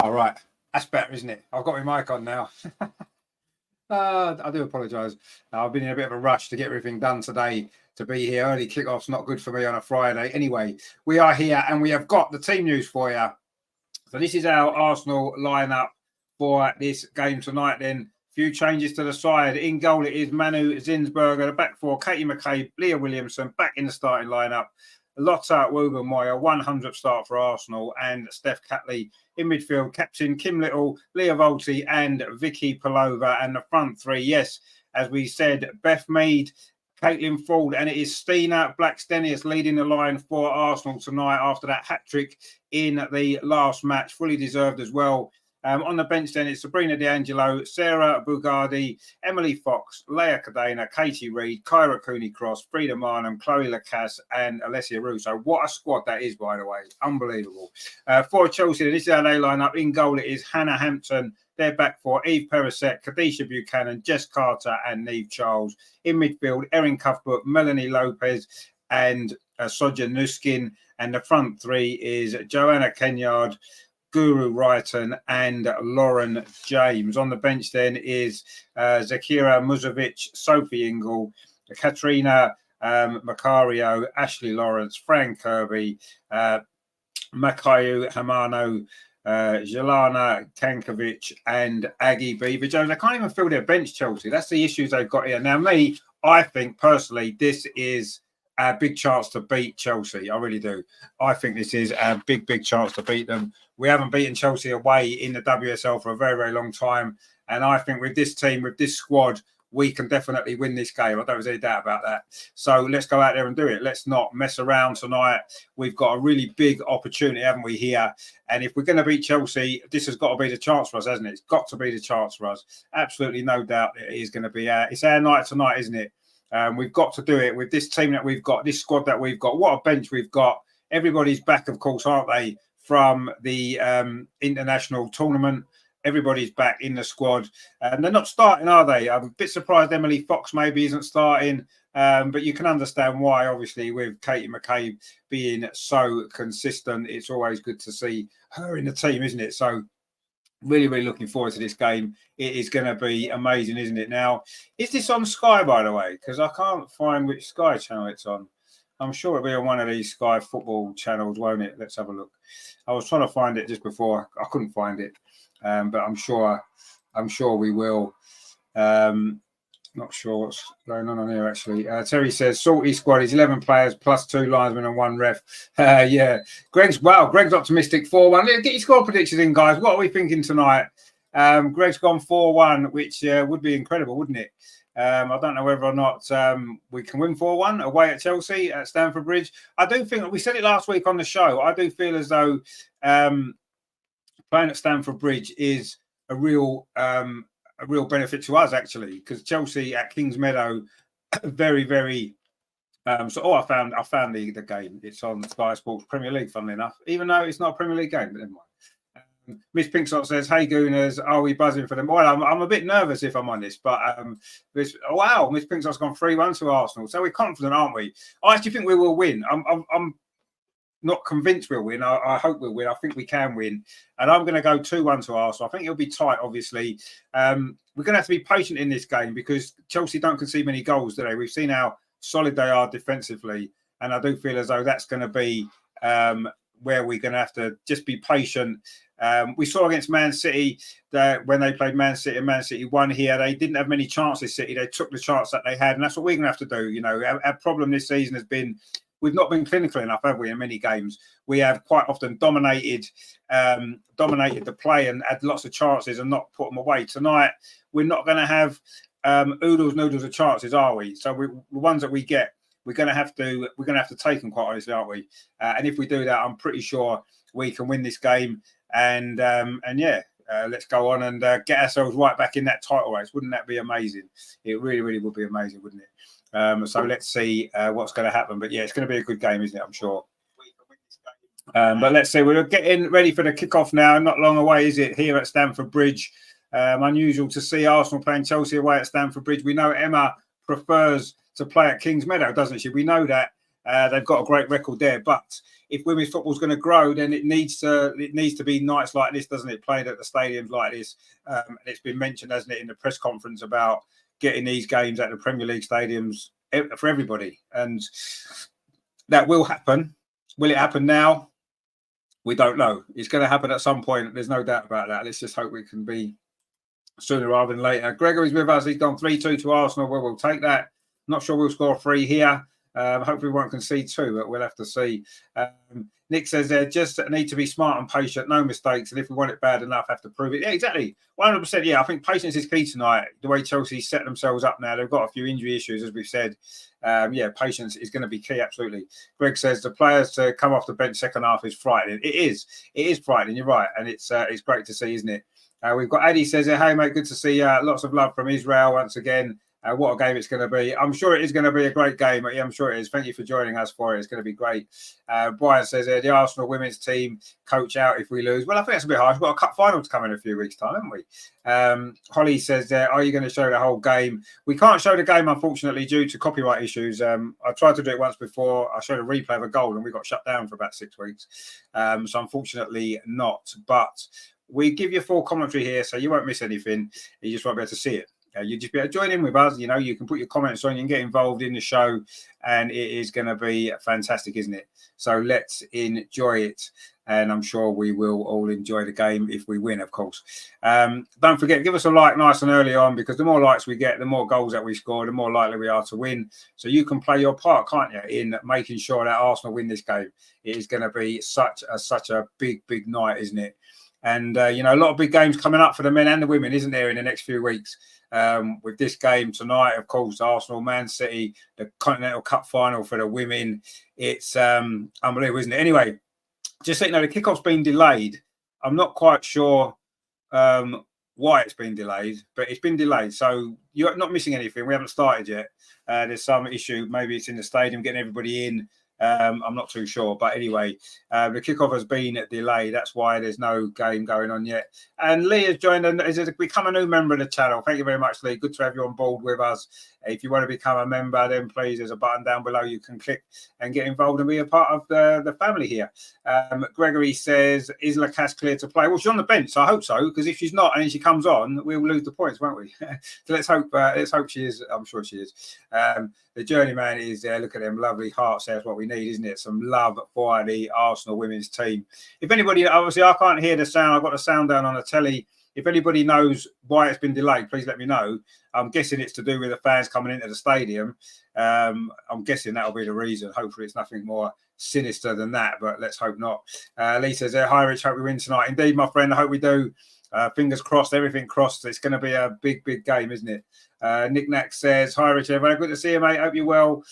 All right, that's better, isn't it? I've got my mic on now. I do apologise. I've been in a bit of a rush to get everything done today. To be here early kickoff's not good for me on a Friday. Anyway, we are here and we have got the team news for you. So this is our Arsenal lineup for this game tonight. Then few changes to the side. In goal it is Manu Zinsberger. The back four: Katie McCabe, Leah Williamson back in the starting lineup. Lotta Wobenmoyer, 100th start for Arsenal, and Steph Catley in midfield. Captain Kim Little, Leah Volti, and Vicky Palova. And the front three, yes, as we said, Beth Mead, Caitlin Ford, and it is Stina Blackstenius leading the line for Arsenal tonight after that hat-trick in the last match. Fully deserved as well. On the bench then, it's Sabrina D'Angelo, Sarah Bugardi, Emily Fox, Leah Cadena, Katie Reid, Kyra Cooney-Cross, Frida Marnham, Chloe Lacasse, and Alessia Russo. What a squad that is, by the way. Unbelievable. For Chelsea, this is how they line up. In goal, it is Hannah Hampton. They're back for Eve Perisset, Kadisha Buchanan, Jess Carter, and Neve Charles. In midfield, Erin Cuthbert, Melanie Lopez, and Sodja Nuskin. And the front three is Joanna Kenyard, Guru Wrighton, and Lauren James. On the bench then is Zakira Muzovic, Sophie Ingle, Katrina Macario, Ashley Lawrence, Fran Kirby, Makayu Hamano, Jelana Kankovic, and Aggie Beaver Jones. I can't even feel their bench, Chelsea. That's the issues they've got here. Now, I think personally this is a big chance to beat Chelsea. I really do. I think this is a big chance to beat them. We haven't beaten Chelsea away in the WSL for a very long time. And I think with this team, with this squad, we can definitely win this game. I don't have any doubt about that. So let's go out there and do it. Let's not mess around tonight. We've got a really big opportunity, haven't we, here? And if we're going to beat Chelsea, this has got to be the chance for us, hasn't it? It's got to be the chance for us. Absolutely no doubt it is going to be it's our night tonight, isn't it? We've got to do it with this team that we've got, this squad that we've got. What a bench we've got. Everybody's back, of course, aren't they, from the international tournament. Everybody's back in the squad. They're not starting, are they? I'm a bit surprised Emily Fox maybe isn't starting, but you can understand why, obviously, with Katie McCabe being so consistent. It's always good to see her in the team, isn't it? So really looking forward to this game. It is going to be amazing, isn't it? Now, is this on Sky, by the way? Because I can't find which Sky channel it's on. I'm sure it'll be on one of these Sky football channels, won't it? Let's have a look. I was trying to find it just before. I couldn't find it, but I'm sure we will. Not sure what's going on here, actually. Terry says, Salty squad is 11 players plus 2 linesmen and 1 ref. Yeah. Greg's optimistic, 4-1. Get your score predictions in, guys. What are we thinking tonight? Greg's gone 4-1, which would be incredible, wouldn't it? I don't know whether or not we can win 4-1 away at Chelsea at Stamford Bridge. I do think, we said it last week on the show, I do feel as though playing at Stamford Bridge is a real benefit to us, actually, because Chelsea at Kings Meadow, very I found the game. It's on Sky Sports Premier League, funnily enough, even though it's not a Premier League game, but never mind. Miss Pinksock says, "Hey Gooners, are we buzzing for them?" Well, I'm a bit nervous if I'm honest, but wow, Miss Pinksock's gone 3-1 to Arsenal, so we're confident, aren't we? I actually think we will win. I'm not convinced we'll win. I hope we'll win. I think we can win, and I'm going to go 2-1 to Arsenal. I think it'll be tight. Obviously, we're going to have to be patient in this game because Chelsea don't concede many goals today. We've seen how solid they are defensively, and I do feel as though that's going to be where we're going to have to just be patient. We saw against Man City that when they played Man City and Man City won here, they didn't have many chances. City, they took the chance that they had, and that's what we're going to have to do. You know, our problem this season has been we've not been clinical enough, have we? In many games, we have quite often dominated the play and had lots of chances and not put them away. Tonight, we're not going to have noodles of chances, are we? So the ones that we get, we're going to have to take them, quite honestly, aren't we? And if we do that, I'm pretty sure we can win this game. And let's go on and get ourselves right back in that title race. Wouldn't that be amazing? It really, really would be amazing, wouldn't it? So let's see what's going to happen. But yeah, it's going to be a good game, isn't it? I'm sure. But let's see. We're getting ready for the kickoff now. Not long away, is it? Here at Stamford Bridge. Unusual to see Arsenal playing Chelsea away at Stamford Bridge. We know Emma prefers to play at Kings Meadow, doesn't she? We know that. They've got a great record there, but if women's football is going to grow, then it needs to be nights like this, doesn't it? Played at the stadiums like this. And it's been mentioned, hasn't it, in the press conference about getting these games at the Premier League stadiums for everybody, and that will happen. Will it happen now? We don't know. It's going to happen at some point. There's no doubt about that. Let's just hope we can be sooner rather than later. Gregory's with us. He's gone 3-2 to Arsenal. Well, we'll take that. Not sure we'll score 3 here. Hopefully we won't concede 2, but we'll have to see. Nick says they just need to be smart and patient, no mistakes, and if we want it bad enough, have to prove it. Yeah, exactly. 100%. Yeah, I think patience is key tonight. The way Chelsea set themselves up now, they've got a few injury issues, as we've said. Patience is going to be key, absolutely. Greg says the players to come off the bench second half is frightening. It is frightening, you're right, and it's great to see, isn't it? We've got Eddie says, hey mate, good to see lots of love from Israel once again. What a game it's going to be. I'm sure it is going to be a great game. Yeah, I'm sure it is. Thank you for joining us for it. It's going to be great. Brian says the Arsenal women's team coach out if we lose. Well, I think that's a bit harsh. We've got a cup final to come in a few weeks' time, haven't we? Holly says, are you going to show the whole game? We can't show the game, unfortunately, due to copyright issues. I tried to do it once before. I showed a replay of a goal and we got shut down for about 6 weeks. So unfortunately not. But we give you full commentary here, so you won't miss anything. You just won't be able to see it. You just be able to join in with us. You know, you can put your comments on, you can get involved in the show, and it is going to be fantastic, isn't it? So let's enjoy it, and I'm sure we will all enjoy the game if we win, of course. Don't forget, give us a like nice and early on, because the more likes we get, the more goals that we score, the more likely we are to win. So you can play your part, can't you, in making sure that Arsenal win this game. It is going to be such a big night, isn't it? And, a lot of big games coming up for the men and the women, isn't there, in the next few weeks? With this game tonight, of course, Arsenal, Man City, the Continental Cup final for the women. It's unbelievable, isn't it? Anyway, just so you know, the kickoff's been delayed. I'm not quite sure why it's been delayed, but it's been delayed. So you're not missing anything. We haven't started yet. There's some issue. Maybe it's in the stadium, getting everybody in. I'm not too sure, but anyway, the kickoff has been delayed. That's why there's no game going on yet. And Lee has joined and has become a new member of the channel. Thank you very much, Lee. Good to have you on board with us. If you want to become a member, then please, there's a button down below you can click and get involved and be a part of the family here. Gregory says, is Lacasse clear to play? Well, she's on the bench, so I hope so, because if she's not and she comes on, we'll lose the points, won't we? So let's hope she is. I'm sure she is. The journeyman is there. Look at them lovely hearts. That's what we need, isn't it? Some love for the Arsenal women's team. If anybody, obviously, I can't hear the sound. I've got the sound down on the telly. If anybody knows why it's been delayed, please let me know. I'm guessing it's to do with the fans coming into the stadium. I'm guessing that'll be the reason. Hopefully, it's nothing more sinister than that, but let's hope not. Lee says, hi, Rich. Hope we win tonight. Indeed, my friend. I hope we do. Fingers crossed, everything crossed. It's going to be a big game, isn't it? Nick Nack says, hi, Richard. Everyone. Good to see you, mate. Hope you're well.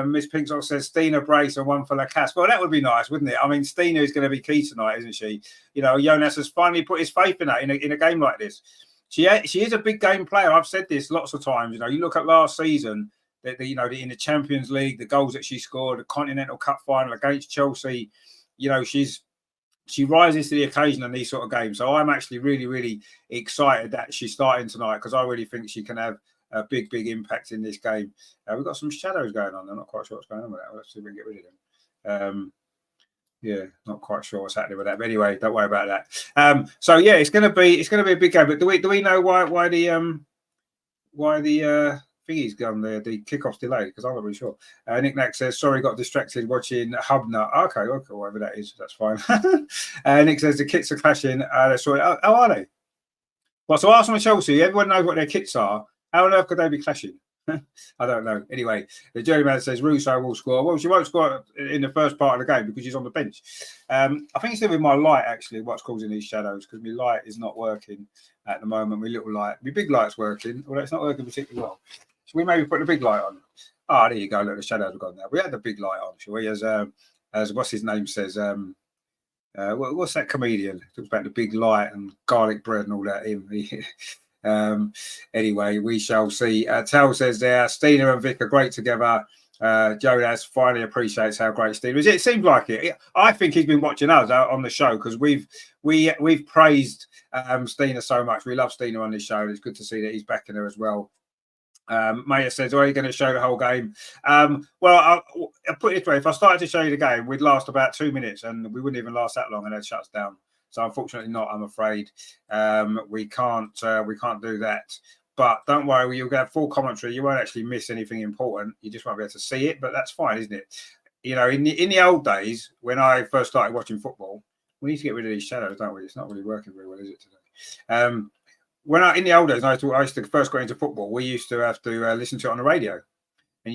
Miss Pinksock says, Stina brace and one for Lacasse. Well, that would be nice, wouldn't it? I mean, Stina is going to be key tonight, isn't she? Jonas has finally put his faith in that in a game like this. She is a big game player. I've said this lots of times. You look at last season, in the Champions League, the goals that she scored, the Continental Cup final against Chelsea, she rises to the occasion in these sort of games. So I'm actually really, really excited that she's starting tonight, because I really think she can have a big, big impact in this game. We've got some shadows going on. I'm not quite sure what's going on with that. Let's see if we can get rid of them. Yeah, not quite sure what's happening with that. But anyway, don't worry about that. So yeah, it's going to be a big game. But do we know why the thingy's gone there, the kickoff's delayed? Because I'm not really sure. Nick Nack says, sorry, got distracted watching Hubner. Okay, whatever that is, that's fine. Nick says the kits are clashing. Sorry, are they? Well, so Arsenal and Chelsea, everyone knows what their kits are. How on earth could they be clashing? I don't know. Anyway, the journeyman says Russo will score. Well, she won't score in the first part of the game because she's on the bench. I think it's still with my light, actually, what's causing these shadows, because my light is not working at the moment. My little light, my big light's working, although it's not working particularly well. So we maybe put the big light on. There you go. Look, the shadows have gone now. We had the big light on, shall we? As what's his name says, what's that comedian? Talks about the big light and garlic bread and all that. Anyway, we shall see. Tal says there, Stina and Vic are great together. Jonas finally appreciates how great Stina is. It seems like it. I think he's been watching us on the show, because we've praised Stina so much. We love Stina on this show. It's good to see that he's backing her as well. Maya says, are you going to show the whole game? Well, I'll put it this way. If I started to show you the game, we'd last about 2 minutes, and we wouldn't even last that long, and it shuts down. So unfortunately not, I'm afraid. We can't do that. But don't worry, you'll get full commentary. You won't actually miss anything important. You just won't be able to see it, but that's fine, isn't it? In the old days, when I first started watching football, we need to get rid of these shadows, don't we? It's not really working very well, is it, today? In the old days, I used to first go into football, we used to have to listen to it on the radio. And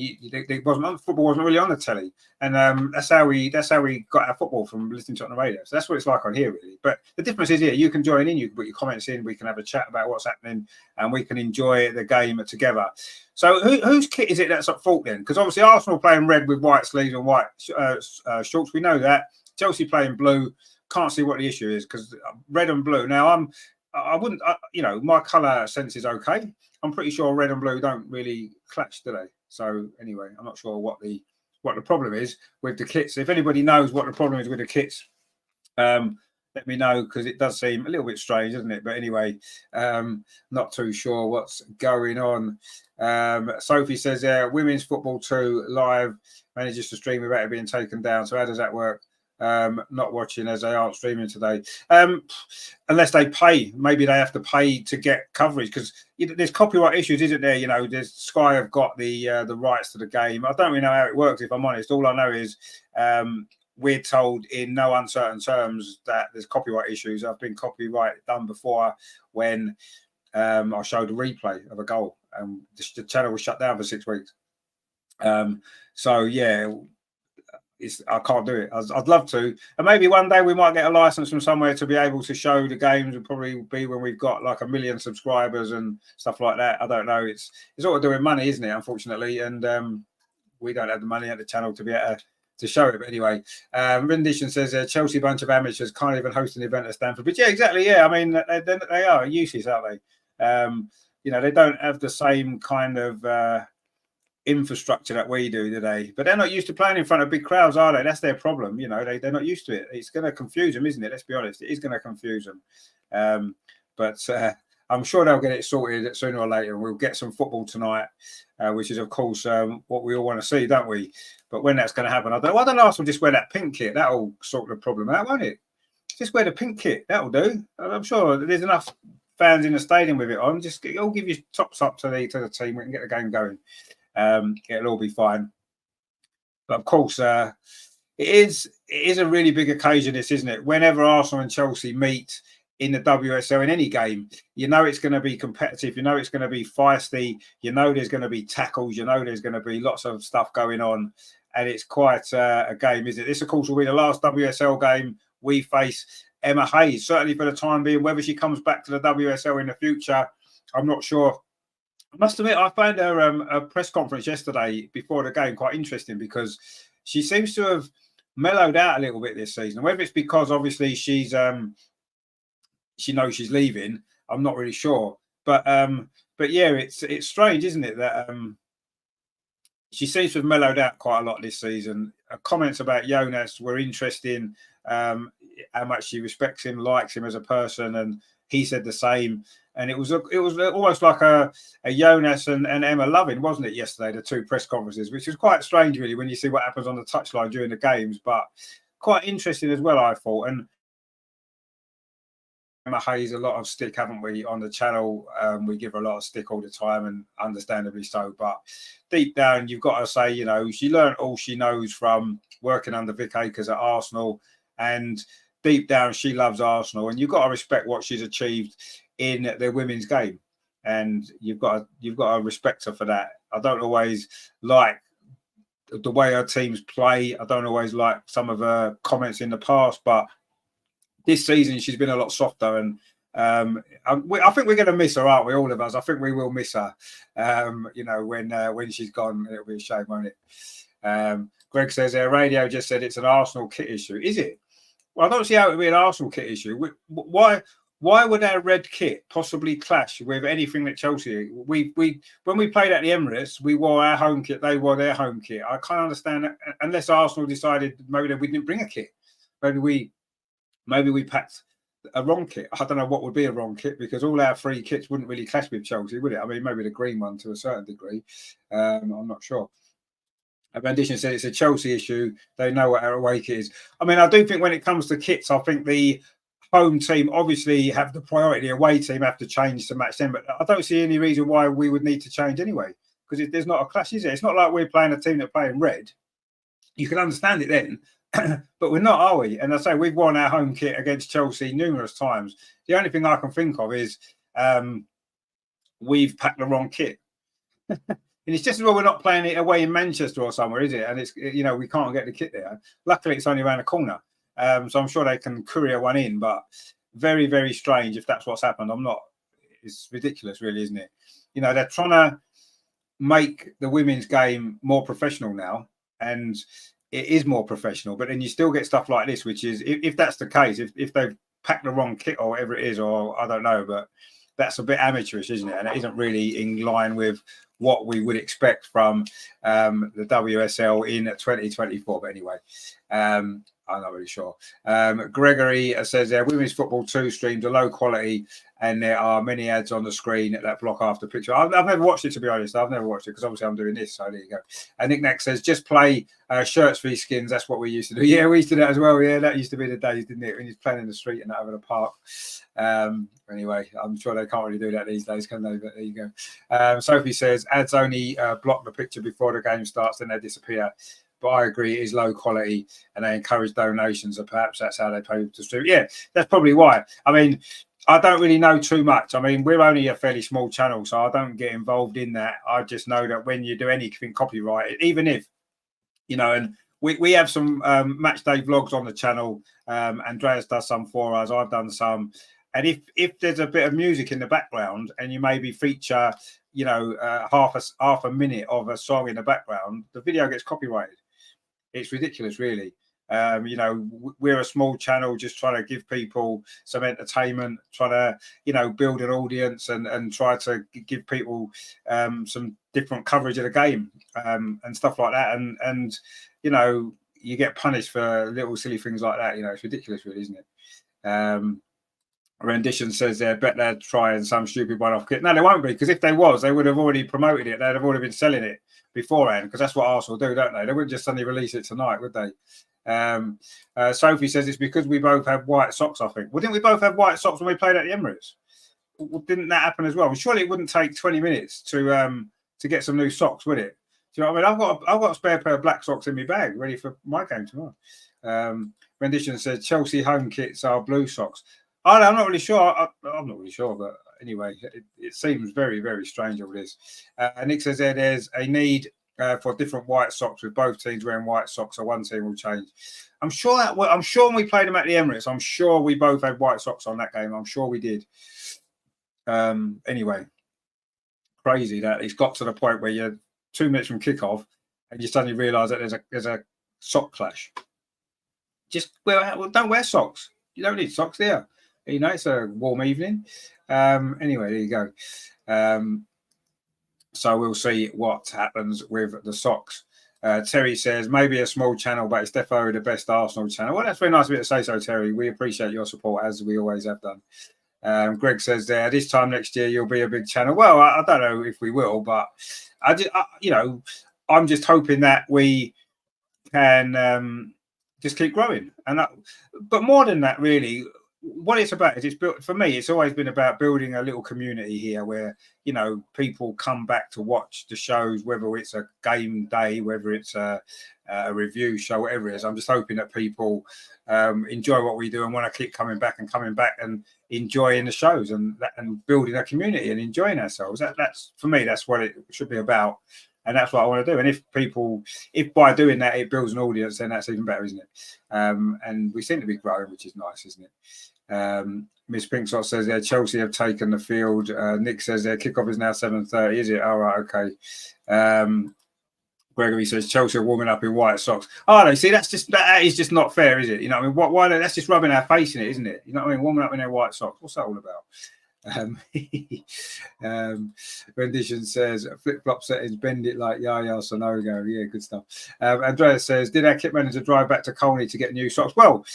football wasn't really on the telly, and that's how we got our football, from listening to it on the radio. So that's what it's like on here, really. But the difference is here, you can join in, you can put your comments in, we can have a chat about what's happening, and we can enjoy the game together. So whose kit is it that's at fault then? Because obviously Arsenal playing red with white sleeves and white shorts, we know that. Chelsea playing blue, can't see what the issue is, because red and blue. Now my colour sense is okay. I'm pretty sure red and blue don't really clash, do they? So anyway, I'm not sure what the problem is with the kits. If anybody knows what the problem is with the kits, let me know, because it does seem a little bit strange, doesn't it? But anyway, not too sure what's going on. Sophie says women's football 2 live manages to stream without it being taken down. So how does that work? Not watching, as they aren't streaming today, unless they pay. Maybe they have to pay to get coverage, because there's copyright issues, isn't there? There's Sky have got the rights to the game. I don't really know how it works, if I'm honest. All I know is we're told in no uncertain terms that there's copyright issues. I've been copyright done before when I showed a replay of a goal, and the channel was shut down for 6 weeks. So yeah, I can't do it. I'd love to, and maybe one day we might get a license from somewhere to be able to show the games. It'll probably be when we've got like 1 million subscribers and stuff like that. I don't know. It's all to do with money, isn't it? Unfortunately, and we don't have the money at the channel to be able to show it. But anyway, rendition says Chelsea bunch of amateurs can't even host an event at Stamford. But yeah, exactly. Yeah, I mean they are useless, aren't they? They don't have the same kind of infrastructure that we do today, but they're not used to playing in front of big crowds, are they? That's their problem. They're not used to it. It's going to confuse them, isn't it? Let's be honest, it is going to confuse them. But I'm sure they'll get it sorted sooner or later, and we'll get some football tonight, which is of course what we all want to see, don't we? But when that's going to happen, I don't know. Arsenal just wear that pink kit. That'll sort the problem out, won't it? Just wear the pink kit. That'll do. I'm sure there's enough fans in the stadium with it on. I'll give you tops up to the team. We can get the game going. It'll all be fine. But of course, it is a really big occasion, this, isn't it? Whenever Arsenal and Chelsea meet in the WSL in any game, it's going to be competitive. It's going to be feisty. There's going to be tackles. There's going to be lots of stuff going on, and it's quite a game, isn't it? This, of course, will be the last WSL game we face Emma Hayes, certainly for the time being. Whether she comes back to the WSL in the future, I'm not sure. I must admit, I found her a press conference yesterday before the game quite interesting, because she seems to have mellowed out a little bit this season. Whether it's because obviously she knows she's leaving, I'm not really sure. But yeah, it's strange, isn't it, that she seems to have mellowed out quite a lot this season. Her comments about Jonas were interesting. How much she respects him, likes him as a person, and he said the same. And it was almost like a Jonas and Emma Loving, wasn't it, yesterday, the two press conferences, which is quite strange, really, when you see what happens on the touchline during the games, but quite interesting as well, I thought. And Emma Hayes a lot of stick, haven't we, on the channel? We give her a lot of stick all the time, and understandably so. But deep down, you've got to say, you know, she learned all she knows from working under Vic Akers at Arsenal, and deep down, she loves Arsenal, and you've got to respect what she's achieved in the women's game, and you've got to respect her for that. I don't always like the way her teams play. I don't always like some of her comments in the past, but this season she's been a lot softer, and I think we're going to miss her, aren't we? All of us. I think we will miss her. You know, when she's gone, it'll be a shame, won't it? Greg says their radio just said it's an Arsenal kit issue. Is it? Well, I don't see how it would be an Arsenal kit issue. Why would our red kit possibly clash with anything that Chelsea? When we played at the Emirates, we wore our home kit. They wore their home kit. I can't understand that, unless Arsenal decided maybe that we didn't bring a kit. Maybe we packed a wrong kit. I don't know what would be a wrong kit, because all our free kits wouldn't really clash with Chelsea, would it? I mean, maybe the green one to a certain degree. I'm not sure. Rendition said it's a Chelsea issue. They know what our away kit is. I mean, I do think when it comes to kits, I think the home team obviously have the priority. The away team have to change to match them. But I don't see any reason why we would need to change anyway, because there's not a clash, is it? It's not like we're playing a team that play in red. You can understand it then. But we're not, are we? And I say we've won our home kit against Chelsea numerous times. The only thing I can think of is we've packed the wrong kit. And it's just as well we're not playing it away in Manchester or somewhere, is it? And it's, you know, we can't get the kit there. Luckily, it's only around the corner. So I'm sure they can courier one in, but very, very strange if that's what's happened. It's ridiculous, really, isn't it? You know, they're trying to make the women's game more professional now, and it is more professional, but then you still get stuff like this, which is, if that's the case, if they've packed the wrong kit or whatever it is, or I don't know, but that's a bit amateurish, isn't it? And it isn't really in line with what we would expect from the WSL in 2024. But anyway, I'm not really sure. Gregory says women's football 2 streams are low quality, and there are many ads on the screen that block after picture. I've never watched it, to be honest. I've never watched it because obviously I'm doing this. So there you go. And Nick Nack says just play shirts v skins. That's what we used to do. Yeah, we used to do that as well. Yeah, that used to be the days, didn't it? When you're playing in the street and out of the park. Anyway, I'm sure they can't really do that these days, can they? But there you go. Sophie says ads only block the picture before the game starts, then they disappear. But I agree, it is low quality, and they encourage donations, and perhaps that's how they pay to stream. Yeah, that's probably why. I mean, I don't really know too much. I mean, we're only a fairly small channel, so I don't get involved in that. I just know that when you do anything copyrighted, even if, you know, and we have some Matchday vlogs on the channel. Andreas does some for us. I've done some. And if there's a bit of music in the background and you maybe feature, you know, half a minute of a song in the background, the video gets copyrighted. It's ridiculous, really. You know, we're a small channel just trying to give people some entertainment, trying to, you know, build an audience and try to give people some different coverage of the game and stuff like that. And you know, you get punished for little silly things like that. You know, it's ridiculous, really, isn't it? Rendition says I bet they're trying some stupid one-off kit. No, they won't be, because if they was, they would have already promoted it. They'd have already been selling it beforehand, because that's what Arsenal do, don't they? They wouldn't just suddenly release it tonight, would they? Sophie says it's because we both have white socks, I think. Well, didn't we both have white socks when we played at the Emirates? Well, didn't that happen as well? Well, surely it wouldn't take 20 minutes to get some new socks, would it? Do you know what I mean? I've got a spare pair of black socks in my bag, ready for my game tomorrow. Rendition says Chelsea home kits are blue socks. I'm not really sure. I'm not really sure, but anyway, it seems very, very strange, all this. Nick says there's a need for different white socks with both teams wearing white socks, so one team will change. I'm sure when we played them at the Emirates, I'm sure we both had white socks on that game. I'm sure we did. Anyway, crazy that it's got to the point where you're 2 minutes from kickoff and you suddenly realise that there's a sock clash. Just don't wear socks. You don't need socks there. You know, it's a warm evening. Anyway, there you go. So we'll see what happens with the socks. Terry says, maybe a small channel, but it's definitely the best Arsenal channel. Well, that's very nice of you to say so, Terry. We appreciate your support, as we always have done. Greg says there, this time next year, you'll be a big channel. Well, I don't know if we will, but I'm just hoping that we can just keep growing. But more than that, really, what it's about is, it's built for me. It's always been about building a little community here where, people come back to watch the shows, whether it's a game day, whether it's a review show, whatever it is. I'm just hoping that people enjoy what we do and want to keep coming back and enjoying the shows and building a community and enjoying ourselves. That's for me, that's what it should be about. And that's what I want to do. And if by doing that it builds an audience, then that's even better, isn't it? And we seem to be growing, which is nice, isn't it? Miss Pinksot says there, Chelsea have taken the field. Nick says their kickoff is now 7:30. Is it? All right, okay. Gregory says Chelsea are warming up in white socks. Oh, no, see, that is just not fair, is it? You know what I mean? Why that's just rubbing our face in it, isn't it? You know what I mean? Warming up in their white socks. What's that all about? Rendition says flip-flop settings, bend it like Yaya Sonogo. Yeah, good stuff. Andreas says, did our kit manager drive back to Colney to get new socks? Well,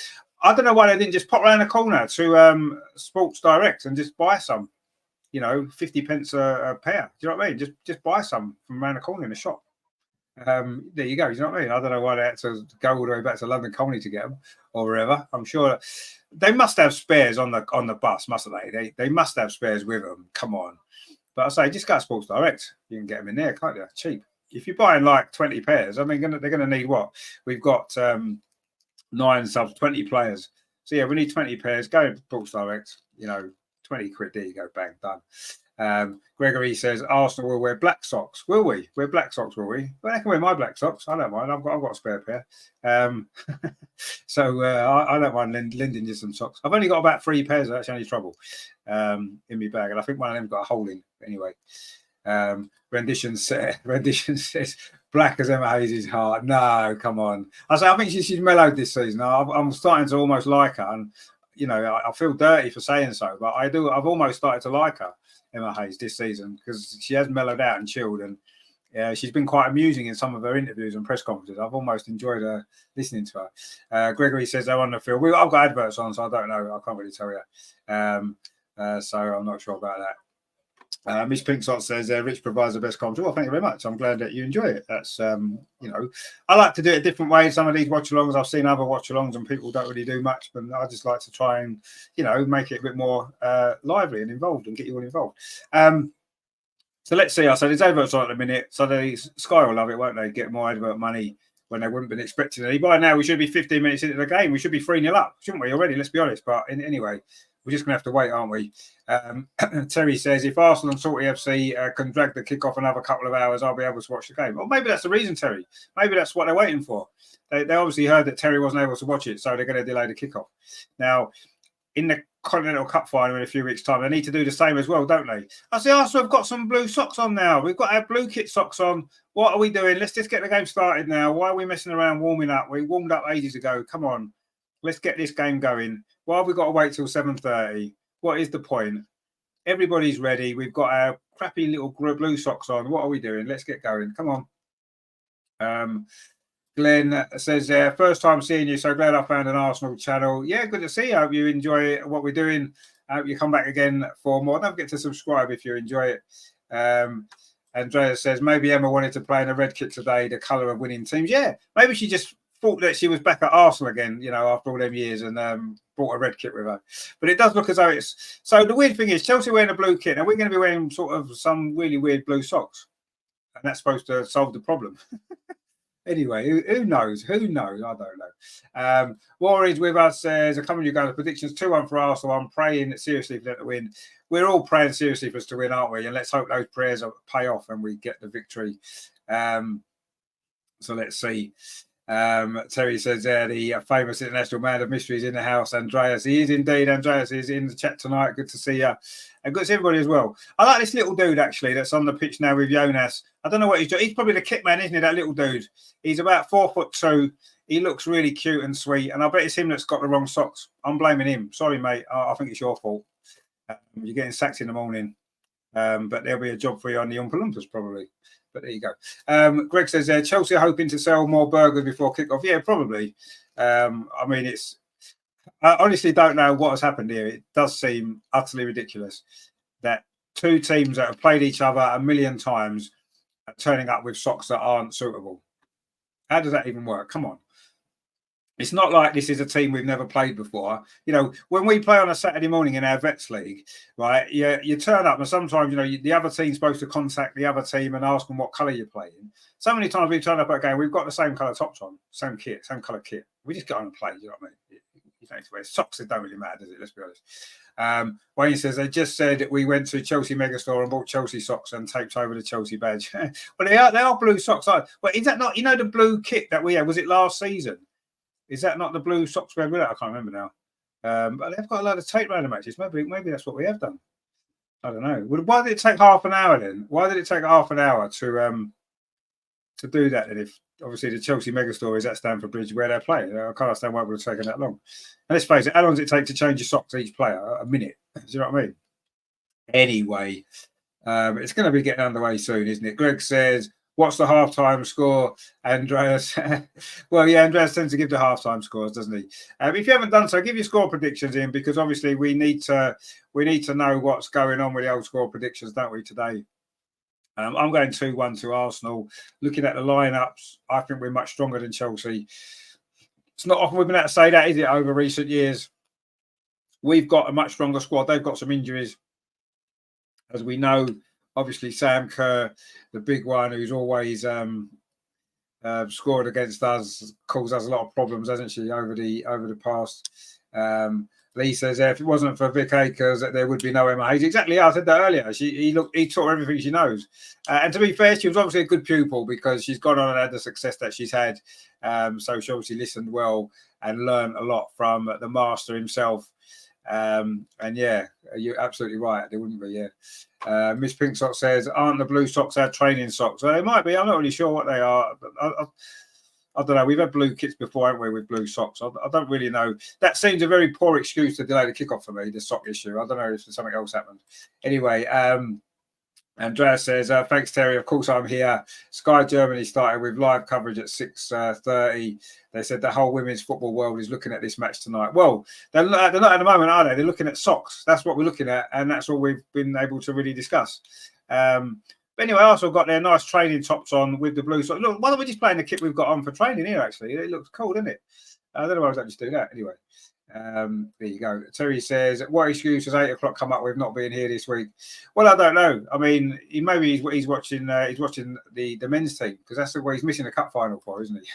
I don't know why they didn't just pop around the corner to Sports Direct and just buy some, 50 pence a pair. Do you know what I mean? Just buy some from around the corner in the shop. There you go. You know what I mean? I don't know why they had to go all the way back to London Colney to get them or wherever. I'm sure they must have spares on the bus, mustn't they? They must have spares with them. Come on. But I say, just go to Sports Direct. You can get them in there, can't you? Cheap. If you're buying like 20 pairs, I mean, they're going to need what? We've got 9 subs, 20 players. So yeah, we need 20 pairs. Go to Sports Direct. 20 quid. There you go. Bang, done. Gregory says Arsenal will wear black socks. Will we wear black socks? Will we? Well, I can wear my black socks. I don't mind. I've got a spare pair. So I don't mind lending you some socks. I've only got about 3 pairs. That's the only trouble in my bag, and I think one of them got a hole in. Anyway, rendition says black as Emma Hayes' heart. No, come on. I think she's mellowed this season. I'm starting to almost like her, and I feel dirty for saying so, but I've almost started to like her, Emma Hayes, this season, because she has mellowed out and chilled, and she's been quite amusing in some of her interviews and press conferences. I've almost enjoyed listening to her. Gregory says they're on the field. I've got adverts on, so I don't know. I can't really tell you. So I'm not sure about that. Miss Pinksot says Rich provides the best commentary. Well, thank you very much. I'm glad that you enjoy it. That's I like to do it a different way. Some of these watch-alongs, I've seen other watch-alongs and people don't really do much, but I just like to try and make it a bit more lively and involved and get you all involved. So let's see. I said there's adverts on at the minute, so Sky will love it, won't they? Get more advert money when they wouldn't have been expecting any. By now we should be 15 minutes into the game. We should be 3-0 up, shouldn't we? Already, let's be honest. But anyway, we're just going to have to wait, aren't we? Terry says, if Arsenal and Salty FC can drag the kickoff another couple of hours, I'll be able to watch the game. Well, maybe that's the reason, Terry. Maybe that's what they're waiting for. They obviously heard that Terry wasn't able to watch it, so they're going to delay the kickoff. Now, in the Continental Cup final in a few weeks' time, they need to do the same as well, don't they? I say, Arsenal have got some blue socks on now. We've got our blue kit socks on. What are we doing? Let's just get the game started now. Why are we messing around warming up? We warmed up ages ago. Come on. Let's get this game going. Why have we got to wait till 7:30? What is the point? Everybody's ready. We've got our crappy little blue socks on. What are we doing? Let's get going. Come on. Glenn says, first time seeing you. So glad I found an Arsenal channel. Yeah, good to see you. I hope you enjoy what we're doing. I hope you come back again for more. Don't forget to subscribe if you enjoy it. Andrea says, maybe Emma wanted to play in a red kit today, the colour of winning teams. Yeah, maybe she just thought that she was back at Arsenal again, after all them years, and brought a red kit with her. But it does look as though it's... So the weird thing is, Chelsea wearing a blue kit, and we're going to be wearing sort of some really weird blue socks. And that's supposed to solve the problem. Anyway, who knows? Who knows? I don't know. Warriors with us says, coming you guys, predictions 2-1 for Arsenal. I'm praying seriously for them to win. We're all praying seriously for us to win, aren't we? And let's hope those prayers pay off and we get the victory. So let's see. Terry says the famous international man of mystery is in the house, Andreas. He is indeed. Andreas is in the chat tonight. Good to see you. And good to see everybody as well. I like this little dude, actually, that's on the pitch now with Jonas. I don't know what he's doing. He's probably the kit man, isn't he, that little dude? He's about 4'2". He looks really cute and sweet. And I bet it's him that's got the wrong socks. I'm blaming him. Sorry, mate. I think it's your fault. You're getting sacked in the morning. But there'll be a job for you on the Oompa Loompas probably. But there you go. Greg says Chelsea are hoping to sell more burgers before kickoff. Yeah, probably. I mean, I honestly don't know what has happened here. It does seem utterly ridiculous that two teams that have played each other a million times are turning up with socks that aren't suitable. How does that even work? Come on. It's not like this is a team we've never played before. You know, when we play on a Saturday morning in our Vets League, right, you turn up and sometimes, you know, the other team's supposed to contact the other team and ask them what colour you're playing. So many times we've turned up at a game, we've got the same colour tops on, same kit, same colour kit. We just get on and play, you know what I mean? You don't wear socks, it don't really matter, does it? Let's be honest. Wayne says, they just said we went to Chelsea Megastore and bought Chelsea socks and taped over the Chelsea badge. But they are blue socks. But is that not, you know, the blue kit that we had, was it last season? Is that not the blue socks we had with it? I can't remember now. But they've got a lot of tape around the matches. Maybe that's what we have done. I don't know. Why did it take half an hour then? Why did it take half an hour to do that? And if obviously the Chelsea Megastore is at Stamford Bridge where they're playing, I can't understand why it would have taken that long. And let's face it, how long does it take to change your socks each player? A minute. Do you know what I mean? Anyway, it's going to be getting underway soon, isn't it? Greg says, what's the halftime score, Andreas? Well, yeah, Andreas tends to give the halftime scores, doesn't he? If you haven't done so, give your score predictions in, because obviously we need to know what's going on with the old score predictions, don't we, today? I'm going 2-1 to Arsenal. Looking at the lineups, I think we're much stronger than Chelsea. It's not often we've been able to say that, is it, over recent years? We've got a much stronger squad. They've got some injuries, as we know. Obviously, Sam Kerr, the big one, who's always scored against us, caused us a lot of problems, hasn't she, over the past? Lee says, if it wasn't for Vic Akers, there would be no Emma Hayes. Exactly, I said that earlier. He taught her everything she knows. And to be fair, she was obviously a good pupil because she's gone on and had the success that she's had. So she obviously listened well and learned a lot from the master himself. And yeah, you're absolutely right. There wouldn't be, yeah. Miss Pink Sock says, aren't the blue socks our training socks? Well, they might be. I'm not really sure what they are. I don't know. We've had blue kits before, haven't we, with blue socks? I don't really know. That seems a very poor excuse to delay the kickoff for me, the sock issue. I don't know if something else happened. Anyway, Andrea says, thanks, Terry. Of course, I'm here. Sky Germany started with live coverage at 6:30. They said the whole women's football world is looking at this match tonight. Well, they're not at the moment, are they? They're looking at socks. That's what we're looking at, and that's all we've been able to really discuss. But anyway, I also got their nice training tops on with the blue socks. Look, why don't we just play in the kit we've got on for training here, actually? It looks cool, doesn't it? I don't know why I was just do that. Anyway. There you go. Terry says, what excuse has 8 o'clock come up with not being here this week? Well, I don't know. I mean, maybe he's watching the men's team, because that's what he's missing the cup final for, isn't he?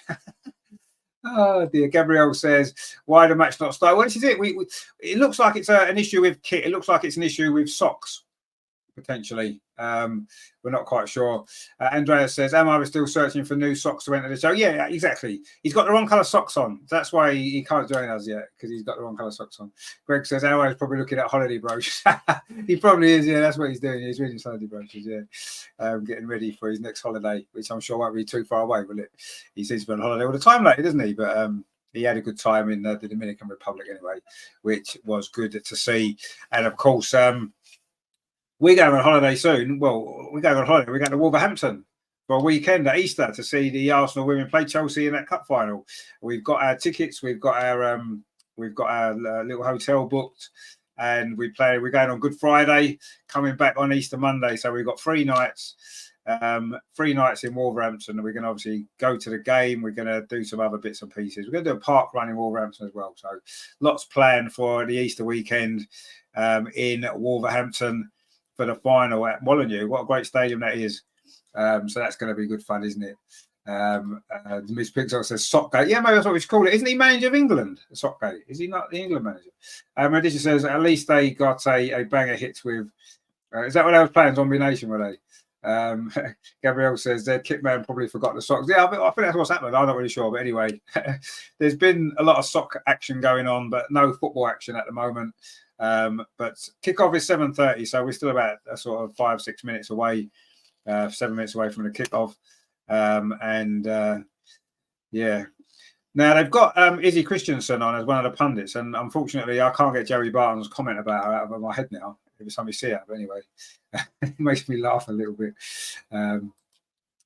Oh dear. Gabrielle says, why the match not start? Well, this is it. It looks like it's an issue with kit. It looks like it's an issue with socks, potentially. We're not quite sure. Andrea says, am I still searching for new socks to enter the show? Yeah, exactly. He's got the wrong colour socks on. That's why he can't join us yet, because he's got the wrong colour socks on. Greg says, Alwa's probably looking at holiday brochures. He probably is, yeah. That's what he's doing. He's reading holiday brochures, yeah. Getting ready for his next holiday, which I'm sure won't be too far away, will it? He seems to be on holiday all the time lately, doesn't he? But he had a good time in the Dominican Republic anyway, which was good to see. And of course, we're going on holiday soon. Well, we're going on holiday. We're going to Wolverhampton for a weekend at Easter to see the Arsenal women play Chelsea in that cup final. We've got our tickets. We've got our little hotel booked, and we're going on Good Friday, coming back on Easter Monday. So we've got 3 nights. 3 nights in Wolverhampton. We're going to obviously go to the game. We're going to do some other bits and pieces. We're going to do a park run in Wolverhampton as well. So lots planned for the Easter weekend in Wolverhampton for the final at Molineux. What a great stadium that is. So that's going to be good fun, isn't it? Miss Pixel says Sockgate. Yeah, maybe that's what we should call it. Isn't he manager of England? Sockgate. Is he not the England manager? Addition says at least they got a banger hits with. Is that what they were playing? Zombie Nation, were they? Gabrielle says their kit man probably forgot the socks. Yeah, I think that's what's happened. I'm not really sure, but anyway, there's been a lot of sock action going on, but no football action at the moment. But kickoff is 7:30, so we're still about a sort of 5-6 minutes away, 7 minutes away from the kickoff. Yeah. Now they've got Izzy Christiansen on as one of the pundits, and unfortunately I can't get Jerry Barton's comment about her out of my head now. every time you see it. But anyway, it makes me laugh a little bit.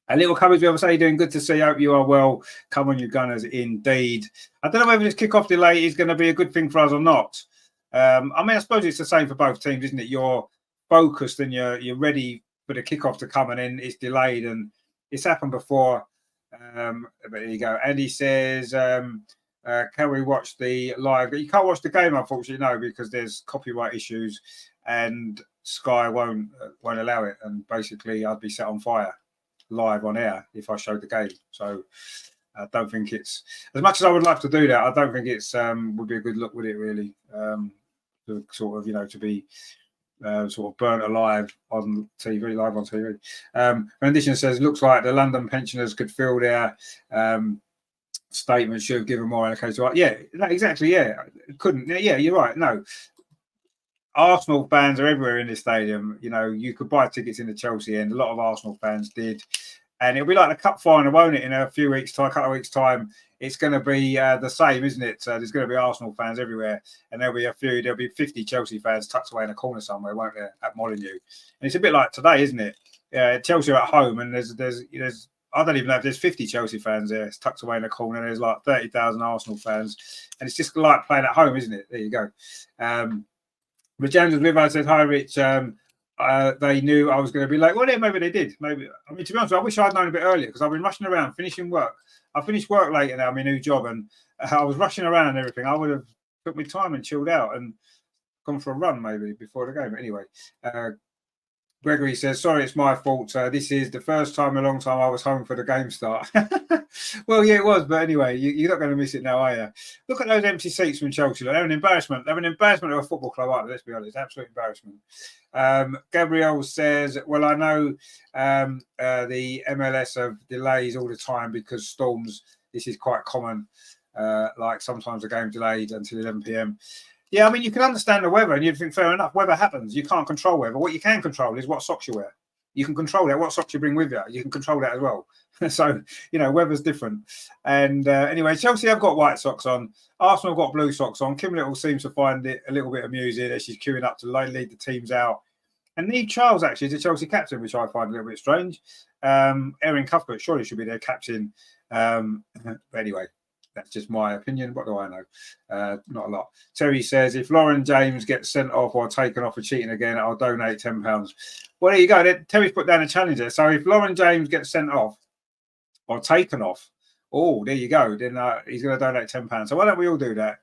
A little coverage, we say, doing good to see. Hope you are well. Come on, you Gunners, indeed. I don't know whether this kickoff delay is going to be a good thing for us or not. I mean, I suppose it's the same for both teams, isn't it? You're focused and you're ready for the kickoff to come, and then it's delayed, and it's happened before. But there you go. Andy says, can we watch the live? You can't watch the game, unfortunately, no, because there's copyright issues, and Sky won't allow it. And basically, I'd be set on fire live on air if I showed the game. So I don't think it's, as much as I would love to do that, I don't think it's would be a good look, would it really? To sort of, to be sort of burnt alive on TV, live on TV. Rendition says, looks like the London pensioners could feel their statement should have given more allocation. Yeah, exactly. Yeah, couldn't. Yeah, you're right. No. Arsenal fans are everywhere in the stadium. You could buy tickets in the Chelsea end. A lot of Arsenal fans did. And it'll be like the cup final, won't it? In a few weeks' time, a couple of weeks' time, it's going to be the same, isn't it? There's going to be Arsenal fans everywhere. And there'll be 50 Chelsea fans tucked away in a corner somewhere, won't there, at Molineux? And it's a bit like today, isn't it? Chelsea are at home, and there's I don't even know if there's 50 Chelsea fans there. It's tucked away in a corner. There's like 30,000 Arsenal fans. And it's just like playing at home, isn't it? There you go. But James was with us, said, hi, Rich. They knew I was going to be late. Well, yeah, maybe they did. Maybe. I mean, to be honest, I wish I'd known a bit earlier, because I've been rushing around, finishing work. I finished work later now, my new job, and I was rushing around and everything. I would have took my time and chilled out and gone for a run maybe before the game. But anyway, Gregory says, sorry, it's my fault. This is the first time in a long time I was home for the game start. Well, yeah, it was. But anyway, you're not going to miss it now, are you? Look at those empty seats from Chelsea. They're an embarrassment. They're an embarrassment of a football club, aren't they? Let's be honest. Absolute embarrassment. Gabrielle says, well, I know the MLS have delays all the time because storms. This is quite common. Like sometimes the game's delayed until 11 p.m. Yeah, I mean, you can understand the weather, and you'd think, fair enough, weather happens. You can't control weather. What you can control is what socks you wear. You can control that. What socks you bring with you, you can control that as well. So, weather's different. And anyway, Chelsea have got white socks on. Arsenal have got blue socks on. Kim Little seems to find it a little bit amusing as she's queuing up to lead the teams out. And Neve Charles, actually, is the Chelsea captain, which I find a little bit strange. Erin Cuthbert surely should be their captain. But anyway, that's just my opinion. What do I know? Not a lot. Terry says, if Lauren James gets sent off or taken off for cheating again, I'll donate £10. Well, there you go. Terry's put down a challenge there. So if Lauren James gets sent off or taken off, there you go. Then he's going to donate £10. So why don't we all do that?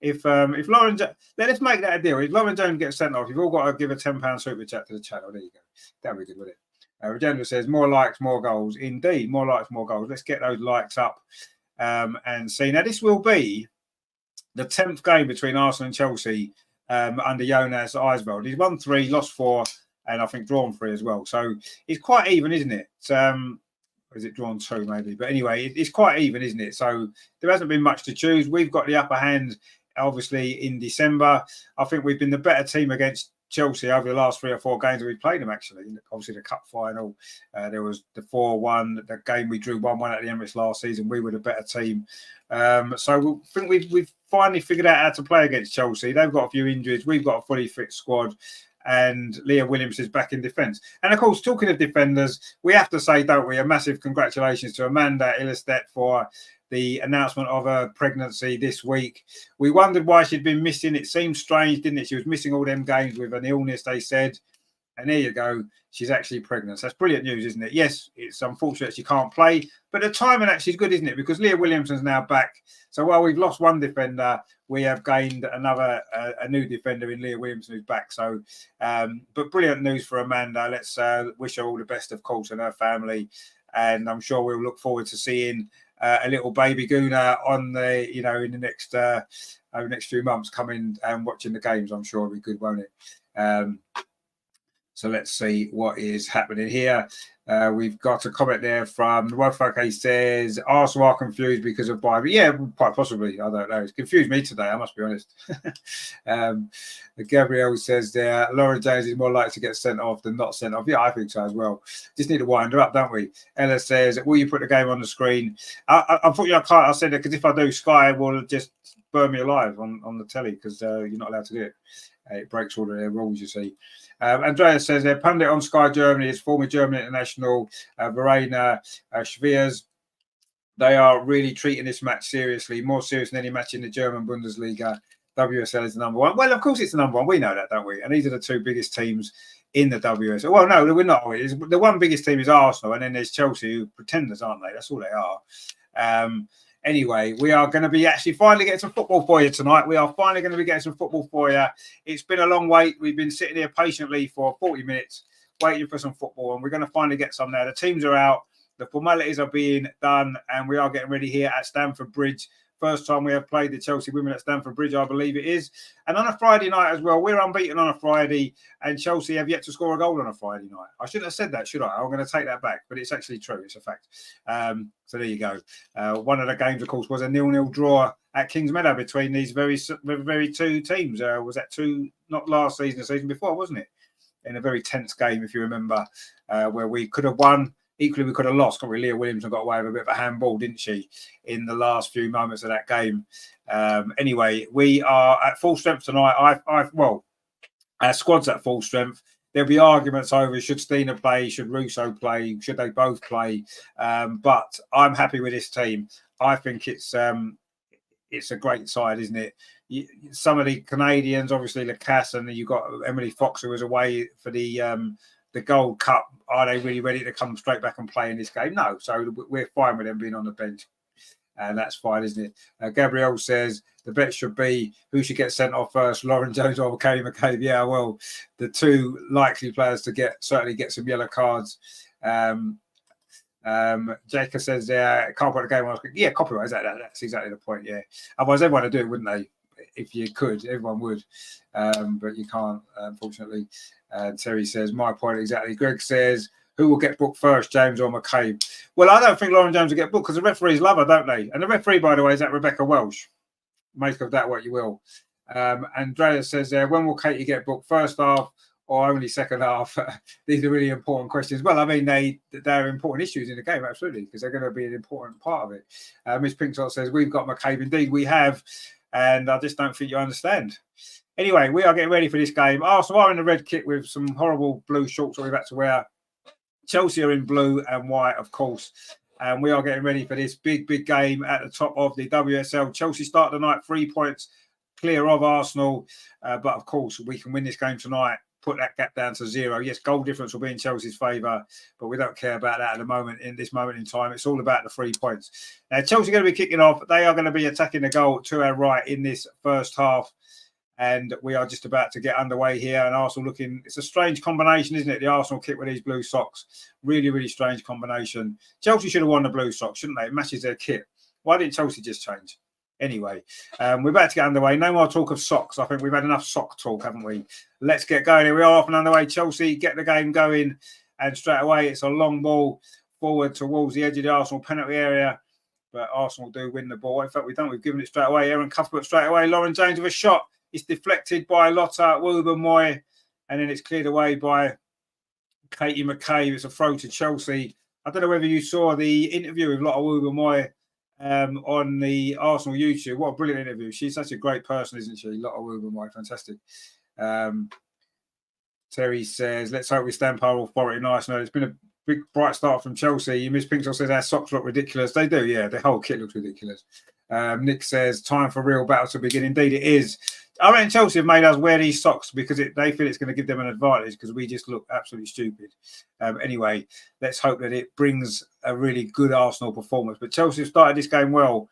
If Lauren, let's make that a deal. If Lauren James gets sent off, you've all got to give a £10 super chat to the channel. There you go. That'd be good, wouldn't it? Regenda says, more likes, more goals. Indeed, more likes, more goals. Let's get those likes up. And see, now this will be the 10th game between Arsenal and Chelsea under Jonas Eisveld. He's won 3, lost 4, and I think drawn 3 as well. So it's quite even, isn't it? Is it drawn 2 maybe? But anyway, it's quite even, isn't it? So there hasn't been much to choose. We've got the upper hand, obviously, in December. I think we've been the better team against Chelsea over the last 3 or 4 games that we played them, actually. Obviously, the cup final, there was the 4-1, the game we drew 1-1 at the Emirates last season. We were the better team. So I think we've finally figured out how to play against Chelsea. They've got a few injuries. We've got a fully fit squad. And Leah Williams is back in defence. And, of course, talking of defenders, we have to say, don't we, a massive congratulations to Amanda Ilestedt for the announcement of her pregnancy this week. We wondered why she'd been missing. It seemed strange, didn't it? She was missing all them games with an illness, they said. And there you go. She's actually pregnant. So that's brilliant news, isn't it? Yes, it's unfortunate she can't play, but the timing actually is good, isn't it? Because Leah Williamson's now back. So while we've lost one defender, we have gained another, a new defender in Leah Williamson who's back. So, but brilliant news for Amanda. Let's wish her all the best, of course, and her family. And I'm sure we'll look forward to seeing a little baby Guna on the, in the next over the next few months coming and watching the games. I'm sure it'll be good, won't it? So let's see what is happening here. We've got a comment there from Wofake. He says, Arsenal are confused because of Bible. Yeah, quite possibly. I don't know. It's confused me today, I must be honest. Gabrielle says there, Lauren James is more likely to get sent off than not sent off. Yeah, I think so as well. Just need to wind her up, don't we? Ella says, will you put the game on the screen? Unfortunately, I can't. I said that because if I do, Sky will just burn me alive on the telly because you're not allowed to do it. It breaks all of their rules, you see. Andreas says their pundit on Sky Germany is former German international Verena Schwiers. They are really treating this match seriously, more serious than any match in the German Bundesliga. WSL is the number one. Well, of course it's the number one. We know that, don't we? And these are the two biggest teams in the WSL. Well, no, we're not. The one biggest team is Arsenal, and then there's Chelsea, who pretenders, aren't they? That's all they are. Anyway, we are going to be actually finally getting some football for you tonight. We are finally going to be getting some football for you. It's been a long wait. We've been sitting here patiently for 40 minutes waiting for some football, and we're going to finally get some now. The teams are out. The formalities are being done, and we are getting ready here at Stamford Bridge. First time we have played the Chelsea women at Stamford Bridge, I believe it is. And on a Friday night as well. We're unbeaten on a Friday, and Chelsea have yet to score a goal on a Friday night. I shouldn't have said that, should I? I'm going to take that back, but it's actually true. It's a fact. So there you go. One of the games, of course, was a 0-0 draw at Kings Meadow between these very two teams. Was that two, not last season, the season before, wasn't it? In a very tense game, if you remember, where we could have won. Equally, we could have lost. Leah Williamson got away with a bit of a handball, didn't she, in the last few moments of that game? Anyway, we are at full strength tonight. Our squad's at full strength. There'll be arguments over should Stina play, should Russo play, should they both play? But I'm happy with this team. I think it's a great side, isn't it? Some of the Canadians, obviously Lacasse, and you've got Emily Fox, who was away for the Gold Cup. Are they really ready to come straight back and play in this game? No. So we're fine with them being on the bench. And that's fine, isn't it? Gabrielle says the bet should be who should get sent off first, Lauren Jones or Katie McCabe. Yeah, well, the two likely players to certainly get some yellow cards. Jacob says can't put the game on. Yeah, copyright. That's exactly the point. Yeah. Otherwise, everyone would do it, wouldn't they? If you could, everyone would. But you can't, unfortunately. Terry says, my point exactly. Greg says, who will get booked first, James or McCabe? Well, I don't think Lauren Jones will get booked because the referees love her, don't they? And the referee, by the way, is that Rebecca Welsh. Make of that what you will. Andrea says, when will Katie get booked? First half or only second half? These are really important questions. Well, I mean, they're important issues in the game, absolutely, because they're going to be an important part of it. Miss Pinkshot says, we've got McCabe. Indeed, we have. And I just don't think you understand. Anyway, we are getting ready for this game. Arsenal are in the red kit with some horrible blue shorts that we've had to wear. Chelsea are in blue and white, of course. And we are getting ready for this big game at the top of the WSL. Chelsea start the night 3 points clear of Arsenal. But, of course, we can win this game tonight, put that gap down to 0. Yes, goal difference will be in Chelsea's favour, but we don't care about that at the moment. In this moment in time, it's all about the 3 points. Now, Chelsea are going to be kicking off. They are going to be attacking the goal to our right in this first half. And we are just about to get underway here. And Arsenal looking, it's a strange combination, isn't it? The Arsenal kit with these blue socks. Really, really strange combination. Chelsea should have worn the blue socks, shouldn't they? It matches their kit. Why didn't Chelsea just change? Anyway, we're about to get underway. No more talk of socks. I think we've had enough sock talk, haven't we? Let's get going. Here we are off and underway. Chelsea get the game going. And straight away, it's a long ball forward towards the edge of the Arsenal penalty area. But Arsenal do win the ball. In fact, we've given it straight away. Erin Cuthbert straight away. Lauren James with a shot. It's deflected by Lotta Woober-Moy, and then it's cleared away by Katie McCabe. It's a throw to Chelsea. I don't know whether you saw the interview with Lotta Woober-Moy on the Arsenal YouTube. What a brilliant interview. She's such a great person, isn't she? Lotta Woober-Moy, fantastic. Terry says, let's hope we stand power authority nice. No, it's been a big, bright start from Chelsea. Miss Pinkshot says our socks look ridiculous. They do, yeah. The whole kit looks ridiculous. Nick says, time for real battle to begin. Indeed, it is. I reckon Chelsea have made us wear these socks because they feel it's going to give them an advantage because we just look absolutely stupid. Anyway, let's hope that it brings a really good Arsenal performance. But Chelsea have started this game well,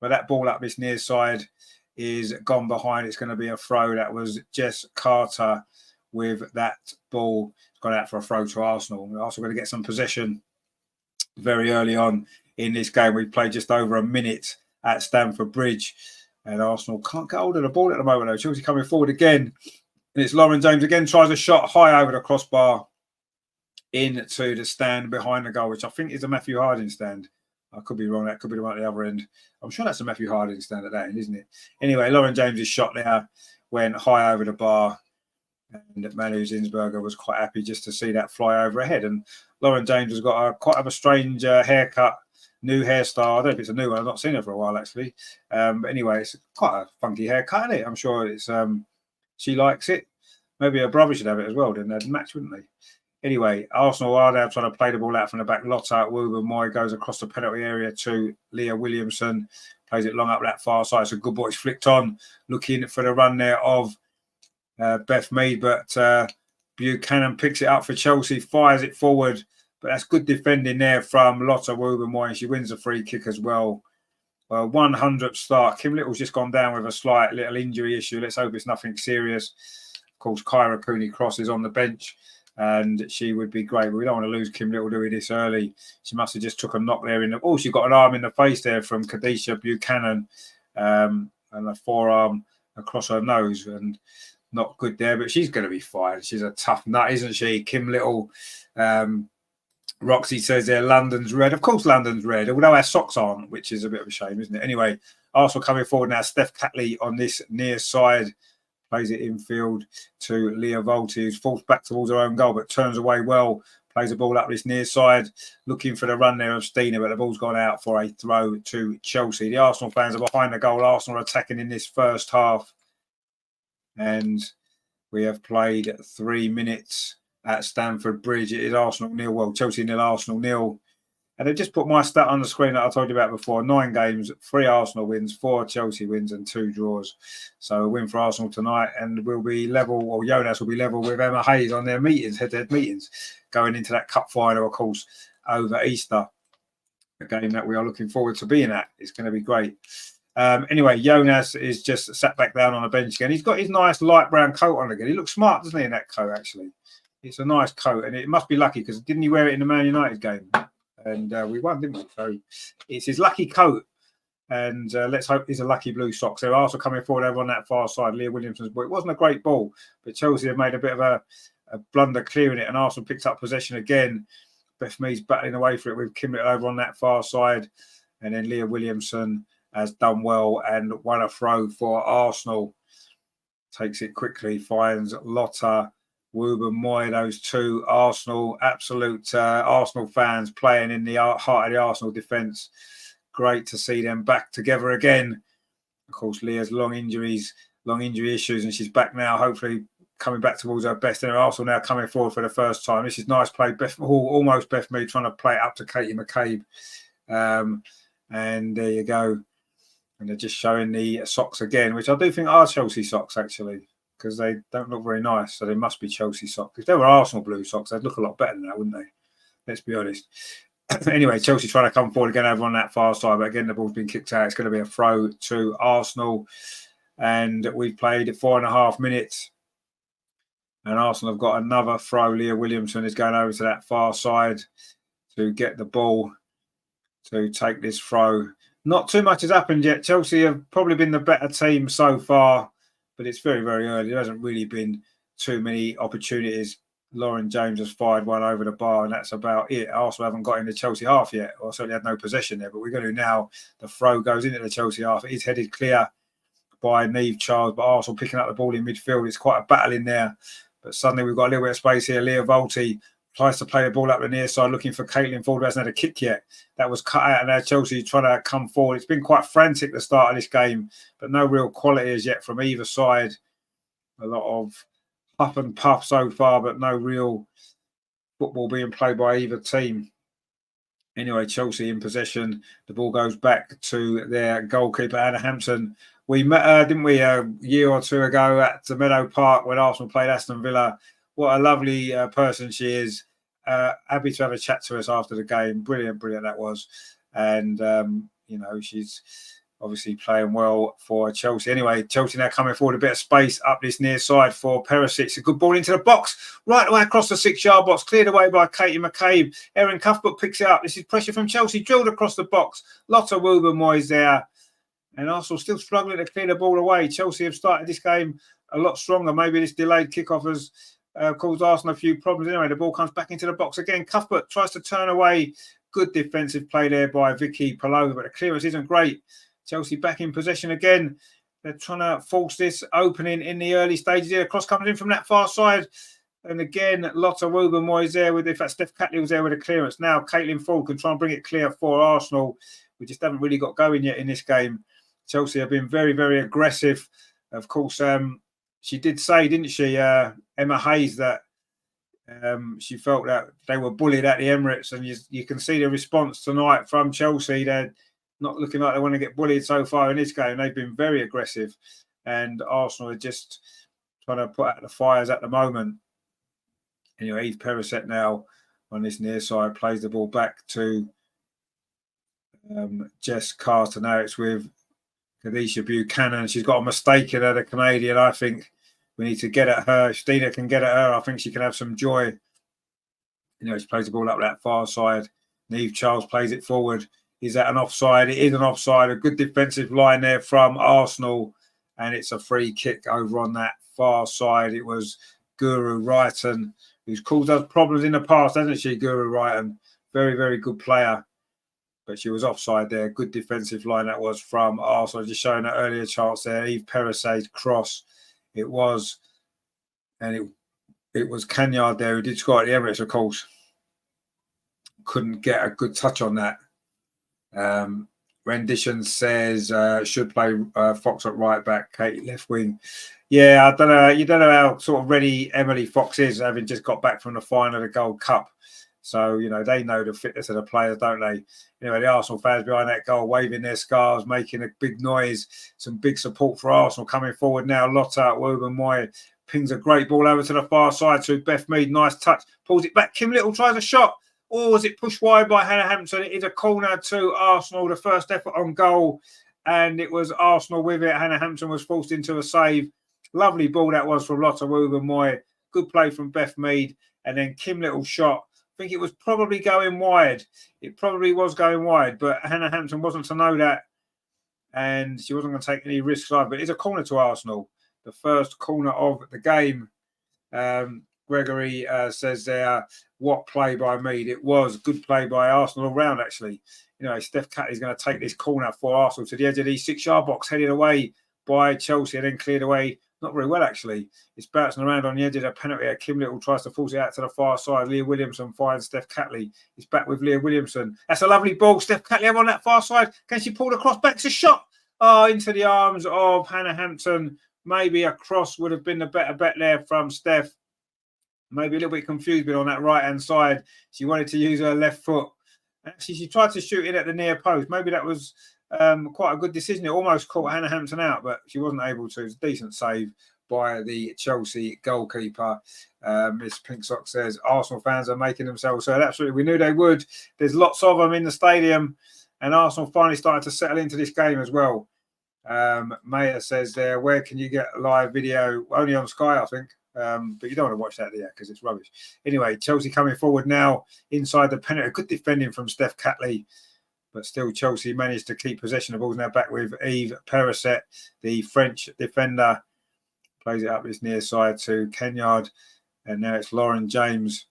but that ball up this near side is gone behind. It's going to be a throw. That was Jess Carter with that ball. It's gone out for a throw to Arsenal. We're also going to get some possession very early on in this game. We've played just over a minute at Stamford Bridge. And Arsenal can't get hold of the ball at the moment, though. Chelsea coming forward again. And it's Lauren James again, tries a shot high over the crossbar into the stand behind the goal, which I think is a Matthew Harding stand. I could be wrong. That could be the one at the other end. I'm sure that's a Matthew Harding stand at that end, isn't it? Anyway, Lauren James' shot there went high over the bar. And Manu Zinsberger was quite happy just to see that fly over her head. And Lauren James has got quite a strange haircut. New hairstyle. I don't know if it's a new one. I've not seen her for a while, actually. But anyway, it's quite a funky haircut, isn't it? I'm sure it's She likes it. Maybe her brother should have it as well. Then they'd match, wouldn't they? Anyway, Arsenal are now trying to play the ball out from the back. Lotta Woober-Moy goes across the penalty area to Leah Williamson. Plays it long up that far side. So good ball. It's flicked on. Looking for the run there of Beth Mead. But Buchanan picks it up for Chelsea. Fires it forward. But that's good defending there from Lotta Woober-Moy. And she wins the free kick as well. 100th start. Kim Little's just gone down with a slight little injury issue. Let's hope it's nothing serious. Of course, Kyra Cooney-Cross is on the bench. And she would be great. But we don't want to lose Kim Little doing this early. She must have just took a knock there. She got an arm in the face there from Kadisha Buchanan. And a forearm across her nose. And not good there. But she's going to be fine. She's a tough nut, isn't she? Kim Little. Roxy says there, London's red. Of course London's red. Although our socks aren't, which is a bit of a shame, isn't it? Anyway, Arsenal coming forward now. Steph Catley on this near side. Plays it infield to Leah Volti, who's falls back towards her own goal, but turns away well. Plays the ball up this near side, looking for the run there of Stina, but the ball's gone out for a throw to Chelsea. The Arsenal fans are behind the goal. Arsenal are attacking in this first half. And we have played 3 minutes at Stamford Bridge. It is Arsenal 0. Well, Chelsea 0, Arsenal 0. And they've just put my stat on the screen that I told you about before. 9 games, 3 Arsenal wins, 4 Chelsea wins and 2 draws. So a win for Arsenal tonight, and we'll be level, or Jonas will be level with Emma Hayes on their meetings, head-to-head meetings, going into that cup final, of course, over Easter. A game that we are looking forward to being at. It's going to be great. Anyway, Jonas is just sat back down on the bench again. He's got his nice light brown coat on again. He looks smart, doesn't he, in that coat, actually? It's a nice coat, and it must be lucky because didn't he wear it in the Man United game? And we won, didn't we? So it's his lucky coat. And let's hope he's a lucky blue socks. They're also coming forward over on that far side. Leah Williamson's ball. It wasn't a great ball, but Chelsea have made a bit of a blunder clearing it, and Arsenal picked up possession again. Beth Mead's battling away for it with Kim Little over on that far side. And then Leah Williamson has done well and won a throw for Arsenal. Takes it quickly, finds Lotta Woober-Moy, those two Arsenal, absolute Arsenal fans playing in the heart of the Arsenal defence. Great to see them back together again. Of course, Leah's long injury issues, and she's back now, hopefully coming back towards her best. And Arsenal now coming forward for the first time. This is nice play. Almost Beth Mead trying to play it up to Katie McCabe. And there you go. And they're just showing the socks again, which I do think are Chelsea socks, actually, because they don't look very nice. So they must be Chelsea socks. If they were Arsenal blue socks, they'd look a lot better than that, wouldn't they? Let's be honest. Anyway, Chelsea trying to come forward again over on that far side. But again, the ball's been kicked out. It's going to be a throw to Arsenal. And we've played 4.5 minutes. And Arsenal have got another throw. Leah Williamson is going over to that far side to get the ball to take this throw. Not too much has happened yet. Chelsea have probably been the better team so far, but it's very, very early. There hasn't really been too many opportunities. Lauren James has fired one over the bar, and that's about it. Arsenal haven't got in the Chelsea half yet, or certainly had no possession there, but we're going to now. The throw goes into the Chelsea half. It is headed clear by Niamh Charles, but Arsenal picking up the ball in midfield. It's quite a battle in there, but suddenly we've got a little bit of space here. Leah Volti tries to play the ball up the near side, looking for Caitlin Ford, who hasn't had a kick yet. That was cut out, and now Chelsea trying to come forward. It's been quite frantic at the start of this game, but no real quality as yet from either side. A lot of puff and puff so far, but no real football being played by either team. Anyway, Chelsea in possession. The ball goes back to their goalkeeper, Anna Hampson. We met her, didn't we, a year or two ago at the Meadow Park when Arsenal played Aston Villa. What a lovely person she is. Happy to have a chat to us after the game. Brilliant that was. And, she's obviously playing well for Chelsea. Anyway, Chelsea now coming forward, a bit of space up this near side for Perisic. A good ball into the box, right away across the 6-yard box, cleared away by Katie McCabe. Erin Cuthbert picks it up. This is pressure from Chelsea, drilled across the box. Lotta Woober-Moy is there. And Arsenal still struggling to clear the ball away. Chelsea have started this game a lot stronger. Maybe this delayed kickoff has caused Arsenal a few problems. Anyway, the ball comes back into the box again. Cuthbert tries to turn away. Good defensive play there by Vicky Palova, but the clearance isn't great. Chelsea back in possession again. They're trying to force this opening in the early stages here. Cross comes in from that far side. And again, Lotta Woober-Moy is there with, in fact, Steph Catley was there with a clearance. Now Caitlin Ford can try and bring it clear for Arsenal. We just haven't really got going yet in this game. Chelsea have been very, very aggressive. Of course, she did say, didn't she, Emma Hayes, that she felt that they were bullied at the Emirates, and you can see the response tonight from Chelsea. They're not looking like they want to get bullied so far in this game. They've been very aggressive, and Arsenal are just trying to put out the fires at the moment. Anyway, Eve Perisset now on this near side plays the ball back to Jess Carter. Now it's with Kadisha Buchanan. She's got a mistake in her, the Canadian. I think we need to get at her. If Stina can get at her, I think she can have some joy. She plays the ball up that far side. Neve Charles plays it forward. Is that an offside? It is an offside. A good defensive line there from Arsenal. And it's a free kick over on that far side. It was Guru Wrighton, who's caused us problems in the past, hasn't she, Guru Wrighton? Very, very good player. But she was offside there. Good defensive line that was from Arsenal. Just showing that earlier chance there. Eve Perisset's cross. It was. And it was Canyard there who did score at the Emirates, of course. Couldn't get a good touch on that. Rendition says should play Fox at right back, Kate left wing. Yeah, I don't know. You don't know how sort of ready Emily Fox is, having just got back from the final of the Gold Cup. So, they know the fitness of the players, don't they? The Arsenal fans behind that goal, waving their scarves, making a big noise. Some big support for Arsenal coming forward now. Lotta Woburn-Moy pings a great ball over to the far side to Beth Mead. Nice touch. Pulls it back. Kim Little tries a shot. Or was it pushed wide by Hannah Hampton? It is a corner to Arsenal, the first effort on goal. And it was Arsenal with it. Hannah Hampton was forced into a save. Lovely ball that was from Lotta Woburn-Moy. Good play from Beth Mead. And then Kim Little shot. I think it was probably going wide. It probably was going wide, but Hannah Hampton wasn't to know that. And she wasn't going to take any risks either. But it's a corner to Arsenal. The first corner of the game. Gregory says there, what play by Mead? It was good play by Arsenal all round, actually. Steph Catley's going to take this corner for Arsenal to the edge of the 6-yard box, headed away by Chelsea and then cleared away. Not very well, actually. It's bouncing around on the edge of the penalty. Kim Little tries to force it out to the far side. Leah Williamson finds Steph Catley. It's back with Leah Williamson. That's a lovely ball. Steph Catley on that far side. Can she pull the cross back? It's a shot. Into the arms of Hannah Hampton. Maybe a cross would have been the better bet there from Steph. Maybe a little bit confused, but on that right-hand side, she wanted to use her left foot. Actually, she tried to shoot in at the near post. Maybe that was quite a good decision. It almost caught Hannah Hampton out, but she wasn't able to. It was a decent save by the Chelsea goalkeeper. Miss Pinksock says, Arsenal fans are making themselves heard. Absolutely, we knew they would. There's lots of them in the stadium, and Arsenal finally started to settle into this game as well. Maya says there, where can you get live video? Only on Sky, I think. But you don't want to watch that there because it's rubbish. Anyway, Chelsea coming forward now inside the penalty. Good defending from Steph Catley. But still, Chelsea managed to keep possession of the balls. Now back with Eve Perisset, the French defender. Plays it up this near side to Kenyard. And now it's Lauren James.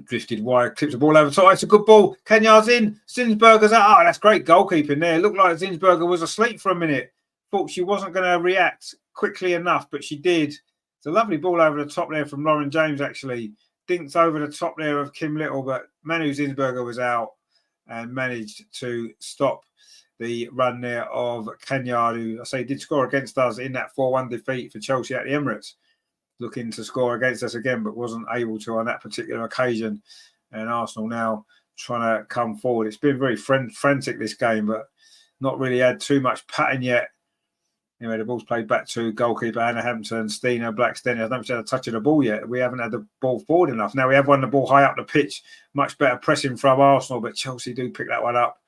Drifted wide, clips the ball over top. It's a good ball. Kenyard's in. Zinsberger's out. Oh, that's great goalkeeping there. It looked like Zinsberger was asleep for a minute. Thought she wasn't going to react quickly enough, but she did. It's a lovely ball over the top there from Lauren James, actually. Dinks over the top there of Kim Little, but Manu Zinsberger was out and managed to stop the run there of Kenyard, who I say did score against us in that 4-1 defeat for Chelsea at the Emirates. Looking to score against us again, but wasn't able to on that particular occasion. And Arsenal now trying to come forward. It's been very frantic, this game, but not really had too much pattern yet. Anyway, the ball's played back to goalkeeper Hannah Hampton, Stina Blackstenius. I don't think she had a touch of the ball yet. We haven't had the ball forward enough. Now we have won the ball high up the pitch. Much better pressing from Arsenal, but Chelsea do pick that one up.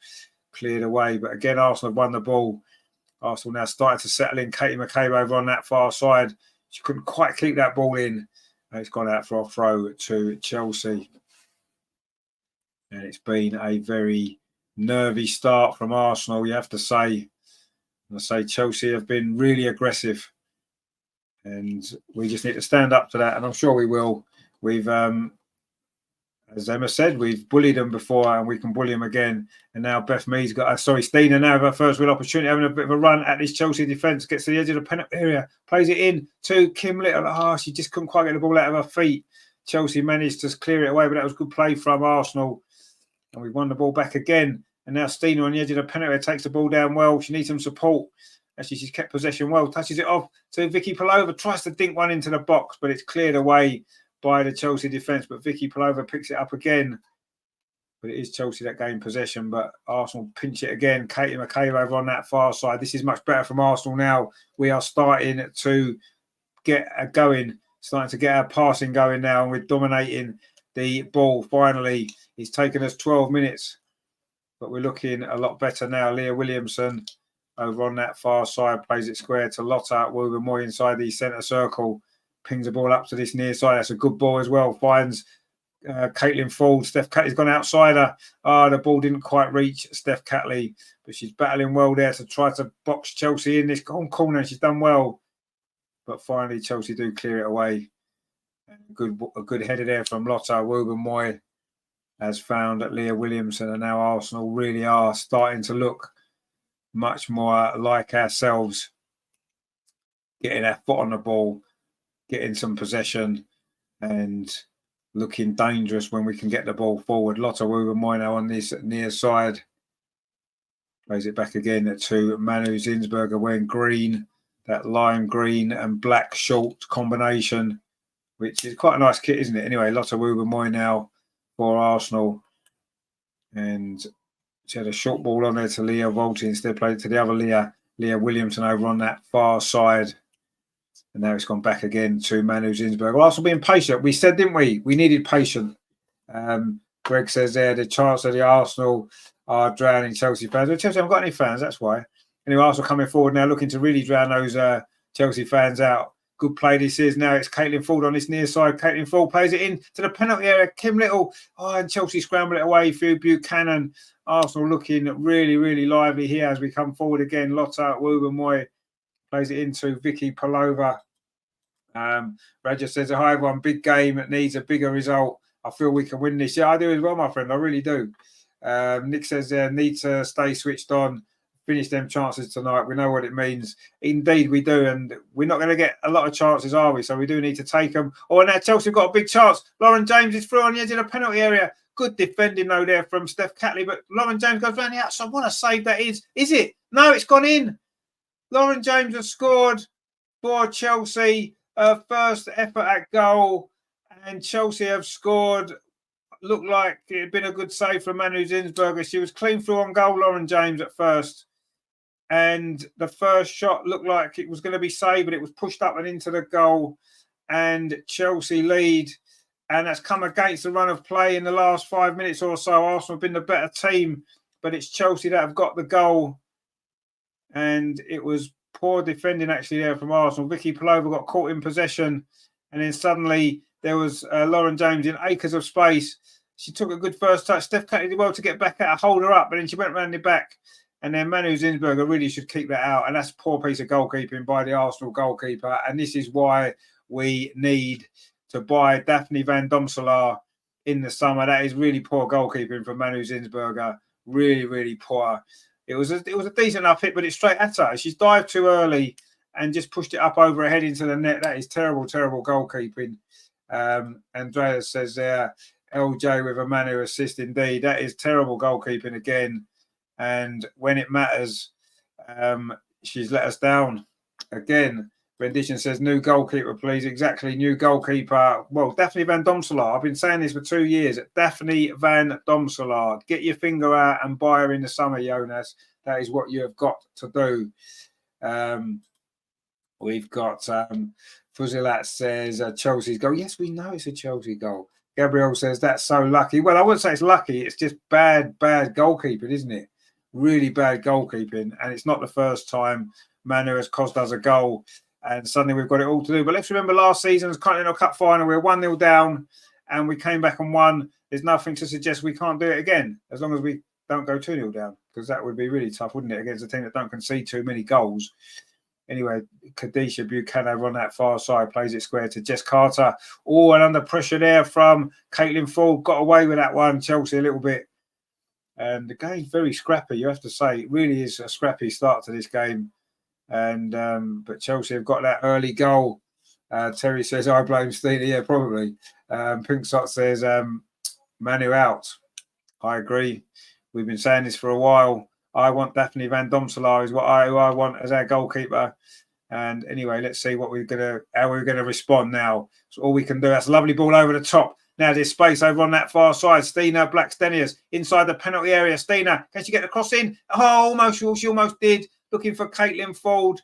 Cleared away. But again, Arsenal have won the ball. Arsenal now starting to settle in. Katie McCabe over on that far side. She couldn't quite keep that ball in. And it's gone out for a throw to Chelsea. And it's been a very nervy start from Arsenal, you have to say. I say Chelsea have been really aggressive, and we just need to stand up to that, and I'm sure we will. We've, as Emma said, we've bullied them before, and we can bully them again. And now Beth Mead's got, Stina now with her first real opportunity, having a bit of a run at this Chelsea defence, gets to the edge of the penalty area, plays it in to Kim Little. She just couldn't quite get the ball out of her feet. Chelsea managed to clear it away, but that was good play from Arsenal, and we've won the ball back again. And now Stina on the edge of the penalty takes the ball down well. She needs some support. Actually, she's kept possession well. Touches it off to Vicky Palova. Tries to dink one into the box, but it's cleared away by the Chelsea defence. But Vicky Palova picks it up again. But it is Chelsea that gain possession. But Arsenal pinch it again. Katie McCabe on that far side. This is much better from Arsenal now. We are starting to get going. Starting to get our passing going now. And we're dominating the ball. Finally, it's taken us 12 minutes. But we're looking a lot better now. Leah Williamson over on that far side plays it square to Lotta Woober-Moy inside the centre circle. Pings the ball up to this near side. That's a good ball as well. Finds Caitlin Ford. Steph Catley's gone outside her. The ball didn't quite reach Steph Catley, but she's battling well there to try to box Chelsea in this corner. She's done well. But finally, Chelsea do clear it away. A good header there from Lotta Woober-Moy has found Leah Williamson, and now Arsenal really are starting to look much more like ourselves, getting our foot on the ball, getting some possession, and looking dangerous when we can get the ball forward. Lotta Woober-Moy now on this near side. Plays it back again to Manu Zinsberger wearing green, that lime green and black short combination, which is quite a nice kit, isn't it? Anyway, Lotta Woober-Moy now for Arsenal. And she had a short ball on there to Leah Volti, instead played it to the other Leah Williamson over on that far side. And now it's gone back again to Manu Zinsberger. Arsenal being patient. We said, didn't we? We needed patience. Greg says there, the chance of the Arsenal are drowning Chelsea fans. Well, Chelsea haven't got any fans, that's why. Anyway, Arsenal coming forward now, looking to really drown those Chelsea fans out. Good play this is. Now it's Caitlin Ford on this near side. Caitlin Ford plays it in to the penalty area. Kim Little. And Chelsea scramble it away through Buchanan. Arsenal looking really, really lively here as we come forward again. Lotta Woober-Moy plays it into Vicky Palova. Roger says, hi everyone, big game. It needs a bigger result. I feel we can win this. Yeah, I do as well, my friend. I really do. Nick says, need to stay switched on. Finish them chances tonight. We know what it means. Indeed, we do. And we're not going to get a lot of chances, are we? So we do need to take them. Oh, now Chelsea have got a big chance. Lauren James is through on the edge of the penalty area. Good defending, though, there from Steph Catley. But Lauren James goes round the outside. What a save that is. Is it? No, it's gone in. Lauren James has scored for Chelsea. First effort at goal. And Chelsea have scored. Looked like it had been a good save from Manu Zinsberger. She was clean through on goal, Lauren James, at first. And the first shot looked like it was going to be saved, but it was pushed up and into the goal. And Chelsea lead. And that's come against the run of play in the last 5 minutes or so. Arsenal have been the better team, but it's Chelsea that have got the goal. And it was poor defending actually there from Arsenal. Vicky Palova got caught in possession. And then suddenly there was Lauren James in acres of space. She took a good first touch. Steph Catley did well to get back at her, hold her up, but then she went round the back. And then Manu Zinsberger really should keep that out. And that's a poor piece of goalkeeping by the Arsenal goalkeeper. And this is why we need to buy Daphne Van Domselaar in the summer. That is really poor goalkeeping from Manu Zinsberger. Really, really poor. It was a decent enough hit, but it's straight at her. She's dived too early and just pushed it up over her head into the net. That is terrible, terrible goalkeeping. Andreas says there, LJ with a Manu assist indeed. That is terrible goalkeeping again. And when it matters, she's let us down again. Rendition says, new goalkeeper, please. Exactly, new goalkeeper. Well, Daphne Van Domselaar. I've been saying this for 2 years. Daphne Van Domselaar. Get your finger out and buy her in the summer, Jonas. That is what you have got to do. We've got Fuzilat says, Chelsea's goal. Yes, we know it's a Chelsea goal. Gabriel says, that's so lucky. Well, I wouldn't say it's lucky. It's just bad goalkeeping, isn't it? Really bad goalkeeping. And it's not the first time Manu has cost us a goal. And suddenly we've got it all to do. But let's remember last season's Continental Cup final, we were 1-0 down and we came back and won. There's nothing to suggest we can't do it again, as long as we don't go 2-0 down, because that would be really tough, wouldn't it, against a team that don't concede too many goals. Anyway, Kadisha Buchanan on that far side plays it square to Jess Carter. Oh, and under pressure there from Caitlin Ford. Got away with that one, Chelsea, a little bit. And the game's very scrappy, you have to say. It really is a scrappy start to this game. And but Chelsea have got that early goal. Terry says, I blame Steely. Yeah, probably. Pink Sock says, Manu out. I agree. We've been saying this for a while. I want Daphne Van Domselaar is who I want as our goalkeeper. And anyway, let's see how we're gonna respond now. So all we can do. That's a lovely ball over the top. Now there's space over on that far side. Stina Blackstenius inside the penalty area. Stina, can she get the cross in? Oh, she almost did. Looking for Caitlin Ford.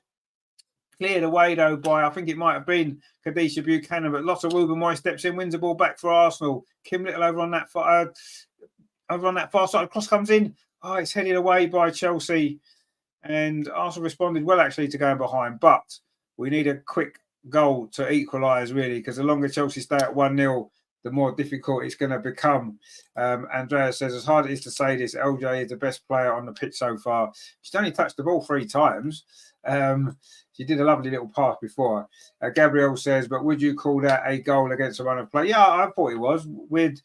Cleared away though by, I think it might have been Kadisha Buchanan, but Lotta Rubenmoy steps in, wins the ball back for Arsenal. Kim Little over on that far side. Cross comes in. Oh, it's headed away by Chelsea. And Arsenal responded well, actually, to going behind. But we need a quick goal to equalise, really, because the longer Chelsea stay at 1-0, the more difficult it's going to become. Andrea says, as hard as it is to say this, LJ is the best player on the pitch so far. She's only touched the ball 3 times. She did a lovely little pass before. Gabrielle says, but would you call that a goal against a run of play? Yeah, I thought it was. We'd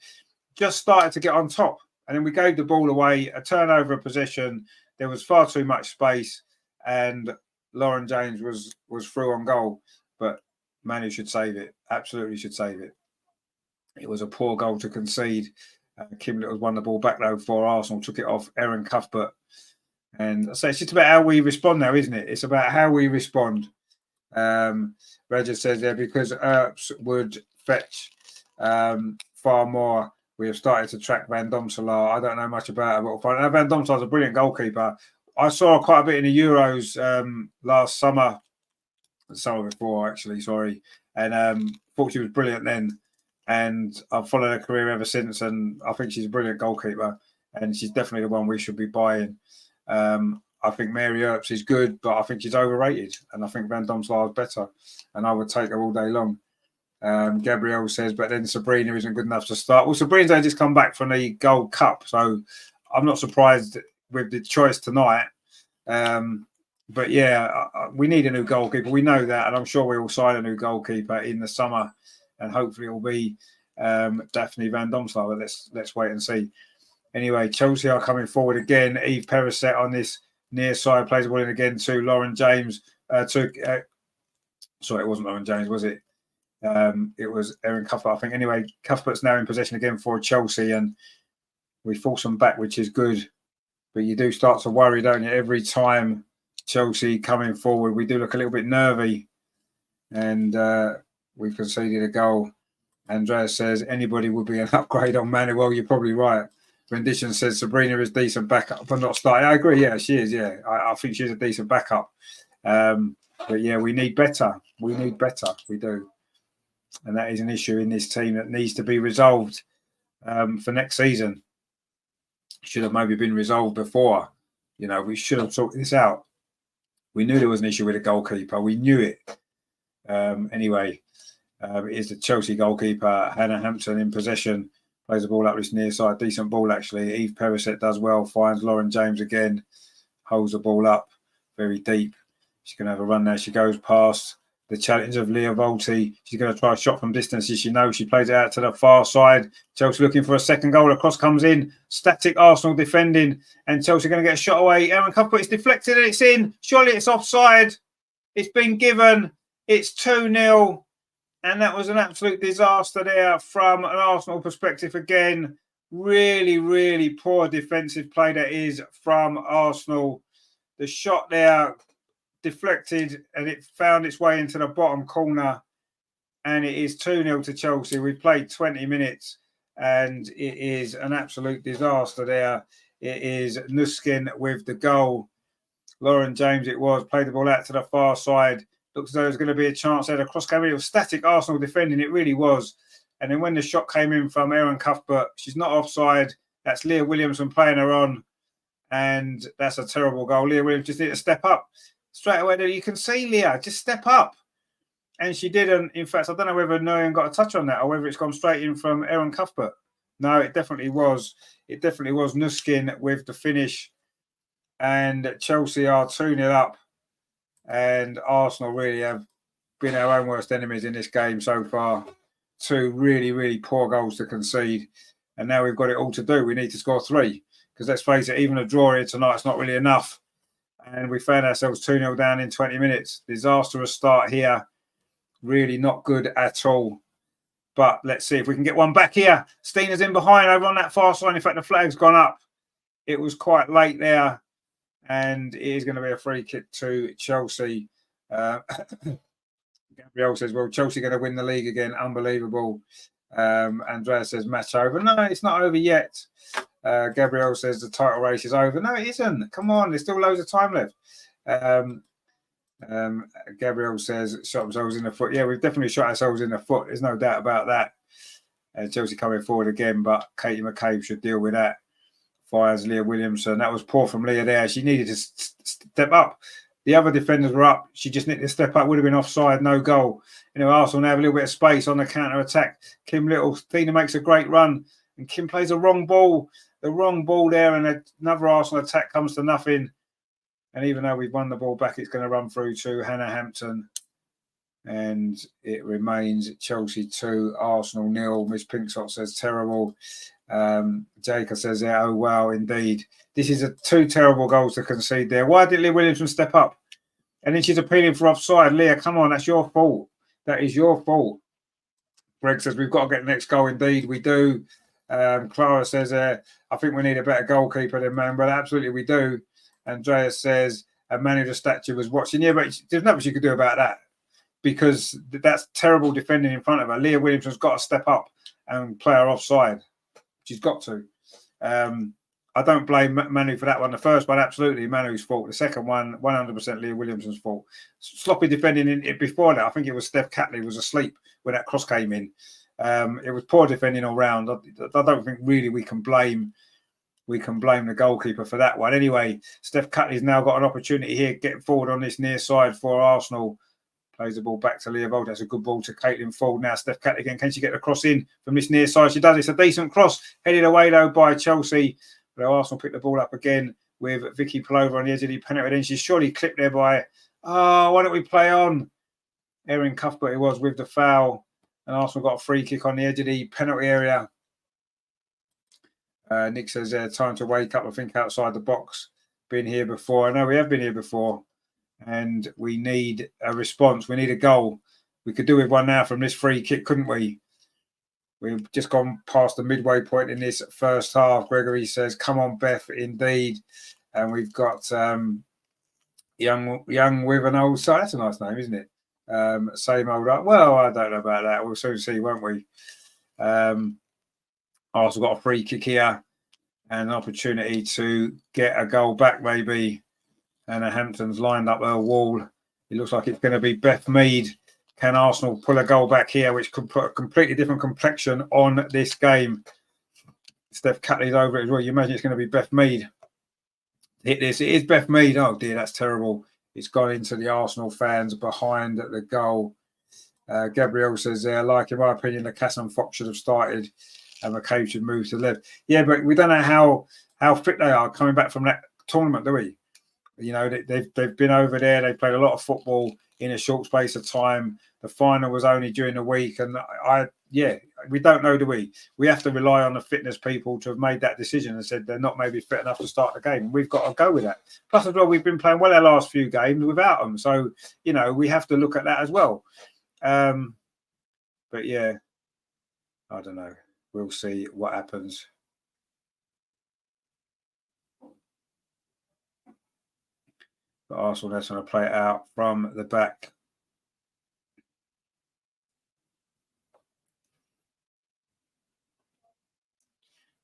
just started to get on top. And then we gave the ball away, a turnover of possession. There was far too much space, and Lauren James was through on goal. But Manu should save it. Absolutely should save it. It was a poor goal to concede. Kim Little won the ball back though for Arsenal, took it off Erin Cuthbert. And I say it's just about how we respond now, isn't it? It's about how we respond. Roger says there, because Earps would fetch far more. We have started to track Van Domselaar. I don't know much about her, but Van Domselaar is a brilliant goalkeeper. I saw her quite a bit in the Euros last summer, the summer before, actually, sorry. And thought she was brilliant then. And I've followed her career ever since. And I think she's a brilliant goalkeeper. And she's definitely the one we should be buying. I think Mary Earps is good, but I think she's overrated. And I think Van Domselaar is better. And I would take her all day long. Gabrielle says, but then Sabrina isn't good enough to start. Well, Sabrina's only just come back from the Gold Cup, so I'm not surprised with the choice tonight. But yeah, we need a new goalkeeper. We know that, and I'm sure we will sign a new goalkeeper in the summer, and hopefully it will be Daphne Van Domselaar. But let's wait and see. Anyway, Chelsea are coming forward again. Eve Perisset on this near side plays the ball in again to Lauren James. Sorry, it wasn't Lauren James, was it? It was Erin Cuthbert, I think. Anyway, Cuthbert's now in possession again for Chelsea, and we force them back, which is good. But you do start to worry, don't you? Every time Chelsea coming forward, we do look a little bit nervy, and we've conceded a goal. Andrea says anybody would be an upgrade on Manuel. You're probably right. Rendition says Sabrina is decent backup, but not starting. I agree. Yeah, she is. Yeah, I think she's a decent backup. But yeah, we need better. We need better. We do. And that is an issue in this team that needs to be resolved for next season. Should have maybe been resolved before. You know, we should have sorted this out. We knew there was an issue with the goalkeeper. We knew it. Anyway, it is the Chelsea goalkeeper, Hannah Hampson, in possession. Plays the ball up this near side. Decent ball, actually. Eve Perisset does well. Finds Lauren James again. Holds the ball up very deep. She's going to have a run there. She goes past the challenge of Leah Volti. She's going to try a shot from distance. As she knows, she plays it out to the far side. Chelsea looking for a second goal. The cross comes in. Static Arsenal defending. And Chelsea going to get a shot away. Erin Cuthbert is deflected and it's in. Surely it's offside. It's been given. It's 2-0. And that was an absolute disaster there from an Arsenal perspective again. Really, really poor defensive play that is from Arsenal. The shot there deflected and it found its way into the bottom corner, and it is 2-0 to Chelsea. We've played 20 minutes and it is an absolute disaster there. It is Nuskin with the goal. Lauren James it was, played the ball out to the far side. Looks as though there's going to be a chance there. The cross came in. It was static Arsenal defending. It really was. And then when the shot came in from Erin Cuthbert, she's not offside. That's Leah Williamson playing her on. And that's a terrible goal. Leah Williams just needed to step up. Straight away there, you can see Leah, just step up. And she didn't. In fact, I don't know whether Nguyen got a touch on that or whether it's gone straight in from Erin Cuthbert. No, it definitely was. It definitely was Nuskin with the finish. And Chelsea are 2-0 up. And Arsenal really have been our own worst enemies in this game so far. 2 really, really poor goals to concede. And now we've got it all to do. We need to score 3. Because let's face it, even a draw here tonight is not really enough. And we found ourselves 2-0 down in 20 minutes. Disastrous start here. Really not good at all. But let's see if we can get one back here. Stina's in behind over on that far side. In fact, the flag's gone up. It was quite late there. and it is going to be a free kick to Chelsea. Gabriel says, well, Chelsea going to win the league again. Unbelievable. Andrea says, match over. No, it's not over yet. Gabriel says the title race is over. No, it isn't. Come on, there's still loads of time left. Gabriel says, shot themselves in the foot. Yeah, we've definitely shot ourselves in the foot. There's no doubt about that. Chelsea coming forward again, but Katie McCabe should deal with that. Fires Leah Williamson. That was poor from Leah there. She needed to step up. The other defenders were up. She just needed to step up. Would have been offside, no goal. You know, Arsenal now have a little bit of space on the counter attack. Kim Little, Tina makes a great run, and Kim plays the wrong ball there, and another Arsenal attack comes to nothing. And even though we've won the ball back, it's going to run through to Hannah Hampton, and it remains Chelsea 2, Arsenal 0. Miss Pinksock says terrible. Jacob says, yeah, oh wow, indeed. This is 2 terrible goals to concede there. Why did Leah Williamson step up? And then she's appealing for offside. Leah, come on, that's your fault. That is your fault. Greg says, we've got to get the next goal. Indeed, we do. Clara says, I think we need a better goalkeeper than Man. Well, absolutely we do. Andreas says, a man of the statue was watching. Yeah, but there's nothing she could do about that, because that's terrible defending in front of her. Leah Williamson's got to step up and play her offside. She's got to. I don't blame Manu for that one. The first one, absolutely Manu's fault. The second one, 100% Leah Williamson's fault. Sloppy defending in it before that. I think it was Steph Catley was asleep when that cross came in. It was poor defending all round. I don't think really we can blame the goalkeeper for that one. Anyway, Steph Catley's now got an opportunity here, getting forward on this near side for Arsenal. Plays the ball back to Leah Vold. That's a good ball to Caitlin Ford. Now Steph Catley again. Can she get the cross in from this near side? She does. It's a decent cross. Headed away though by Chelsea. But Arsenal pick the ball up again with Vicky Pullover on the edge of the penalty. Then she's surely clipped there by, why don't we play on? Erin Cuthbert it was with the foul. And Arsenal got a free kick on the edge of the penalty area. Nick says, time to wake up, I think, outside the box. Been here before. I know we have been here before. And we need a response. We need a goal. We could do with one now from this free kick, couldn't we? We've just gone past the midway point in this first half. Gregory says, come on, Beth, indeed. And we've got young with an old side. That's a nice name, isn't it? Same old. Well, I don't know about that. We'll soon see, won't we? Arsenal got a free kick here and an opportunity to get a goal back, maybe. Anna Hampton's lined up her wall. It looks like it's going to be Beth Mead. Can Arsenal pull a goal back here, which could put a completely different complexion on this game? Steph Catley's over it as well. You imagine it's going to be Beth Mead. Hit this. It is Beth Mead. Oh, dear, that's terrible. It's gone into the Arsenal fans behind the goal. Gabrielle says, like, in my opinion, the Cass and Fox should have started and McCabe should move to the left. Yeah, but we don't know how fit they are coming back from that tournament, do we? You know, they've been over there. They played a lot of football in a short space of time. The final was only during the week. And we don't know, do we? We have to rely on the fitness people to have made that decision and said they're not maybe fit enough to start the game. We've got to go with that. Plus, as well, we've been playing well our last few games without them. So, you know, we have to look at that as well. But, yeah, I don't know. We'll see what happens. But Arsenal that's going to play it out from the back.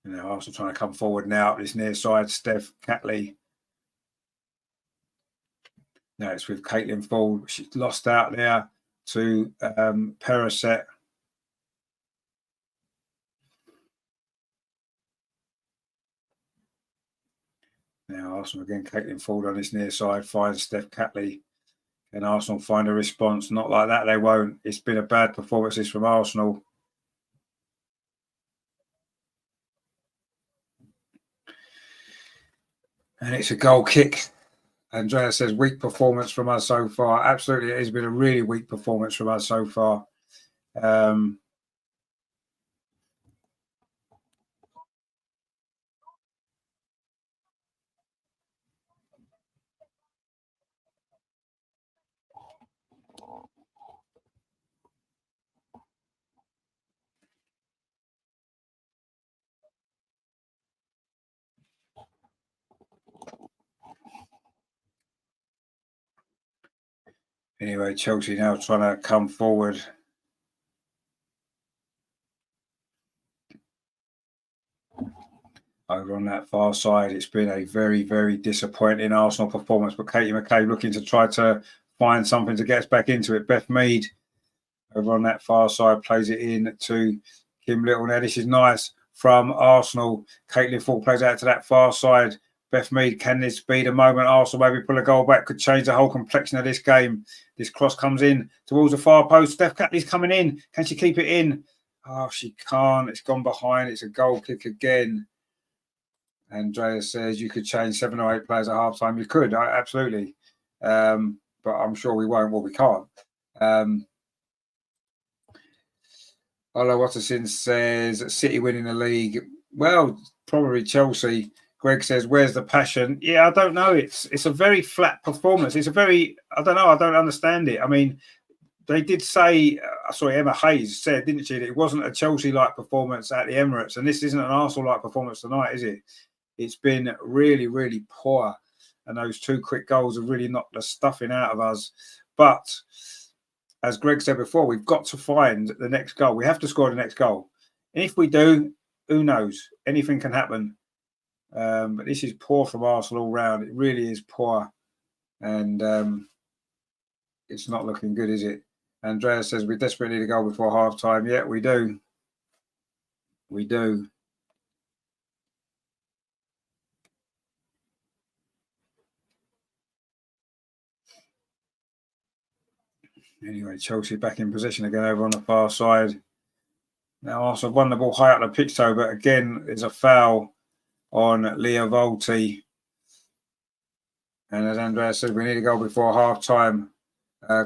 You know, Arsenal trying to come forward now up this near side. Steph Catley. Now it's with Caitlin Ford. She's lost out there to Periset. Now Arsenal again, Caitlin Ford on this near side, finds Steph Catley. Can Arsenal find a response? Not like that, they won't. It's been a bad performance from Arsenal. And it's a goal kick. Andrea says, weak performance from us so far. Absolutely, it has been a really weak performance from us so far. Anyway, Chelsea now trying to come forward. Over on that far side, it's been a very, very disappointing Arsenal performance. But Katie McCabe looking to try to find something to get us back into it. Beth Mead over on that far side plays it in to Kim Little. Now, this is nice from Arsenal. Caitlin Falk plays out to that far side. Beth Mead, can this be the moment Arsenal maybe pull a goal back? Could change the whole complexion of this game. This cross comes in towards the far post. Steph Catley's coming in. Can she keep it in? Oh, she can't. It's gone behind. It's a goal kick again. Andrea says you could change 7 or 8 players at halftime. You could, absolutely. But I'm sure we won't. Well, we can't. Ola Watterson says City winning the league. Well, probably Chelsea. Greg says, where's the passion? Yeah, I don't know. It's a very flat performance. It's a very, I don't know. I don't understand it. I mean, they did say, Emma Hayes said, didn't she, that it wasn't a Chelsea-like performance at the Emirates. And this isn't an Arsenal-like performance tonight, is it? It's been really, really poor. And those 2 quick goals have really knocked the stuffing out of us. But as Greg said before, we've got to find the next goal. We have to score the next goal. And if we do, who knows? Anything can happen. But this is poor from Arsenal all round. It really is poor. And it's not looking good, is it? Andrea says we desperately need a goal before half-time. Yeah, we do. We do. Anyway, Chelsea back in position again over on the far side. Now Arsenal won the ball high up the pitch, though, but again, there's a foul on Leah Volti. And as Andrea said, we need a goal before half-time.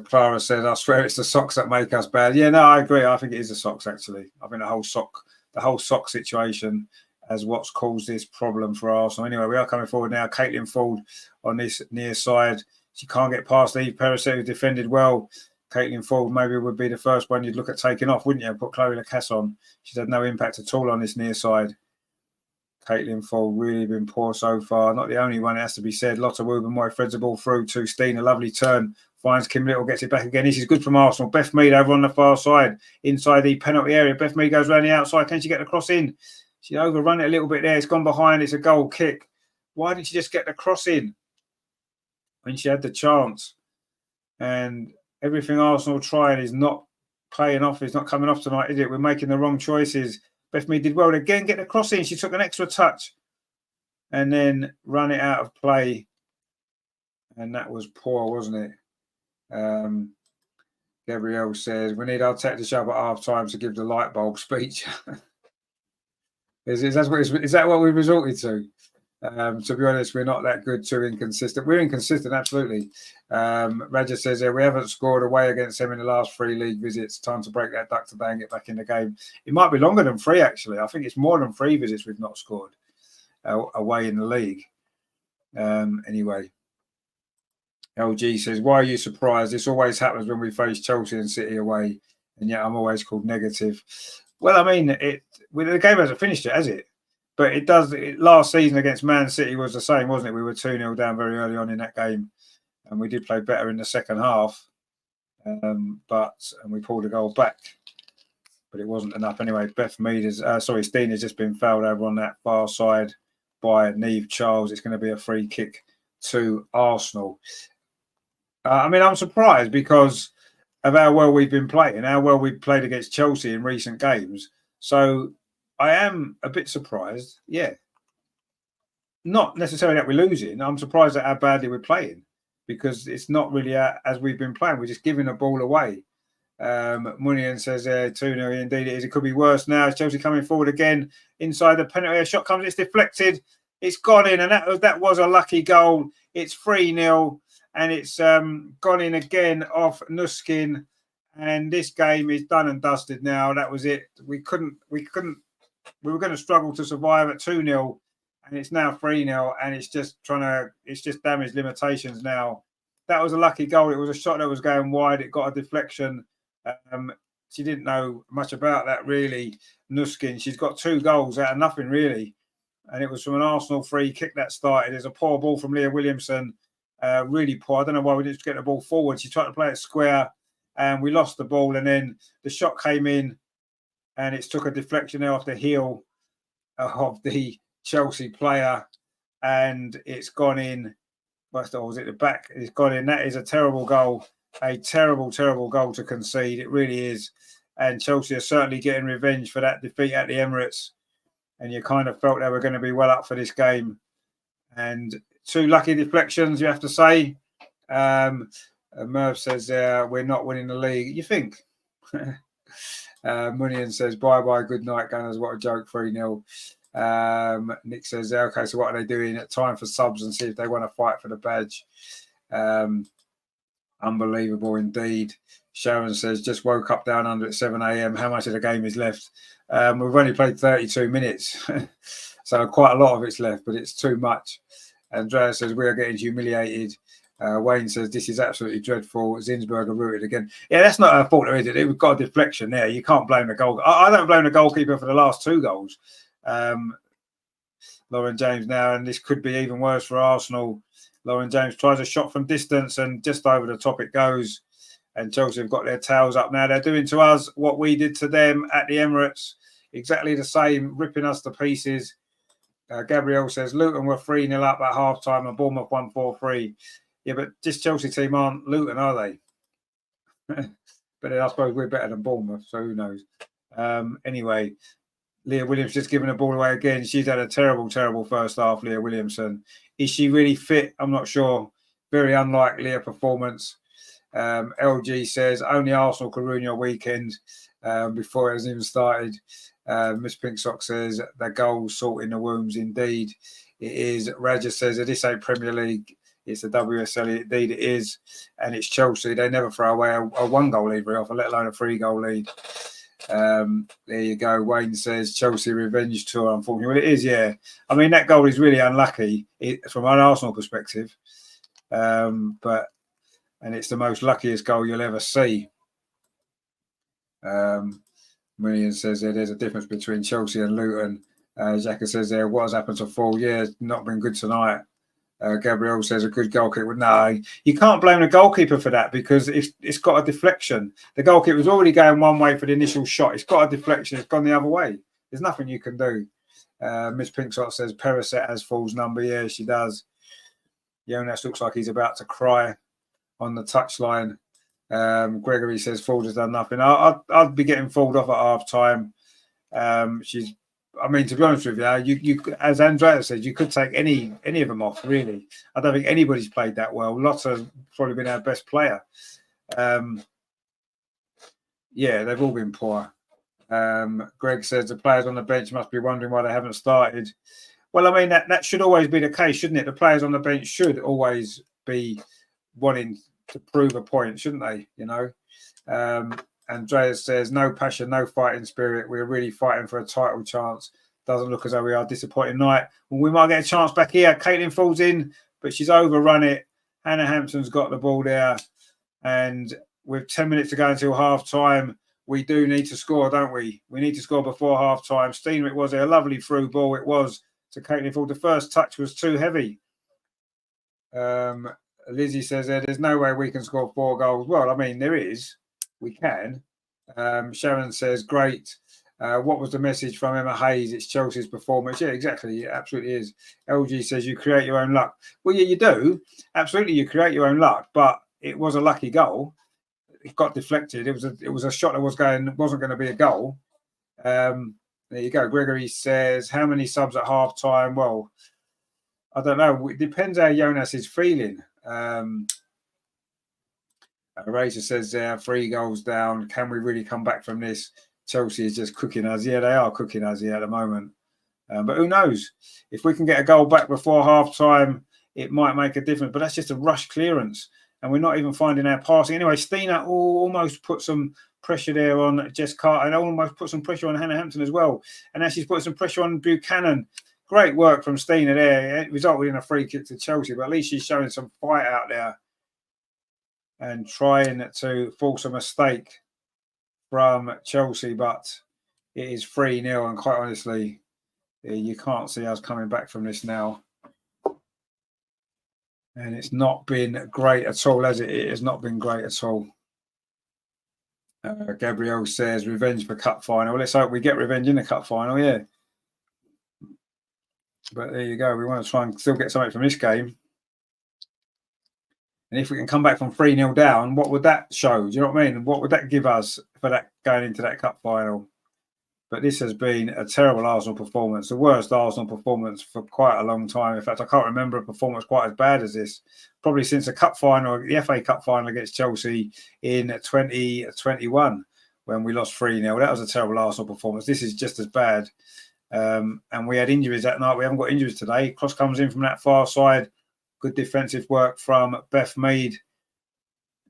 Clara says, I swear it's the socks that make us bad. Yeah, no, I agree. I think it is the socks, actually. I think the whole sock situation as what's caused this problem for Arsenal. Anyway, we are coming forward now. Caitlin Ford on this near side. She can't get past Eve Perisset, who defended well. Caitlin Ford maybe would be the first one you'd look at taking off, wouldn't you? Put Chloe Lacasse on. She's had no impact at all on this near side. Caitlin Ford really been poor so far. Not the only one, it has to be said. Lotta Woobermoy threads the ball through to Steen. A lovely turn. Finds Kim Little, gets it back again. This is good from Arsenal. Beth Mead over on the far side, inside the penalty area. Beth Mead goes around the outside. Can she get the cross in? She overrun it a little bit there. It's gone behind. It's a goal kick. Why didn't she just get the cross in when she had the chance? And everything Arsenal trying is not paying off. It's not coming off tonight, is it? We're making the wrong choices. Beth Mead did well again. Get the cross in. She took an extra touch and then run it out of play. And that was poor, wasn't it? Gabrielle says, we need Arteta to show up at half-time to give the light bulb speech. Is that what we've resorted to? To be honest, we're not that good, too inconsistent. We're inconsistent, absolutely. Raja says, we haven't scored away against them in the last 3 league visits. Time to break that duck today and get back in the game. It might be longer than 3, actually. I think it's more than 3 visits we've not scored away in the league. Anyway. LG says, why are you surprised? This always happens when we face Chelsea and City away, and yet I'm always called negative. Well, I mean, the game hasn't finished yet, has it? But it does. Last season against Man City was the same, wasn't it? We were 2-0 down very early on in that game, and we did play better in the second half. And we pulled a goal back, but it wasn't enough anyway. Steen has just been fouled over on that far side by Niamh Charles. It's going to be a free kick to Arsenal. I'm surprised because of how well we've been playing, how well we've played against Chelsea in recent games. So I am a bit surprised. Yeah. Not necessarily that we're losing. I'm surprised at how badly we're playing because it's not really as we've been playing. We're just giving the ball away. Munian says 2-0. Indeed it is. It could be worse now. Chelsea coming forward again inside the penalty. A shot comes, it's deflected. It's gone in, and that was a lucky goal. It's 3-0. And it's gone in again off Nuskin, and this game is done and dusted now. That was it. We were going to struggle to survive at 2-0, and it's now 3-0, and it's just damaged limitations now. That was a lucky goal. It was a shot that was going wide. It got a deflection. She didn't know much about that really. Nuskin. She's got 2 goals out of nothing really, and it was from an Arsenal free kick that started. There's a poor ball from Leah Williamson. really poor. I don't know why we didn't get the ball forward. She tried to play it square, and we lost the ball. And then the shot came in, and it took a deflection there off the heel of the Chelsea player, and it's gone in. Was it the back? It's gone in. That is a terrible goal. A terrible, terrible goal to concede. It really is. And Chelsea are certainly getting revenge for that defeat at the Emirates. And you kind of felt they were going to be well up for this game. And 2 lucky deflections, you have to say. Merv says we're not winning the league. You think? Munian says bye-bye, good night, Gunners. What a joke, 3-0. Nick says, okay, so what are they doing? Time for subs and see if they want to fight for the badge. Unbelievable indeed. Sharon says, just woke up down under at 7 a.m. How much of the game is left? We've only played 32 minutes, so quite a lot of it's left, but it's too much. Andrea says, we are getting humiliated. Wayne says, this is absolutely dreadful. Zinsberger rooted again. Yeah, that's not our fault, is it? We've got a deflection there. You can't blame the goal. I don't blame the goalkeeper for the last 2 goals. Lauren James now, and this could be even worse for Arsenal. Lauren James tries a shot from distance, and just over the top it goes. And Chelsea have got their tails up now. They're doing to us what we did to them at the Emirates. Exactly the same, ripping us to pieces. Gabrielle says, Luton were 3-0 up at half-time and Bournemouth won 4-3. Yeah, but this Chelsea team aren't Luton, are they? But then I suppose we're better than Bournemouth, so who knows? Anyway, Leah Williams just giving the ball away again. She's had a terrible, terrible first half, Leah Williamson. Is she really fit? I'm not sure. Very unlikely a performance. LG says, only Arsenal could ruin your weekend before it has even started. Miss Pink Sock says, the goal sorting the wombs. Indeed, it is. Raja says, this ain't Premier League. It's the WSL. Indeed, it is. And it's Chelsea. They never throw away a 1-goal lead very often, let alone a 3-goal lead. There you go. Wayne says Chelsea revenge tour. Unfortunately, well, it is. Yeah, I mean that goal is really unlucky from an Arsenal perspective, but it's the most luckiest goal you'll ever see. Million says there's a difference between Chelsea and Luton. Xhaka says what has happened to Fall? Yeah, not been good tonight. Gabrielle says a good goalkeeper. No, you can't blame the goalkeeper for that because it's got a deflection. The goalkeeper's already going one way for the initial shot. It's got a deflection. It's gone the other way. There's nothing you can do. Miss Pinkshot says Periset has Fall's number. Yeah, she does. Jonas looks like he's about to cry on the touchline. Gregory says Ford has done nothing. I'd be getting Ford off at half time. I mean, to be honest with you, as Andrea said, you could take any of them off, really. I don't think anybody's played that well. Lotta's probably been our best player. Yeah, they've all been poor. Greg says the players on the bench must be wondering why they haven't started. Well, I mean, that should always be the case, shouldn't it? The players on the bench should always be wanting to prove a point, shouldn't they? You know? Andreas says, no passion, no fighting spirit. We're really fighting for a title chance. Doesn't look as though we are. Disappointing night. Well, we might get a chance back here. Caitlin falls in, but she's overrun it. Hannah Hampton's got the ball there. And with 10 minutes to go until half time, we do need to score, don't we? We need to score before half time. Steenwick was a lovely through ball. It was to Caitlin Ford. The first touch was too heavy. Lizzie says there's no way we can score 4 goals. Well, I mean, there is. We can. Sharon says, great. What was the message from Emma Hayes? It's Chelsea's performance. Yeah, exactly. It absolutely is. LG says you create your own luck. Well, yeah, you do. Absolutely, you create your own luck. But it was a lucky goal. It got deflected. It was a shot that wasn't going to be a goal. There you go. Gregory says, how many subs at half time? Well, I don't know. It depends how Jonas is feeling. Razor says 3 goals down. Can we really come back from this? Chelsea is just cooking us. Yeah, they are cooking us here at the moment. But who knows? If we can get a goal back before half time, it might make a difference. But that's just a rush clearance. And we're not even finding our passing. Anyway, Stina almost put some pressure there on Jess Carter and almost put some pressure on Hannah Hampton as well. And now she's put some pressure on Buchanan. Great work from Stina there. It resulted in a free kick to Chelsea, but at least she's showing some fight out there and trying to force a mistake from Chelsea. But it is 3-0, and quite honestly, you can't see us coming back from this now. And it's not been great at all, has it? It has not been great at all. Gabrielle says, revenge for cup final. Let's hope we get revenge in the cup final, yeah. But there you go. We want to try and still get something from this game. And if we can come back from 3-0 down, what would that show? Do you know what I mean? What would that give us for that going into that cup final? But this has been a terrible Arsenal performance, the worst Arsenal performance for quite a long time. In fact, I can't remember a performance quite as bad as this, probably since the cup final, the FA Cup final against Chelsea in 2021, when we lost 3-0. That was a terrible Arsenal performance. This is just as bad. And we had injuries that night. We haven't got injuries today. Cross comes in from that far side. Good defensive work from Beth Mead.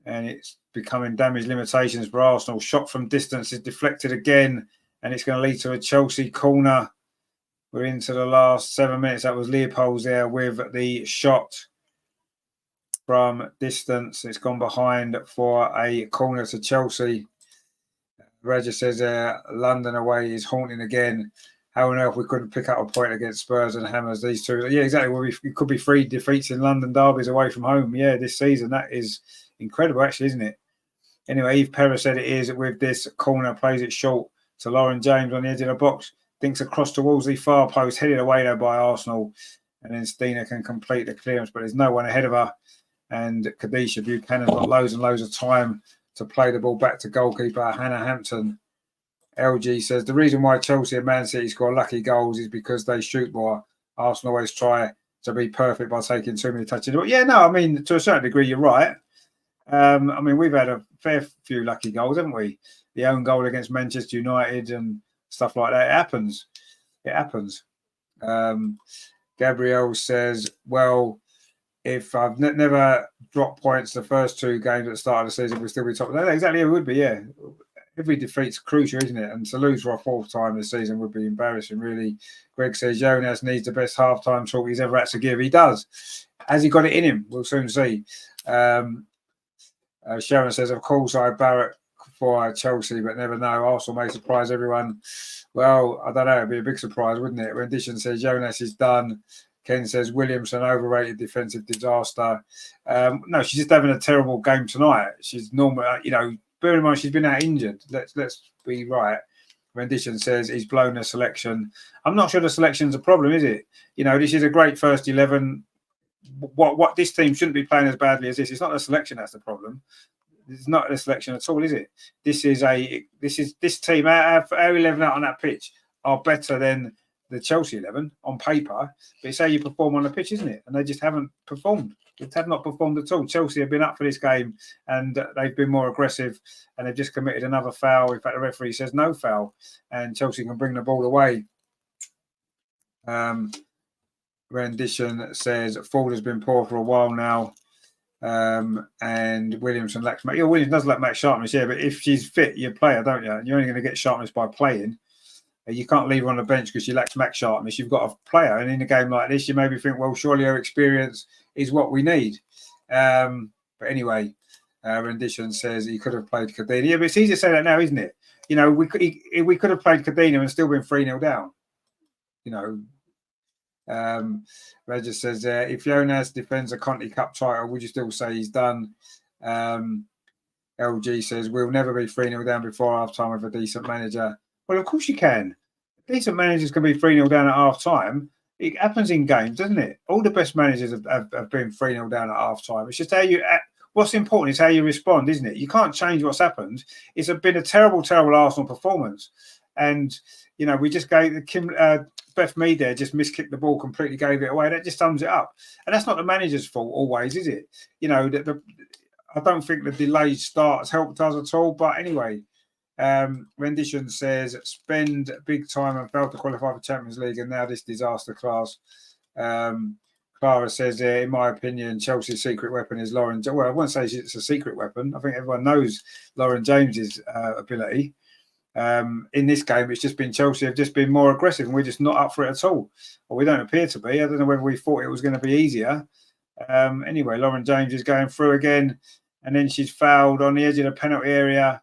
And it's becoming damage limitations for Arsenal. Shot from distance is deflected again. And it's going to lead to a Chelsea corner. We're into the last 7 minutes. That was Leopold's there with the shot from distance. It's gone behind for a corner to Chelsea. Roger says London away is haunting again. How on earth we couldn't pick up a point against Spurs and Hammers, these two? Yeah, exactly. Well, we could be 3 defeats in London derbies away from home. Yeah, this season. That is incredible, actually, isn't it? Anyway, Eve Perra said it is with this corner, plays it short to Lauren James on the edge of the box. Thinks across towards the far post, headed away though by Arsenal. And then Stina can complete the clearance, but there's no one ahead of her. And Kadisha Buchanan's got loads and loads of time to play the ball back to goalkeeper Hannah Hampton. LG says the reason why Chelsea and Man City score lucky goals is because they shoot more. Arsenal always try to be perfect by taking too many touches. But yeah, no, I mean, to a certain degree, you're right. I mean, we've had a fair few lucky goals, haven't we? The own goal against Manchester United and stuff like that. It happens. It happens. Gabrielle says, well, if I've never dropped points the first 2 games at the start of the season, we'll still be top. No, exactly, it would be, yeah. Every defeat's crucial, isn't it? And to lose for a 4th time this season would be embarrassing, really. Greg says Jonas needs the best half-time talk he's ever had to give. He does. Has he got it in him? We'll soon see. Sharon says, of course, I Barrett for Chelsea, but never know. Arsenal may surprise everyone. Well, I don't know. It'd be a big surprise, wouldn't it? Rendition says Jonas is done. Ken says Williamson overrated defensive disaster. No, she's just having a terrible game tonight. She's normal, bear in mind she's been out injured. Let's be right. Rendition says he's blown the selection. I'm not sure the selection's a problem, is it? This is a great first 11. What this team shouldn't be playing as badly as this. It's not the selection that's the problem. It's not the selection at all, is it? This team. Our 11 out on that pitch are better than the Chelsea 11 on paper. But it's how you perform on the pitch, isn't it? And they just haven't performed. They have not performed at all. Chelsea have been up for this game and they've been more aggressive and they've just committed another foul. In fact, the referee says no foul and Chelsea can bring the ball away. Rendition says Ford has been poor for a while now. And Williamson lacks match. Williams does lack match sharpness, yeah, but if she's fit, you play her, don't you? And you're only going to get sharpness by playing. You can't leave her on the bench because she lacks match sharpness. You've got a player, and in a game like this, you maybe think, well, surely her experience is what we need. But anyway, Rendition says he could have played Cadena. Yeah, but it's easy to say that now, isn't it? We could have played Cadena and still been 3-0 down. Regis says, if Jonas defends a Conti Cup title, would you still say he's done? LG says, we'll never be 3-0 down before half-time with a decent manager. Well, of course you can. Decent managers can be 3-0 down at half-time. It happens in games, doesn't it? All the best managers have been 3-0 down at half-time. It's just what's important is how you respond, isn't it? You can't change what's happened. It's been a terrible, terrible Arsenal performance. And, we just gave Beth Mead there just miskicked the ball, completely gave it away. That just sums it up. And that's not the manager's fault always, is it? I don't think the delayed start has helped us at all. But anyway, Rendition says, spend big time and failed to qualify for Champions League and now this disaster class. Clara says, in my opinion, Chelsea's secret weapon is Lauren. Well, I won't say it's a secret weapon. I think everyone knows Lauren James's ability. In this game, it's just been Chelsea have just been more aggressive and we're just not up for it at all. Or we don't appear to be. I don't know whether we thought it was going to be easier. Anyway, Lauren James is going through again and then she's fouled on the edge of the penalty area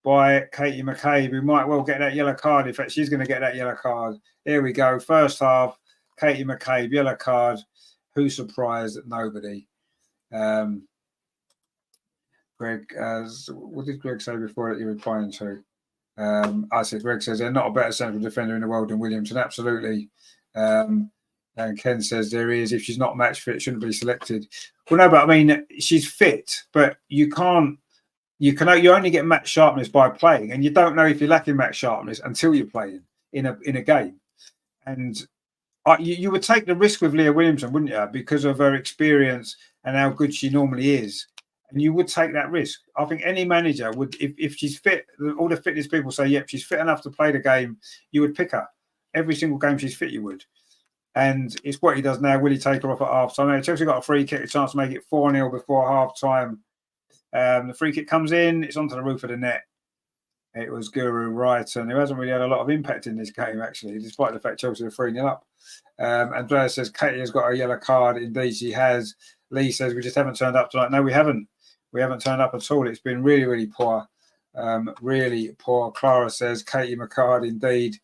by Katie McCabe, who might well get that yellow card. In fact, she's going to get that yellow card. There we go. First half, Katie McCabe, yellow card. Who's surprised? Nobody. Greg, what did Greg say before that you were replying to? I said, Greg says they're not a better central defender in the world than Williamson. Absolutely. And Ken says there is. If she's not match fit, shouldn't be selected. Well, no, but I mean, she's fit, but you can't. You only get match sharpness by playing, and you don't know if you're lacking match sharpness until you're playing in a game. And you would take the risk with Leah Williamson, wouldn't you? Because of her experience and how good she normally is. And you would take that risk. I think any manager would, if she's fit, all the fitness people say, yep, she's fit enough to play the game, you would pick her. Every single game she's fit, you would. And it's what he does now. Will he take her off at half time? Chelsea got a free kick, a chance to make it 4-0 before half time. The free kick comes in, it's onto the roof of the net. It was Guru Wrighton, who hasn't really had a lot of impact in this game, actually, despite the fact Chelsea are 3-0 up. Andrea says, Katie has got a yellow card. Indeed, she has. Lee says, we just haven't turned up tonight. No, we haven't. We haven't turned up at all. It's been really, really poor. Really poor. Clara says, Katie McCard, indeed.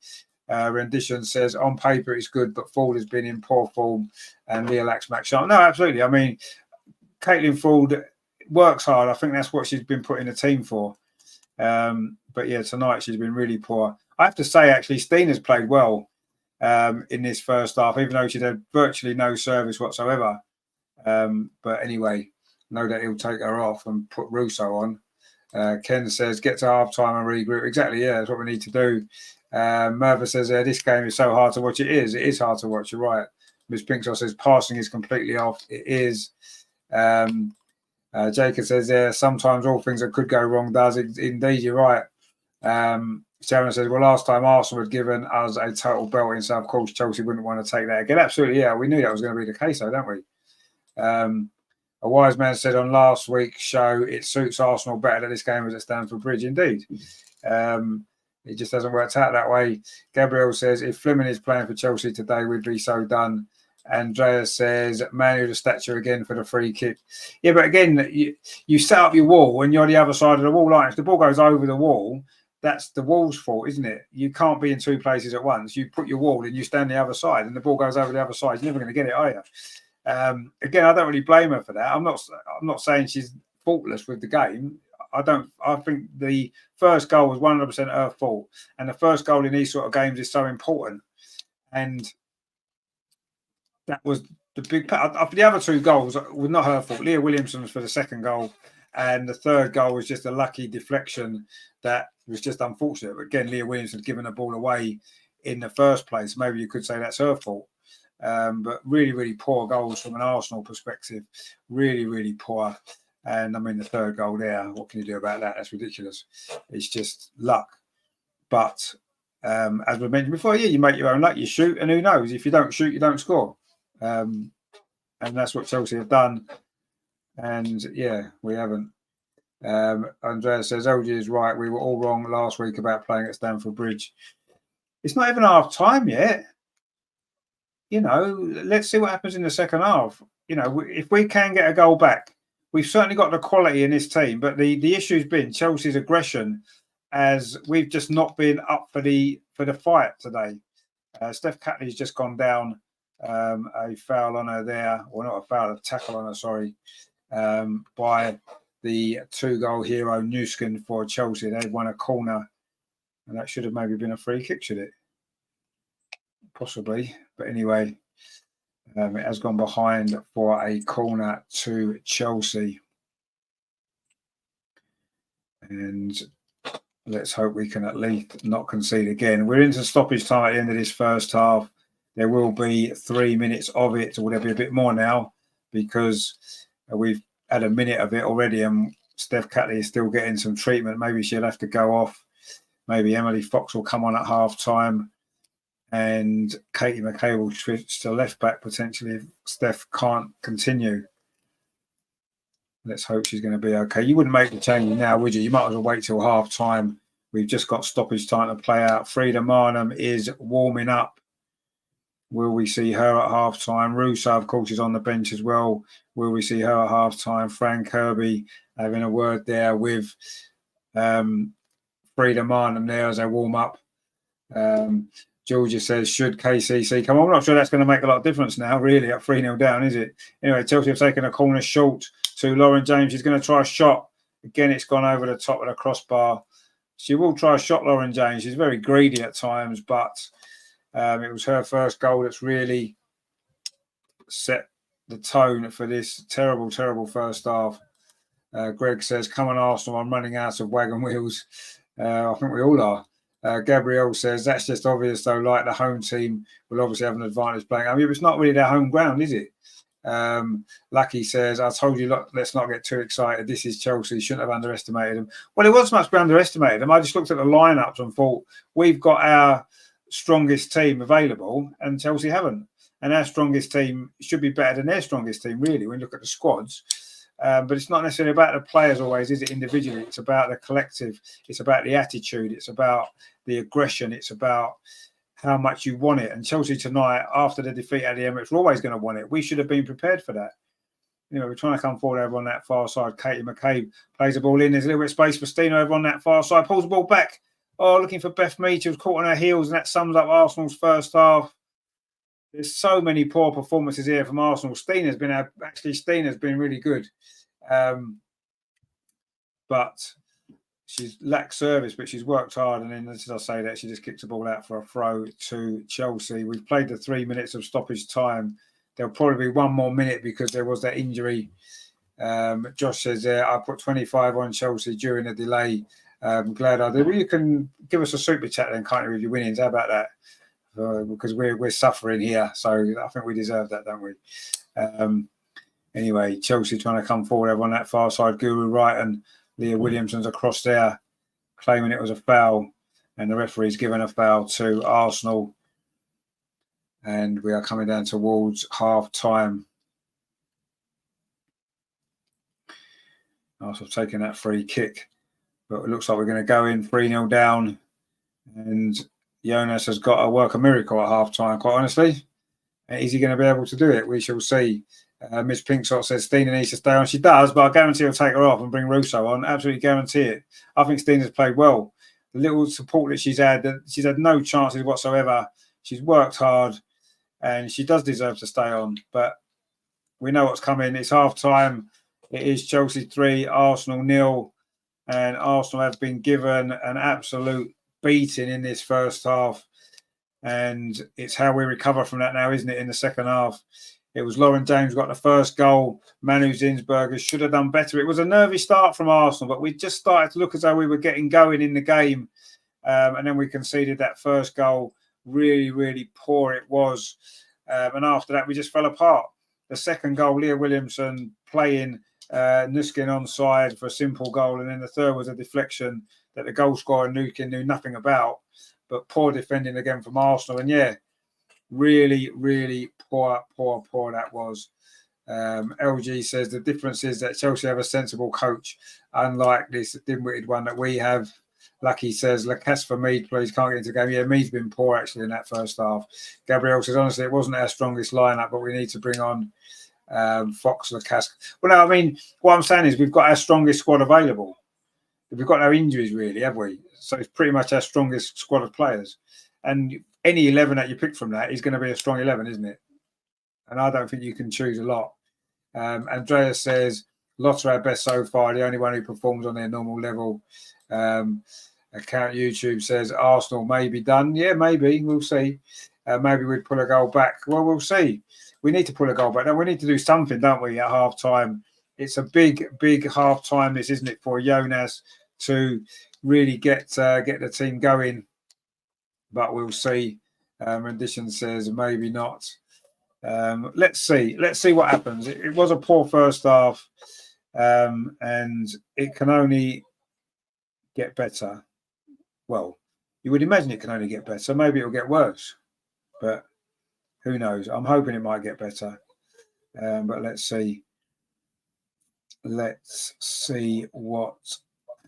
Rendition says, on paper it's good, but Ford has been in poor form and Leah lacks match sharp. No, absolutely. I mean, Caitlin Ford works hard. I think that's what she's been put in the team for. But yeah, tonight she's been really poor. I have to say, actually, Stina's played well in this first half, even though she'd had virtually no service whatsoever. But anyway, know that he'll take her off and put Russo on. Ken says, get to half time and regroup. Exactly, yeah, that's what we need to do. Merva says, this game is so hard to watch. It is hard to watch, you're right. Miss Pinkshaw says, passing is completely off. It is. Jacob says, sometimes all things that could go wrong does. Indeed, you're right. Sharon says, well, last time Arsenal had given us a total belting, so of course Chelsea wouldn't want to take that again. Absolutely, yeah. We knew that was going to be the case, though, don't we? A wise man said on last week's show, it suits Arsenal better that this game was at Stamford Bridge. Indeed. It just hasn't worked out that way. Gabriel says, if Fleming is playing for Chelsea today, we'd be so done. Andrea says, Manu the statue again for the free kick. Yeah, but again, you set up your wall and you're the other side of the wall. Like if the ball goes over the wall, that's the wall's fault, isn't it? You can't be in two places at once. You put your wall and you stand the other side and the ball goes over the other side. You're never going to get it, are you? Again, I don't really blame her for that. I'm not saying she's faultless with the game. I think the first goal was 100% her fault. And the first goal in these sort of games is so important. And that was the big part. The other two goals were not her fault. Leah Williamson was for the second goal. And the third goal was just a lucky deflection that was just unfortunate. But again, Leah Williamson had given the ball away in the first place. Maybe you could say that's her fault. But really, really poor goals from an Arsenal perspective. Really, really poor. And I mean, the third goal there, what can you do about that? That's ridiculous. It's just luck. But as we mentioned before, yeah, you make your own luck, you shoot, and who knows? If you don't shoot, you don't score. And that's what Chelsea have done. And yeah, we haven't. Andrea says, LG is right. We were all wrong last week about playing at Stamford Bridge. It's not even half time yet. You know, let's see what happens in the second half. You know, if we can get a goal back, we've certainly got the quality in this team. But the issue's been Chelsea's aggression, as we've just not been up for the fight today. Steph Catley's just gone down. A foul on her there, or not a foul, a tackle on her, sorry, by the 2-goal hero Newskin for Chelsea. They've won a corner, and that should have maybe been a free kick, should it? Possibly, but anyway, it has gone behind for a corner to Chelsea. And let's hope we can at least not concede again. We're into stoppage time at the end of this first half. There will be 3 minutes of it, or there'll be a bit more now, because we've had a minute of it already, and Steph Catley is still getting some treatment. Maybe she'll have to go off. Maybe Emily Fox will come on at half time, and Katie McKay will switch to left back potentially if Steph can't continue. Let's hope she's going to be okay. You wouldn't make the change now, would you? You might as well wait till half time. We've just got stoppage time to play out. Frida Marnham is warming up. Will we see her at half time? Russo, of course, is on the bench as well. Will we see her at half time? Frank Kirby having a word there with Frida Marnham there as they warm up. Georgia says, should KCC come on? I'm not sure that's going to make a lot of difference now, really, at 3-0 down, is it? Anyway, Chelsea have taken a corner short to Lauren James. She's going to try a shot. Again, it's gone over the top of the crossbar. She will try a shot, Lauren James. She's very greedy at times, but it was her first goal that's really set the tone for this terrible, terrible first half. Greg says, come on, Arsenal, I'm running out of wagon wheels. I think we all are. Gabrielle says, that's just obvious, though, like the home team will obviously have an advantage playing. I mean, it's not really their home ground, is it? Lucky says, I told you, look, let's not get too excited. This is Chelsea. Shouldn't have underestimated them. Well, it wasn't much we underestimated them. I just looked at the lineups and thought, we've got our strongest team available and Chelsea haven't. And our strongest team should be better than their strongest team, really, when you look at the squads. But it's not necessarily about the players always, is it, individually? It's about the collective. It's about the attitude. It's about the aggression. It's about how much you want it. And Chelsea tonight, after the defeat at the Emirates, we're always going to want it. We should have been prepared for that. You know, we're trying to come forward over on that far side. Katie McCabe plays the ball in. There's a little bit of space for Stina over on that far side. Pulls the ball back. Oh, looking for Beth Mead. She was caught on her heels, and that sums up Arsenal's first half. There's so many poor performances here from Arsenal. Stina's been really good. But she's lacked service, but she's worked hard. And then, as I say that, she just kicks the ball out for a throw to Chelsea. We've played the 3 minutes of stoppage time. There'll probably be one more minute because there was that injury. Josh says there, I put 25 on Chelsea during the delay. Glad I did. Well, you can give us a super chat then, can't you, with your winnings? How about that? Because we're suffering here, so I think we deserve that, don't we? Anyway, Chelsea trying to come forward over on that far side. Guru Wright and Leah Williamson's across there, claiming it was a foul, and the referee's given a foul to Arsenal. And we are coming down towards half time. Arsenal taking that free kick, but it looks like we're going to go in 3-0 down, and Jonas has got to work a miracle at half time, quite honestly. Is he going to be able to do it? We shall see. Miss Pinkshot says Stina needs to stay on. She does, but I guarantee he'll take her off and bring Russo on. Absolutely guarantee it. I think Stina's played well. The little support that she's had no chances whatsoever. She's worked hard and she does deserve to stay on. But we know what's coming. It's half time. It is Chelsea 3, Arsenal 0. And Arsenal have been given an absolute beating in this first half. And it's how we recover from that now, isn't it, in the second half? It was Lauren James got the first goal. Manu Zinsberger should have done better. It was a nervy start from Arsenal, but we just started to look as though we were getting going in the game. And then we conceded that first goal. Really, really poor it was. And after that, we just fell apart. The second goal, Leah Williamson playing Nuskin onside for a simple goal. And then the third was a deflection that the goal scorer Nukin knew nothing about. But poor defending again from Arsenal. And yeah, really, really poor that was. LG says the difference is that Chelsea have a sensible coach, unlike this dim-witted one that we have. Lucky says, Lacasse for Mead, please, can't get into the game. Yeah, Mead's been poor, actually, in that first half. Gabrielle says, honestly, it wasn't our strongest lineup, but we need to bring on Fox, Lacasse. Well, no, I mean, what I'm saying is we've got our strongest squad available. We've got no injuries, really, have we? So it's pretty much our strongest squad of players. And any 11 that you pick from that is going to be a strong 11, isn't it? And I don't think you can choose a lot. Andrea says, Lots are our best so far, the only one who performs on their normal level. Account YouTube says Arsenal may be done. Yeah, maybe. We'll see. Maybe we'd pull a goal back. Well, we'll see. We need to pull a goal back. Now, we need to do something, don't we, at half-time? It's a big half-time, this, isn't it, for Jonas to really get the team going. But we'll see. Rendition says maybe not. Let's see. Let's see what happens. It was a poor first half, and it can only get better. Well, you would imagine it can only get better. Maybe it'll get worse, but who knows? I'm hoping it might get better. But let's see. Let's see what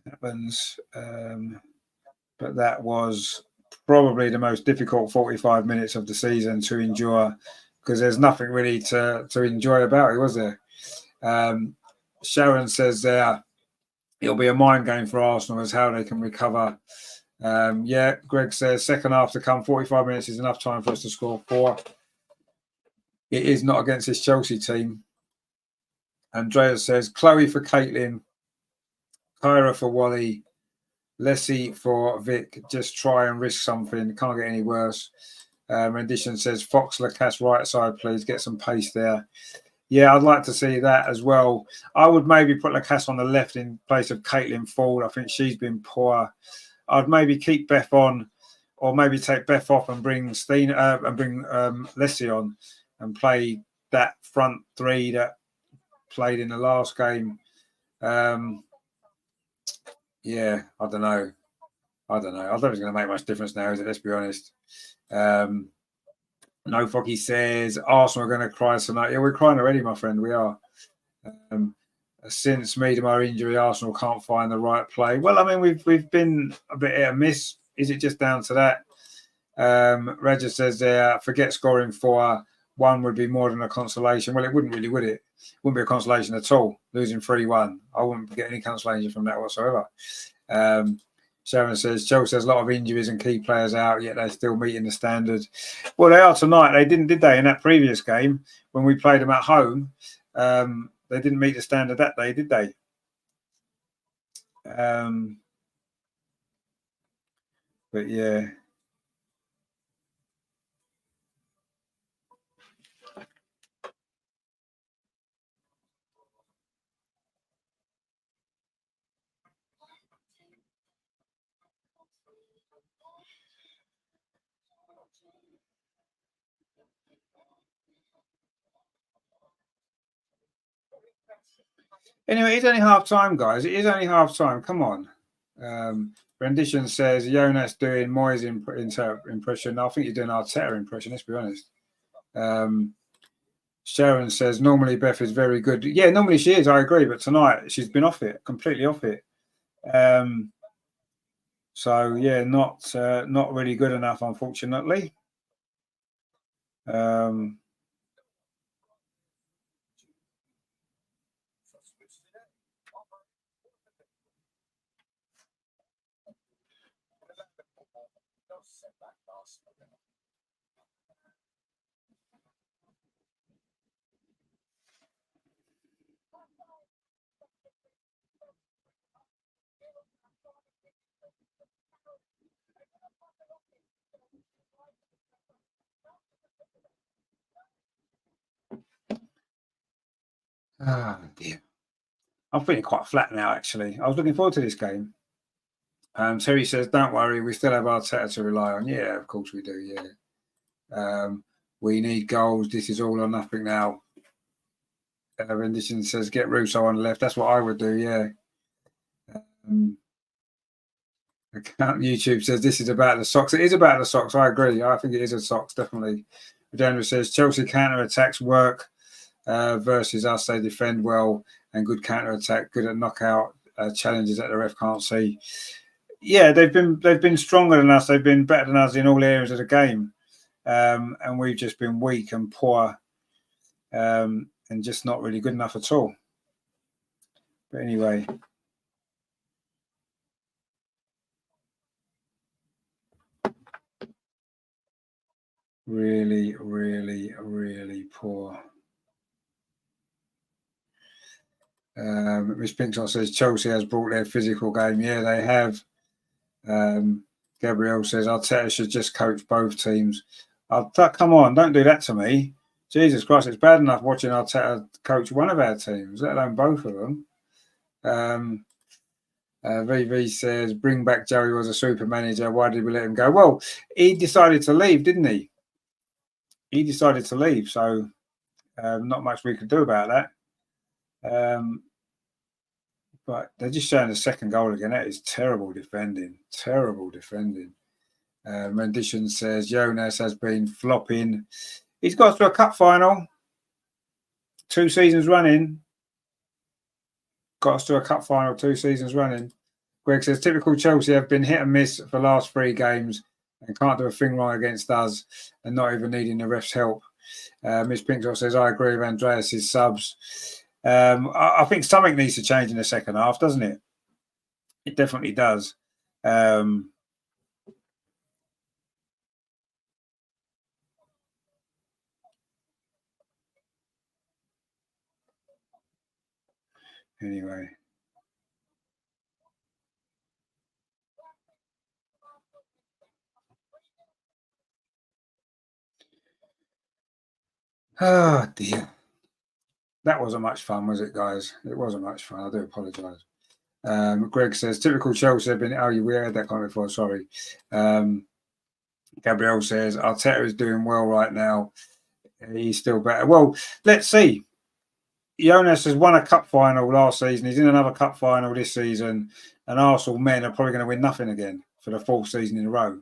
happens. But that was probably the most difficult 45 minutes of the season to endure, because there's nothing really to enjoy about it, was there? Sharon says there, it'll be a mind game for Arsenal as how they can recover. Yeah, Greg says second half to come. 45 minutes is enough time for us to score 4. It is not against this Chelsea team. Andrea says Chloe for Caitlin, Kyra for Wally, Leslie for Vic. Just try and risk something. Can't get any worse. Rendition says Fox Lacasse right side, please. Get some pace there. Yeah, I'd like to see that as well. I would maybe put Lacasse on the left in place of Caitlin Ford. I think she's been poor. I'd maybe keep Beth on, or maybe take Beth off and bring Leslie on and play that front 3 that played in the last game. Yeah, I don't know. I don't think it's going to make much difference now, is it? Let's be honest. No Foggy says Arsenal are going to cry tonight. Yeah, we're crying already, my friend. We are. Since Miedemar injury, Arsenal can't find the right play. Well, I mean, we've been a bit hit and miss. Is it just down to that? Roger says there, forget scoring 4. 1 would be more than a consolation. Well, it wouldn't really, would it? Wouldn't be a consolation at all. Losing 3-1. I wouldn't get any consolation from that whatsoever. Sharon says Chelsea has a lot of injuries and key players out, yet they're still meeting the standard. Well, they are tonight. They didn't, did they, in that previous game when we played them at home? They didn't meet the standard that day, did they? But yeah. Anyway, it's only half time, guys. It is only half time. Come on. Rendition says Jonas doing Moyes' impression. I think you're doing Arteta impression, let's be honest. Sharon says normally Beth is very good. Yeah, normally she is, I agree, but tonight she's been off it, completely off it. So yeah, not really good enough, unfortunately. Oh dear. I'm feeling quite flat now, actually. I was looking forward to this game. Terry says, don't worry, we still have Arteta to rely on. Yeah, of course we do, yeah. We need goals. This is all or nothing now. Rendition says, get Russo on the left. That's what I would do, yeah. Account YouTube says, this is about the socks. It is about the socks. I agree. I think it is a socks, definitely. Redendra says, Chelsea counter-attacks work versus us. They defend well and good counter-attack, good at knockout challenges that the ref can't see. Yeah, they've been stronger than us. They've been better than us in all areas of the game. And we've just been weak and poor and just not really good enough at all. But anyway. Really, really, really poor. Miss Pinkston says Chelsea has brought their physical game. Yeah, they have. Gabrielle says Arteta should just coach both teams. Come on, don't do that to me. Jesus Christ, it's bad enough watching Arteta coach one of our teams, let alone both of them. VV says, bring back Joey was a super manager. Why did we let him go? Well, he decided to leave, didn't he? He decided to leave, so not much we could do about that. But they're just showing the second goal again. That is terrible defending. Terrible defending. Rendition says Jonas has been flopping. He's got to a cup final 2 seasons running. Got us to a cup final 2 seasons running. Greg says typical Chelsea have been hit and miss for the last 3 games and can't do a thing wrong against us and not even needing the ref's help. Miss Pinkshaw says I agree with Andreas's subs. I think something needs to change in the second half, doesn't it? It definitely does. Anyway. Oh dear. That wasn't much fun, was it, guys? It wasn't much fun. I do apologise. Greg says, typical Chelsea have been, oh, we heard that comment before, sorry. Gabrielle says, Arteta is doing well right now. He's still better. Well, let's see. Jonas has won a cup final last season. He's in another cup final this season. And Arsenal men are probably going to win nothing again for the fourth season in a row.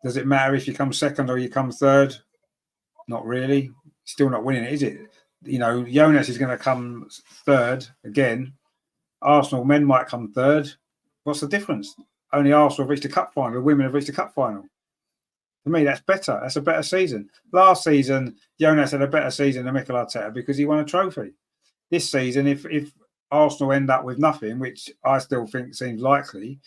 Does it matter if you come second or you come third? Not really. Still not winning it, is it? You know, Jonas is going to come third again. Arsenal men might come third. What's the difference? Only Arsenal have reached a cup final. The women have reached a cup final. For me, that's better. That's a better season. Last season, Jonas had a better season than Mikel Arteta because he won a trophy. This season, if Arsenal end up with nothing, which I still think seems likely,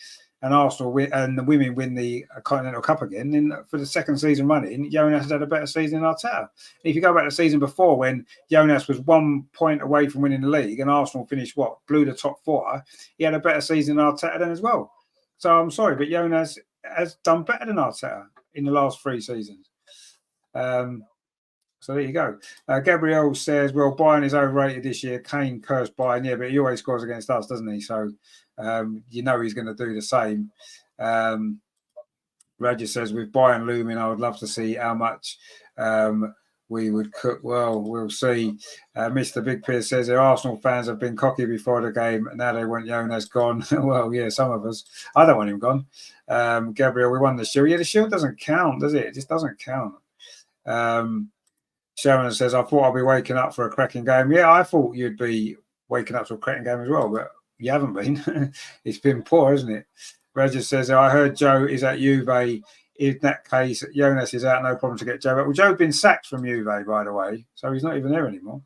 and Arsenal win, and the women win the Continental Cup again, then for the second season running, Jonas has had a better season than Arteta. If you go back to the season before, when Jonas was 1 point away from winning the league, and Arsenal finished blew the top four, he had a better season than Arteta then as well. So I'm sorry, but Jonas has done better than Arteta in the last 3 seasons. So there you go. Gabrielle says, well, Bayern is overrated this year. Kane cursed Bayern. Yeah, but he always scores against us, doesn't he? So, you know he's going to do the same. Roger says, with Bayern looming, I would love to see how much we would cook. Well, we'll see. Mr. Big Pierce says, the Arsenal fans have been cocky before the game, and now they want Jonas gone. Well, yeah, some of us. I don't want him gone. Gabrielle, we won the Shield. Yeah, the Shield doesn't count, does it? It just doesn't count. Sharon says, I thought I'd be waking up for a cracking game. Yeah, I thought you'd be waking up to a cracking game as well, but you haven't been. It's been poor, isn't it? Roger says, I heard Joe is at Juve. In that case, Jonas is out, no problem to get Joe back. Well, Joe's been sacked from Juve, by the way, so he's not even there anymore.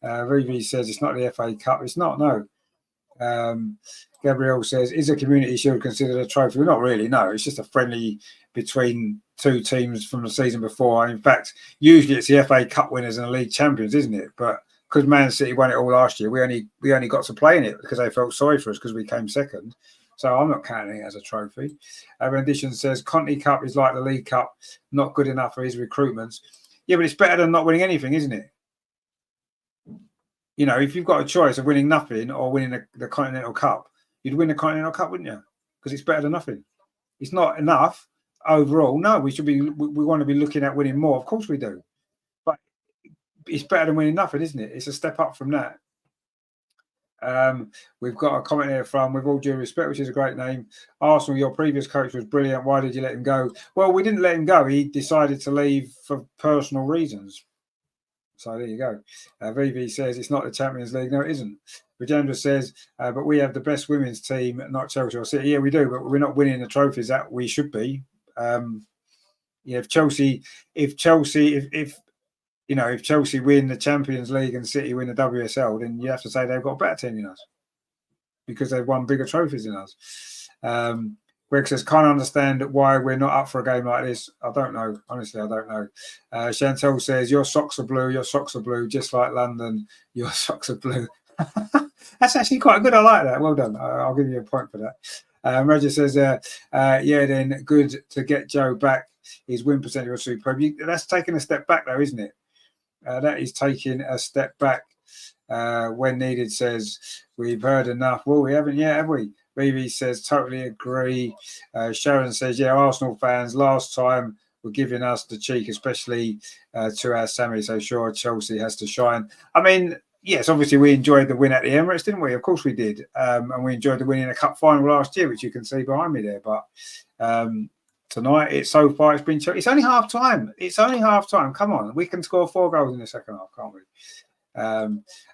Vivi says, it's not the FA Cup. It's not, no. Gabrielle says, is a Community Shield considered a trophy? Well, not really, no. It's just a friendly between 2 teams from the season before. In fact, usually it's the FA Cup winners and the league champions, isn't it? But because Man City won it all last year, we only got to play in it because they felt sorry for us because we came second. So I'm not counting it as a trophy. Rendition says, Conti Cup is like the League Cup, not good enough for his recruitments. Yeah, but it's better than not winning anything, isn't it? You know, if you've got a choice of winning nothing or winning the Continental Cup, you'd win the Continental Cup, wouldn't you? Because it's better than nothing. It's not enough overall. No, we want to be looking at winning more. Of course we do. But it's better than winning nothing, isn't it? It's a step up from that. We've got a comment here from, with all due respect, which is a great name. Arsenal, your previous coach was brilliant. Why did you let him go? Well, we didn't let him go. He decided to leave for personal reasons. So there you go. VV says it's not the Champions League. No, it isn't. Rajendra says, but we have the best women's team, not Chelsea or City. Yeah, we do, but we're not winning the trophies that we should be. If Chelsea win the Champions League and City win the WSL, then you have to say they've got a better team than us because they've won bigger trophies than us. Greg says, can't understand why we're not up for a game like this. I don't know. Honestly, I don't know. Chantel says, your socks are blue, just like London. Your socks are blue. That's actually quite good. I like that. Well done. I'll give you a point for that. Roger says, then good to get Joe back. His win percentage was superb. That's taking a step back, though, isn't it? That is taking a step back. When needed says, we've heard enough. Well, we haven't yet, have we? Vivi says, totally agree. Sharon says, yeah, Arsenal fans last time were giving us the cheek, especially to our Sammy. So sure, Chelsea has to shine. I mean, yes, obviously we enjoyed the win at the Emirates, didn't we? Of course we did. And we enjoyed the win in a cup final last year, which you can see behind me there. But tonight, it's been Chelsea. It's only half time. Come on, we can score 4 goals in the second half, can't we?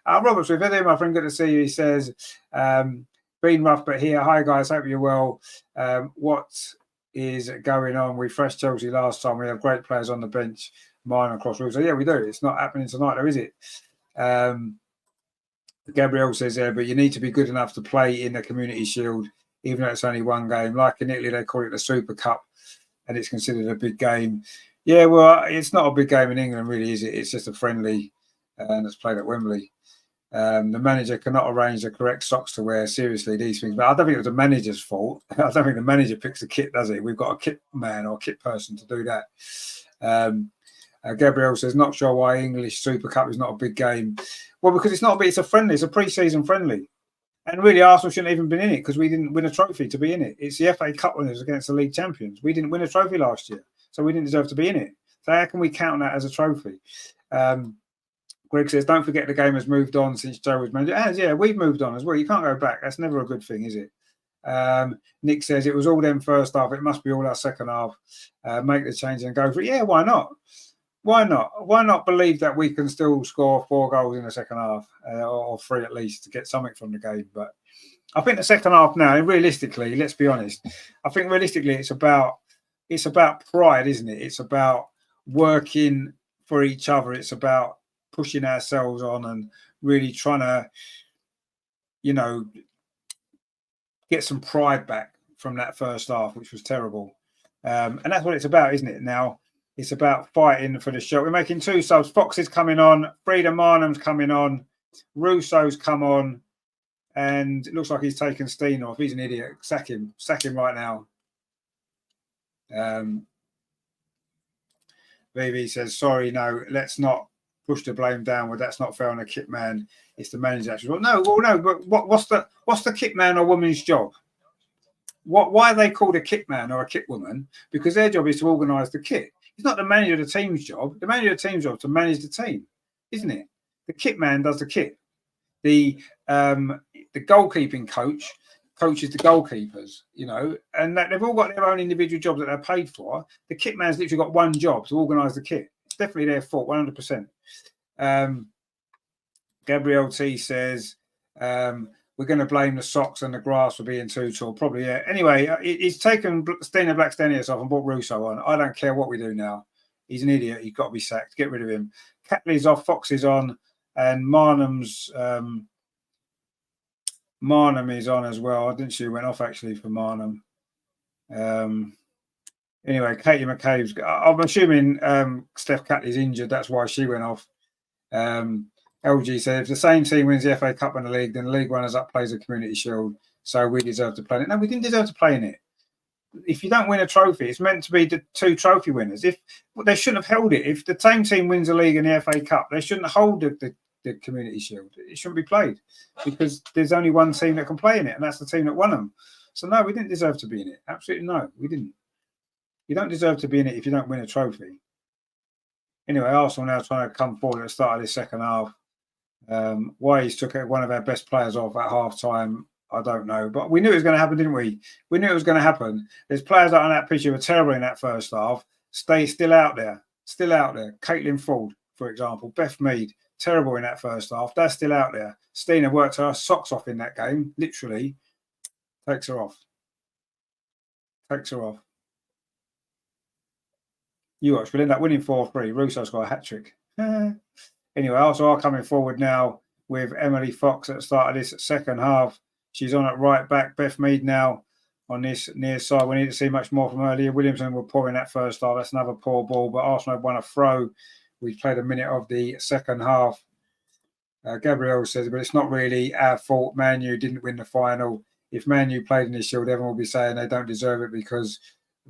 Robert's with him, my friend. Good to see you. He says, been rough, but here. Hi, guys. Hope you're well. What is going on? We thrashed Chelsea last time. We have great players on the bench. Mine across rules. So, yeah, we do. It's not happening tonight, though, is it? Gabrielle says there, but you need to be good enough to play in the Community Shield, even though it's only 1 game. Like in Italy, they call it the Super Cup, and it's considered a big game. Yeah, well, it's not a big game in England, really, is it? It's just a friendly, and it's played at Wembley. The manager cannot arrange the correct socks to wear. Seriously, these things. But I don't think it was the manager's fault. I don't think the manager picks the kit, does he? We've got a kit man or kit person to do that. Gabriel says, not sure why English Super Cup is not a big game. Well, because it's not a big, it's a friendly, it's a pre-season friendly. And really, Arsenal shouldn't have even been in it because we didn't win a trophy to be in it. It's the FA Cup winners against the league champions. We didn't win a trophy last year, so we didn't deserve to be in it. So how can we count that as a trophy? Greg says, don't forget the game has moved on since Joe was manager. It has, yeah, we've moved on as well. You can't go back. That's never a good thing, is it? Nick says, it was all them first half. It must be all our second half. Make the change and go for it. Yeah, why not? Why not? Why not believe that we can still score 4 goals in the second half, or 3 at least, to get something from the game? But I think the second half now, realistically, let's be honest, I think realistically it's about pride, isn't it? It's about working for each other. It's about pushing ourselves on and really trying to, get some pride back from that first half, which was terrible. And that's what it's about, isn't it? Now, it's about fighting for the shot. We're making 2 subs. Fox is coming on. Frida Marnham's coming on. Russo's come on. And it looks like he's taken Steen off. He's an idiot. Sack him. Sack him right now. VV says, sorry, no, let's not push the blame downward. That's not fair on the kit man. It's the manager's action. Well, no, but what's the kit man or woman's job? Why are they called a kit man or a kit woman? Because their job is to organise the kit. It's not the manager of the team's job. The manager of the team's job is to manage the team, isn't it? The kit man does the kit. The goalkeeping coach coaches the goalkeepers, and that they've all got their own individual jobs that they're paid for. The kit man's literally got one job to organise the kit. It's definitely their fault, 100%. Gabrielle T says, we're going to blame the socks and the grass for being too tall. Probably, yeah. Anyway, he's taken Stina Blackstenius off and brought Russo on. I don't care what we do now. He's an idiot. He's got to be sacked. Get rid of him. Catley's off, Fox is on, and Marnham is on as well. I didn't see who went off actually for Marnham. Anyway, Katie McCabe's. I'm assuming Steph Catley's injured. That's why she went off. LG said, if the same team wins the FA Cup and the league, then the league runners-up plays the Community Shield, so we deserve to play in it. No, we didn't deserve to play in it. If you don't win a trophy, it's meant to be the 2 trophy winners. If they shouldn't have held it. If the same team wins the league and the FA Cup, they shouldn't hold the Community Shield. It shouldn't be played because there's only one team that can play in it, and that's the team that won them. So no, we didn't deserve to be in it. Absolutely no, we didn't. You don't deserve to be in it if you don't win a trophy. Anyway, Arsenal now trying to come forward at the start of this second half. Why he's took one of our best players off at half time, I don't know. But we knew it was going to happen, didn't we? We knew it was going to happen. There's players that on that pitch who were terrible in that first half. Still out there. Caitlin Ford, for example. Beth Mead, terrible in that first half. They're still out there. Stina worked her socks off in that game, literally. Takes her off. You watch, we'll end up winning 4-3. Russo's got a hat-trick. Anyway, also are coming forward now with Emily Fox at the start of this second half. She's on at right back. Beth Mead now on this near side. We need to see much more from her. Leah Williamson were poor in that first half. That's another poor ball, but Arsenal have won a throw. We've played a minute of the second half. Gabrielle says, but it's not really our fault. Man U didn't win the final. If Man U played in the Shield, everyone will be saying they don't deserve it because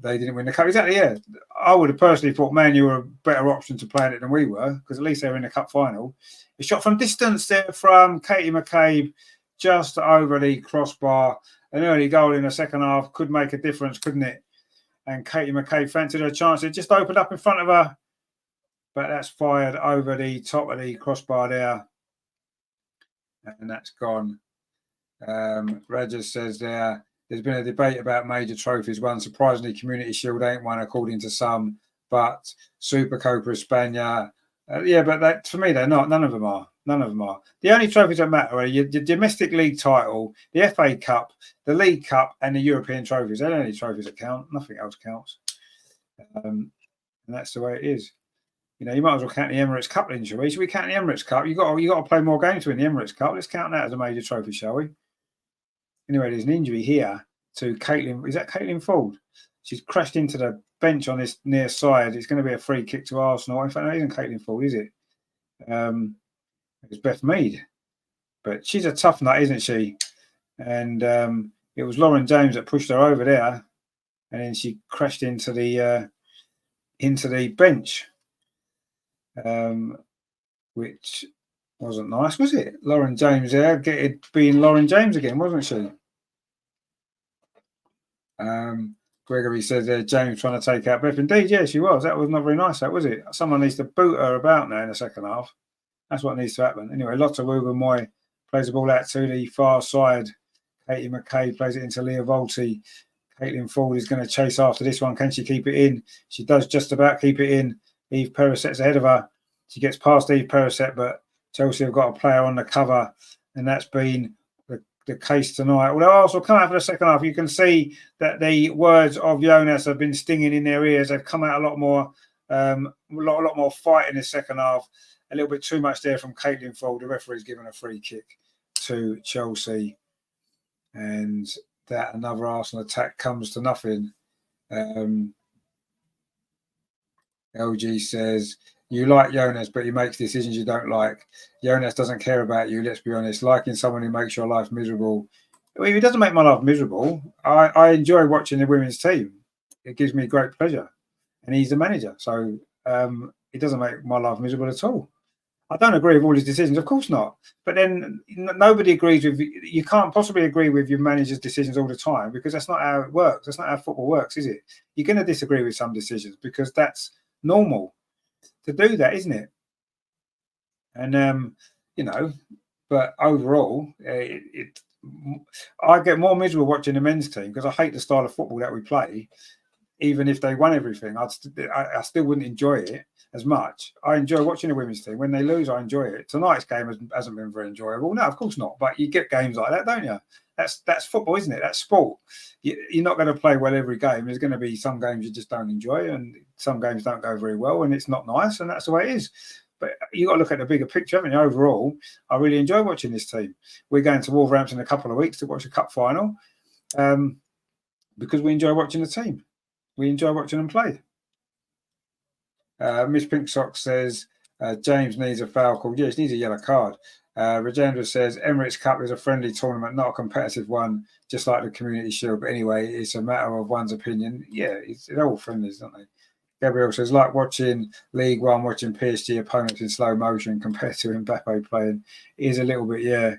they didn't win the cup. Exactly, yeah. I would have personally thought Man U were a better option to play in it than we were, because at least they were in the cup final. A shot from distance there from Katie McCabe, just over the crossbar. An early goal in the second half could make a difference, couldn't it? And Katie McCabe fancied her chance. It just opened up in front of her, but that's fired over the top of the crossbar there. And that's gone. Rajas says there's been a debate about major trophies won. Surprisingly, Community Shield ain't one according to some, but Super Copa España, but that, for me, they're not. None of them are. The only trophies that matter are your domestic league title, the FA Cup, the League Cup, and the European trophies. They're the only trophies that count. Nothing else counts. And that's the way it is. You might as well count the Emirates Cup in, shall we? Should we count the Emirates Cup? You got to play more games to win the Emirates Cup. Let's count that as a major trophy, shall we? Anyway, there's an injury here to Caitlin. Is that Caitlin Ford? She's crashed into the bench on this near side. It's going to be a free kick to Arsenal. In fact, no, it isn't Caitlin Ford, is it? It's Beth Mead. But she's a tough nut, isn't she? And it was Lauren James that pushed her over there, and then she crashed into the bench, which wasn't nice, was it? Lauren James there, being Lauren James again, wasn't she? Gregory says James trying to take out Beth. Indeed, yeah, she was. That was not very nice, that was it? Someone needs to boot her about now in the second half. That's what needs to happen. Anyway, Lotta Ruben-Moy plays the ball out to the far side. Katie McKay plays it into Leah Volti. Caitlin Ford is going to chase after this one. Can she keep it in? She does just about keep it in. Eve Perisset's ahead of her. She gets past Eve Perisset, but Chelsea have got a player on the cover, and that's been the case tonight. Although Arsenal come out for the second half, you can see that the words of Jonas have been stinging in their ears. They've come out a lot more fight in the second half. A little bit too much there from Caitlin Ford. The referee's given a free kick to Chelsea, and that another Arsenal attack comes to nothing. LG says, you like Jonas, but he makes decisions you don't like. Jonas doesn't care about you, let's be honest. Liking someone who makes your life miserable. Well, he doesn't make my life miserable. I enjoy watching the women's team. It gives me great pleasure. And he's the manager. So it doesn't make my life miserable at all. I don't agree with all his decisions, of course not. But then nobody agrees with you. Can't possibly agree with your manager's decisions all the time, because that's not how it works. That's not how football works, is it? You're going to disagree with some decisions because that's normal to do that, isn't it? And but overall, I get more miserable watching the men's team because I hate the style of football that we play. Even if they won everything, I still wouldn't enjoy it as much. I enjoy watching the women's team. When they lose, I enjoy it. Tonight's game hasn't been very enjoyable. No, of course not. But you get games like that, don't you? That's football, isn't it? That's sport. You're not going to play well every game. There's going to be some games you just don't enjoy, and some games don't go very well, and it's not nice, and that's the way it is. But you got to look at the bigger picture. I mean, overall, I really enjoy watching this team. We're going to Wolverhampton in a couple of weeks to watch a cup final, because we enjoy watching the team. We enjoy watching them play. Miss Pink Sock says James needs a foul call. Yes, he needs a yellow card. Rajendra says Emirates Cup is a friendly tournament, not a competitive one, just like the Community Shield. But anyway, it's a matter of one's opinion. Yeah, they're all friendlies, aren't they? Gabriel says, like watching League One, watching PSG opponents in slow motion compared to Mbappe playing. It is a little bit, yeah.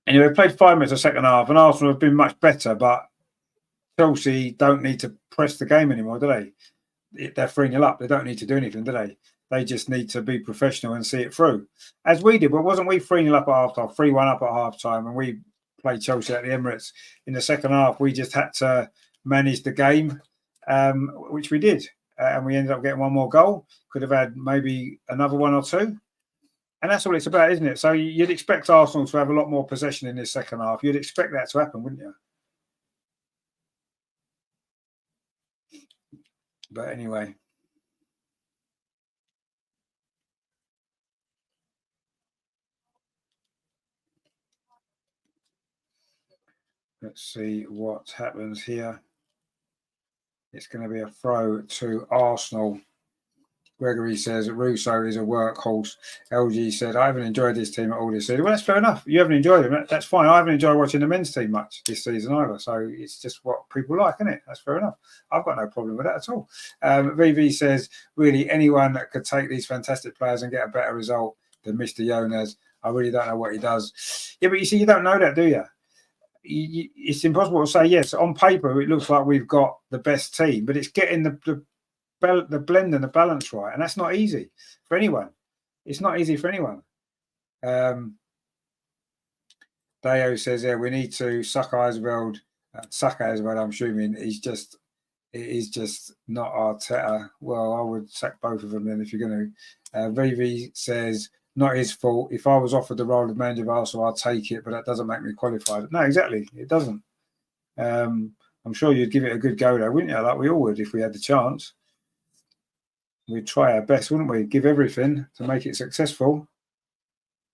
Anyway, played 5 minutes of second half, and Arsenal have been much better, but Chelsea don't need to press the game anymore, do they? They're 3-0 up. They don't need to do anything, do they? They just need to be professional and see it through. As we did, but wasn't we 3-0 up at half-time, 3-1 up at half-time, and we played Chelsea at the Emirates? In the second half, we just had to manage the game, which we did. And we ended up getting one more goal. Could have had maybe another one or two. And that's all it's about, isn't it? So you'd expect Arsenal to have a lot more possession in this second half. You'd expect that to happen, wouldn't you? But anyway. Let's see what happens here. It's going to be a throw to Arsenal. Gregory says Russo is a workhorse. LG said, I haven't enjoyed this team at all this season. Well, that's fair enough. You haven't enjoyed them. That's fine. I haven't enjoyed watching the men's team much this season either. So it's just what people like, isn't it? That's fair enough. I've got no problem with that at all. VV says, really, anyone that could take these fantastic players and get a better result than Mr. Jonas. I really don't know what he does. Yeah, but you see, you don't know that, do you? It's impossible to say. Yes, on paper it looks like we've got the best team, but it's getting the blend and the balance right, and that's not easy for anyone. It's not easy for anyone. Deo says, yeah, we need to suck Eisveld. I'm assuming it is just not Arteta. Well, I would sack both of them then if you're going to. VV says, not his fault. If I was offered the role of manager of Arsenal, I'd take it, but that doesn't make me qualified. No, exactly. It doesn't. I'm sure you'd give it a good go, though, wouldn't you? Like we all would if we had the chance. We'd try our best, wouldn't we? Give everything to make it successful.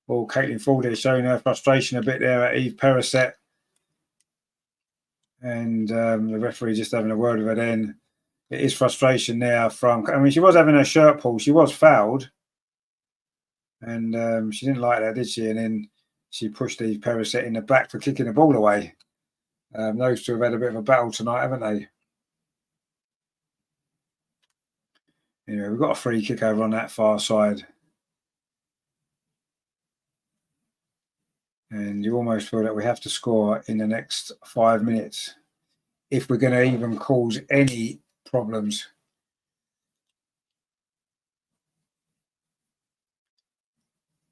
Well, Caitlin Ford is showing her frustration a bit there at Eve Perisset. And the referee just having a word with her then. It is frustration there from... I mean, she was having her shirt pulled. She was fouled. And she didn't like that, did she? And then she pushed the Perisic in the back for kicking the ball away. Those two have had a bit of a battle tonight, haven't they? Anyway, we've got a free kick over on that far side. And you almost feel that we have to score in the next 5 minutes if we're going to even cause any problems.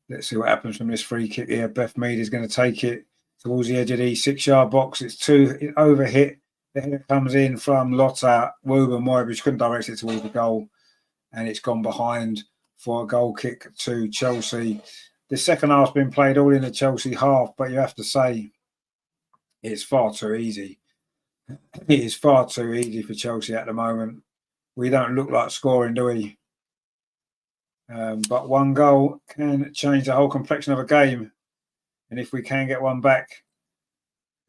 Let's see what happens from this free kick here. Beth Mead is going to take it towards the edge of the 6-yard box. It's it overhit. The header comes in from Lotta Woober-Moy, but she couldn't direct it towards the goal. And it's gone behind for a goal kick to Chelsea. The second half's been played all in the Chelsea half, but you have to say it's far too easy. It is far too easy for Chelsea at the moment. We don't look like scoring, do we? But one goal can change the whole complexion of a game. And if we can get one back,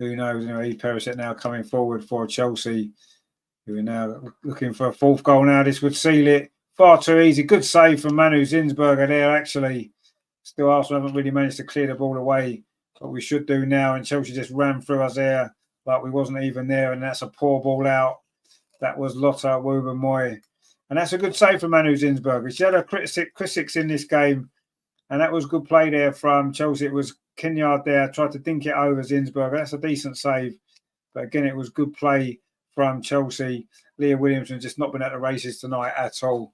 who knows? Eve Perisic now coming forward for Chelsea, who are now looking for a fourth goal now. This would seal it. Far too easy. Good save from Manu Zinsberger there, actually. Still, Arsenal haven't really managed to clear the ball away, but we should do now. And Chelsea just ran through us there like we wasn't even there. And that's a poor ball out. That was Lotta Woober-Moy. And that's a good save from Manu Zinsberger. She had her critics in this game, and that was good play there from Chelsea. It was Kenyard there, tried to dink it over Zinsberger. That's a decent save. But again, it was good play from Chelsea. Leah Williamson just not been at the races tonight at all.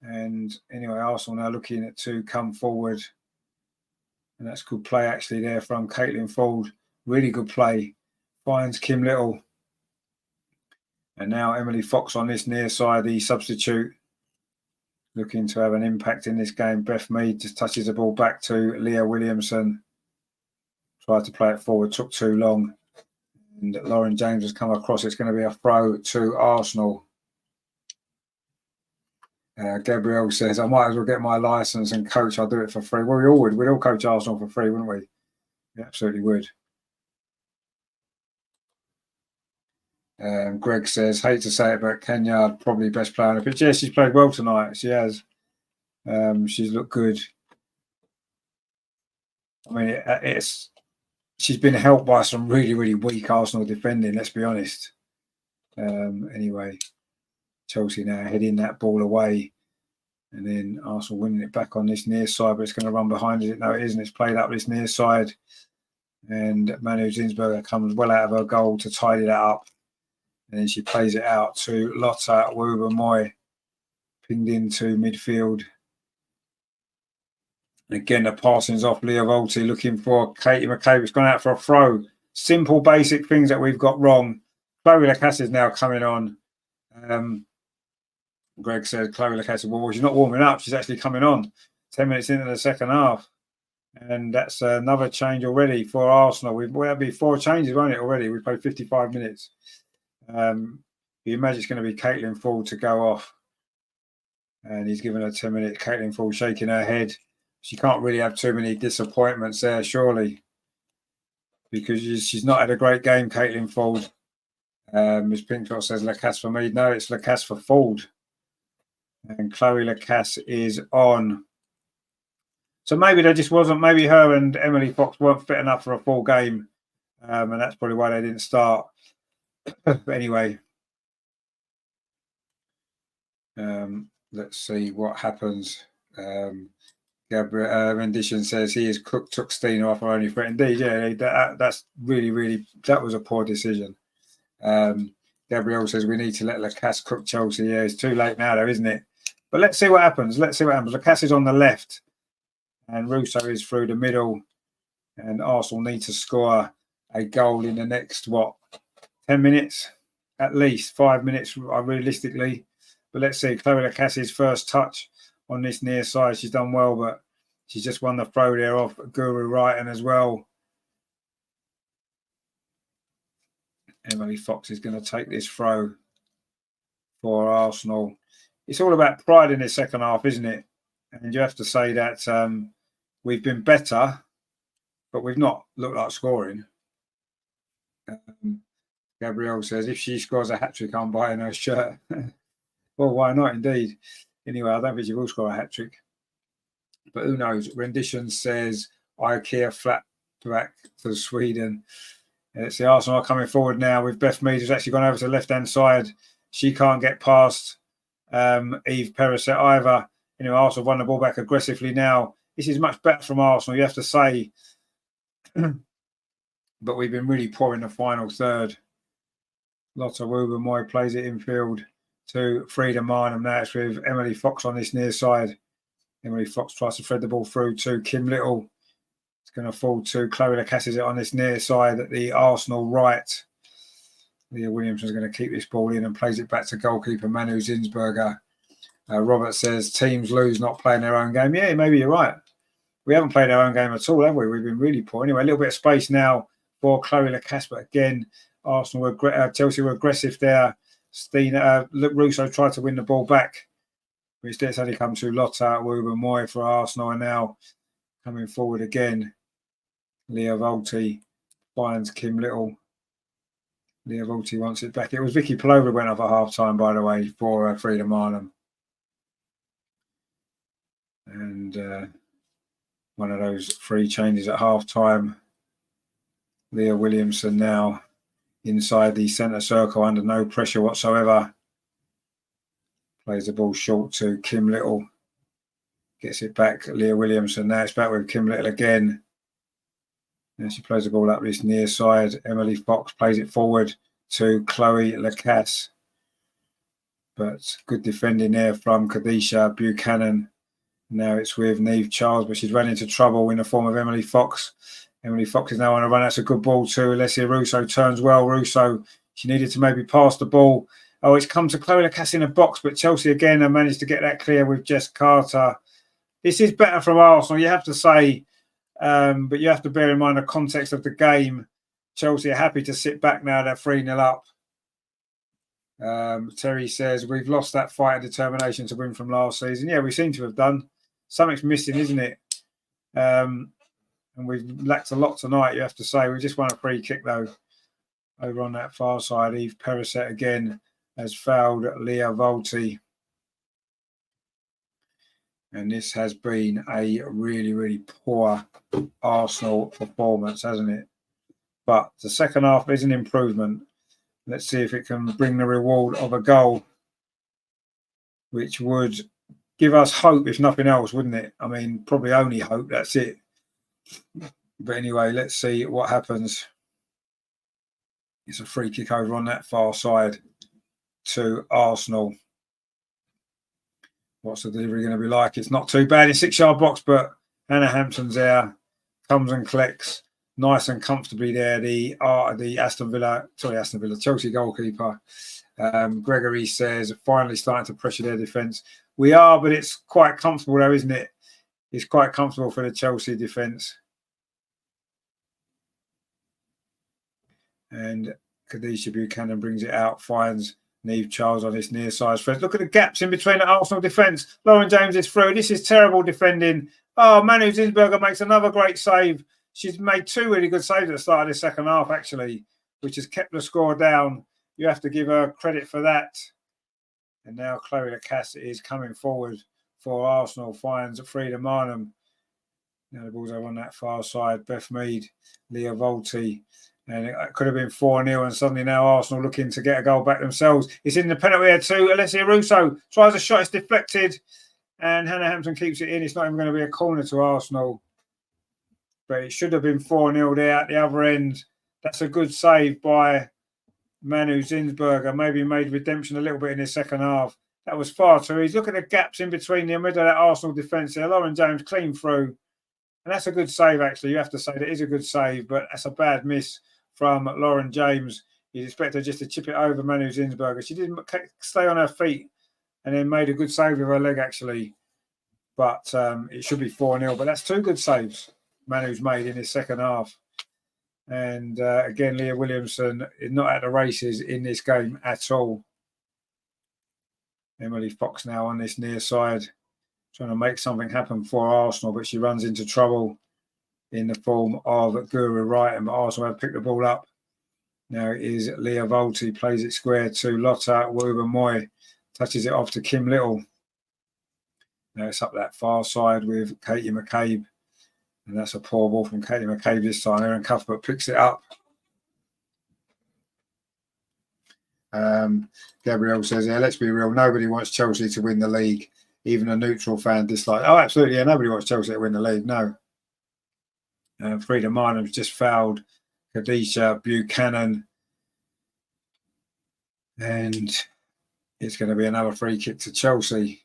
And anyway, Arsenal now looking to come forward. And that's good play actually there from Caitlin Ford. Really good play. Finds Kim Little. And now Emily Fox on this near side, the substitute. Looking to have an impact in this game. Beth Mead just touches the ball back to Leah Williamson. Tried to play it forward, took too long. And Lauren James has come across. It's going to be a throw to Arsenal. Gabrielle says, I might as well get my licence and coach. I'll do it for free. Well, we all would. We'd all coach Arsenal for free, wouldn't we? We absolutely would. Greg says, hate to say it, but Kenyard probably best player on the pitch. Yes, she's played well tonight. She has. She's looked good. I mean, she's been helped by some really, really weak Arsenal defending, let's be honest. Anyway, Chelsea now heading that ball away. And then Arsenal winning it back on this near side, but it's going to run behind it. No, it isn't. It's played up this near side. And Manu Zinsberger comes well out of her goal to tidy that up. And then she plays it out to Lotta Woober-Moy, pinged into midfield. And again, the passing's off Leah Volti, looking for Katie McCabe. It's gone out for a throw. Simple, basic things that we've got wrong. Chloe Lacasse is now coming on. Greg said, Chloe Lacasse, well, she's not warming up. She's actually coming on 10 minutes into the second half. And that's another change already for Arsenal. That'll be 4 changes, won't it, already? We played 55 minutes. You imagine it's going to be Caitlin Ford to go off. And he's given her 10 minutes. Caitlin Ford shaking her head. She can't really have too many disappointments there, surely. Because she's not had a great game, Caitlin Ford. Ms. Pinkcott says Lacasse for me. No, it's Lacasse for Ford. And Chloe Lacasse is on. So maybe there just wasn't, maybe her and Emily Fox weren't fit enough for a full game. And that's probably why they didn't start. But anyway, let's see what happens. Gabriel Rendition says he is cooked, took Stina off her only threat. Indeed, yeah, that's really, that was a poor decision. Gabrielle says we need to let Lacasse cook Chelsea. Yeah, it's too late now, though, isn't it? But let's see what happens. Lacasse is on the left, and Russo is through the middle, and Arsenal need to score a goal in the next 10 minutes, at least 5 minutes, realistically. But let's see. Chloe Lacasse's first touch on this near side. She's done well, but she's just won the throw there off Guru Wright and as well. Emily Fox is going to take this throw for Arsenal. It's all about pride in the second half, isn't it? And you have to say that we've been better, but we've not looked like scoring. Gabrielle says if she scores a hat-trick, I'm buying her shirt. Well, why not, indeed? Anyway, I don't think she will score a hat-trick. But who knows? Rendition says IKEA flat back for Sweden. It's the Arsenal are coming forward now with Beth Mead, who's actually gone over to the left-hand side. She can't get past Eve Perisset either. Anyway, Arsenal won the ball back aggressively now. This is much better from Arsenal, you have to say. But we've been really poor in the final third. Lotta Woober-Moy plays it infield to Frida Marnham. Now it's with Emily Fox on this near side. Emily Fox tries to thread the ball through to Kim Little. It's going to fall to Chloe Lacasse on this near side at the Arsenal right. Leah Williamson's going to keep this ball in and plays it back to goalkeeper Manu Zinsberger. Robert says teams lose not playing their own game. Yeah, maybe you're right. We haven't played our own game at all, have we? We've been really poor. Anyway, a little bit of space now for Chloe Lacasse, but again, Arsenal were Chelsea were aggressive there. Russo tried to win the ball back, which it's only come to Lotta Woober-Moy for Arsenal, and now coming forward again. Leah Volti finds Kim Little. Leah Volti wants it back. It was Vicky Palova went off at half time, by the way, for Frida Marnham. And one of those free changes at half time. Leah Williamson now inside the centre circle under no pressure whatsoever. Plays the ball short to Kim Little. Gets it back, Leah Williamson. Now it's back with Kim Little again. Now she plays the ball up this near side. Emily Fox plays it forward to Chloe Lacasse. But good defending there from Kadisha Buchanan. Now it's with Neve Charles, but she's run into trouble in the form of Emily Fox. Emily Fox is now on a run. That's a good ball too. Alessia Russo turns well. Russo, she needed to maybe pass the ball. Oh, it's come to Chloe Lacasse in a box, but Chelsea again have managed to get that clear with Jess Carter. This is better from Arsenal, you have to say, but you have to bear in mind the context of the game. Chelsea are happy to sit back now. They're 3-0 up. Terry says, we've lost that fight and determination to win from last season. Yeah, we seem to have done. Something's missing, isn't it? And we've lacked a lot tonight, you have to say. We just won a free kick, though. Over on that far side, Eve Perisset again has fouled Leah Volti. And this has been a really, really poor Arsenal performance, hasn't it? But the second half is an improvement. Let's see if it can bring the reward of a goal, which would give us hope, if nothing else, wouldn't it? I mean, probably only hope, that's it. But anyway, let's see what happens. It's a free kick over on that far side to Arsenal. What's the delivery going to be like? It's not too bad in 6-yard box, but Hannah Hampton's there, comes and collects nice and comfortably there. The Chelsea goalkeeper, Gregory says, finally starting to pressure their defence. We are, but it's quite comfortable though, isn't it? It's quite comfortable for the Chelsea defence. And Kadisha Buchanan brings it out, finds Neve Charles on this near side. Look at the gaps in between the Arsenal defence. Lauren James is through. This is terrible defending. Oh, Manu Zinsberger makes another great save. She's made 2 really good saves at the start of the second half, actually, which has kept the score down. You have to give her credit for that. And now Chloe Lacasse is coming forward for Arsenal, finds Frida Marnham. Now the ball's over on that far side. Beth Mead, Leah Volti. And it could have been 4-0, and suddenly now Arsenal looking to get a goal back themselves. It's in the penalty area too. Alessia Russo tries a shot, it's deflected, and Hannah Hampton keeps it in. It's not even going to be a corner to Arsenal. But it should have been 4-0 there at the other end. That's a good save by Manu Zinsberger. Maybe made redemption a little bit in the second half. That was far too easy. Look at the gaps in between the middle of that Arsenal defence there. Lauren James clean through. And that's a good save, actually. You have to say that is a good save, but that's a bad miss from Lauren James. You'd expect her just to chip it over Manu Zinsberger. She didn't stay on her feet and then made a good save with her leg, actually. But it should be 4-0. But that's 2 good saves Manu's made in his second half. And again, Leah Williamson is not at the races in this game at all. Emily Fox now on this near side, trying to make something happen for Arsenal, but she runs into trouble in the form of Guru Wright, and Arsenal have picked the ball up. Now it is Leah Volti, plays it square to Lotta Woober-Moy, touches it off to Kim Little. Now it's up that far side with Katie McCabe. And that's a poor ball from Katie McCabe this time. Erin Cuthbert picks it up. Gabrielle says, yeah, let's be real. Nobody wants Chelsea to win the league. Even a neutral fan dislikes. Oh, absolutely. Yeah, nobody wants Chelsea to win the league. No. Frida Minam's just fouled Khadijah Buchanan. And it's going to be another free kick to Chelsea.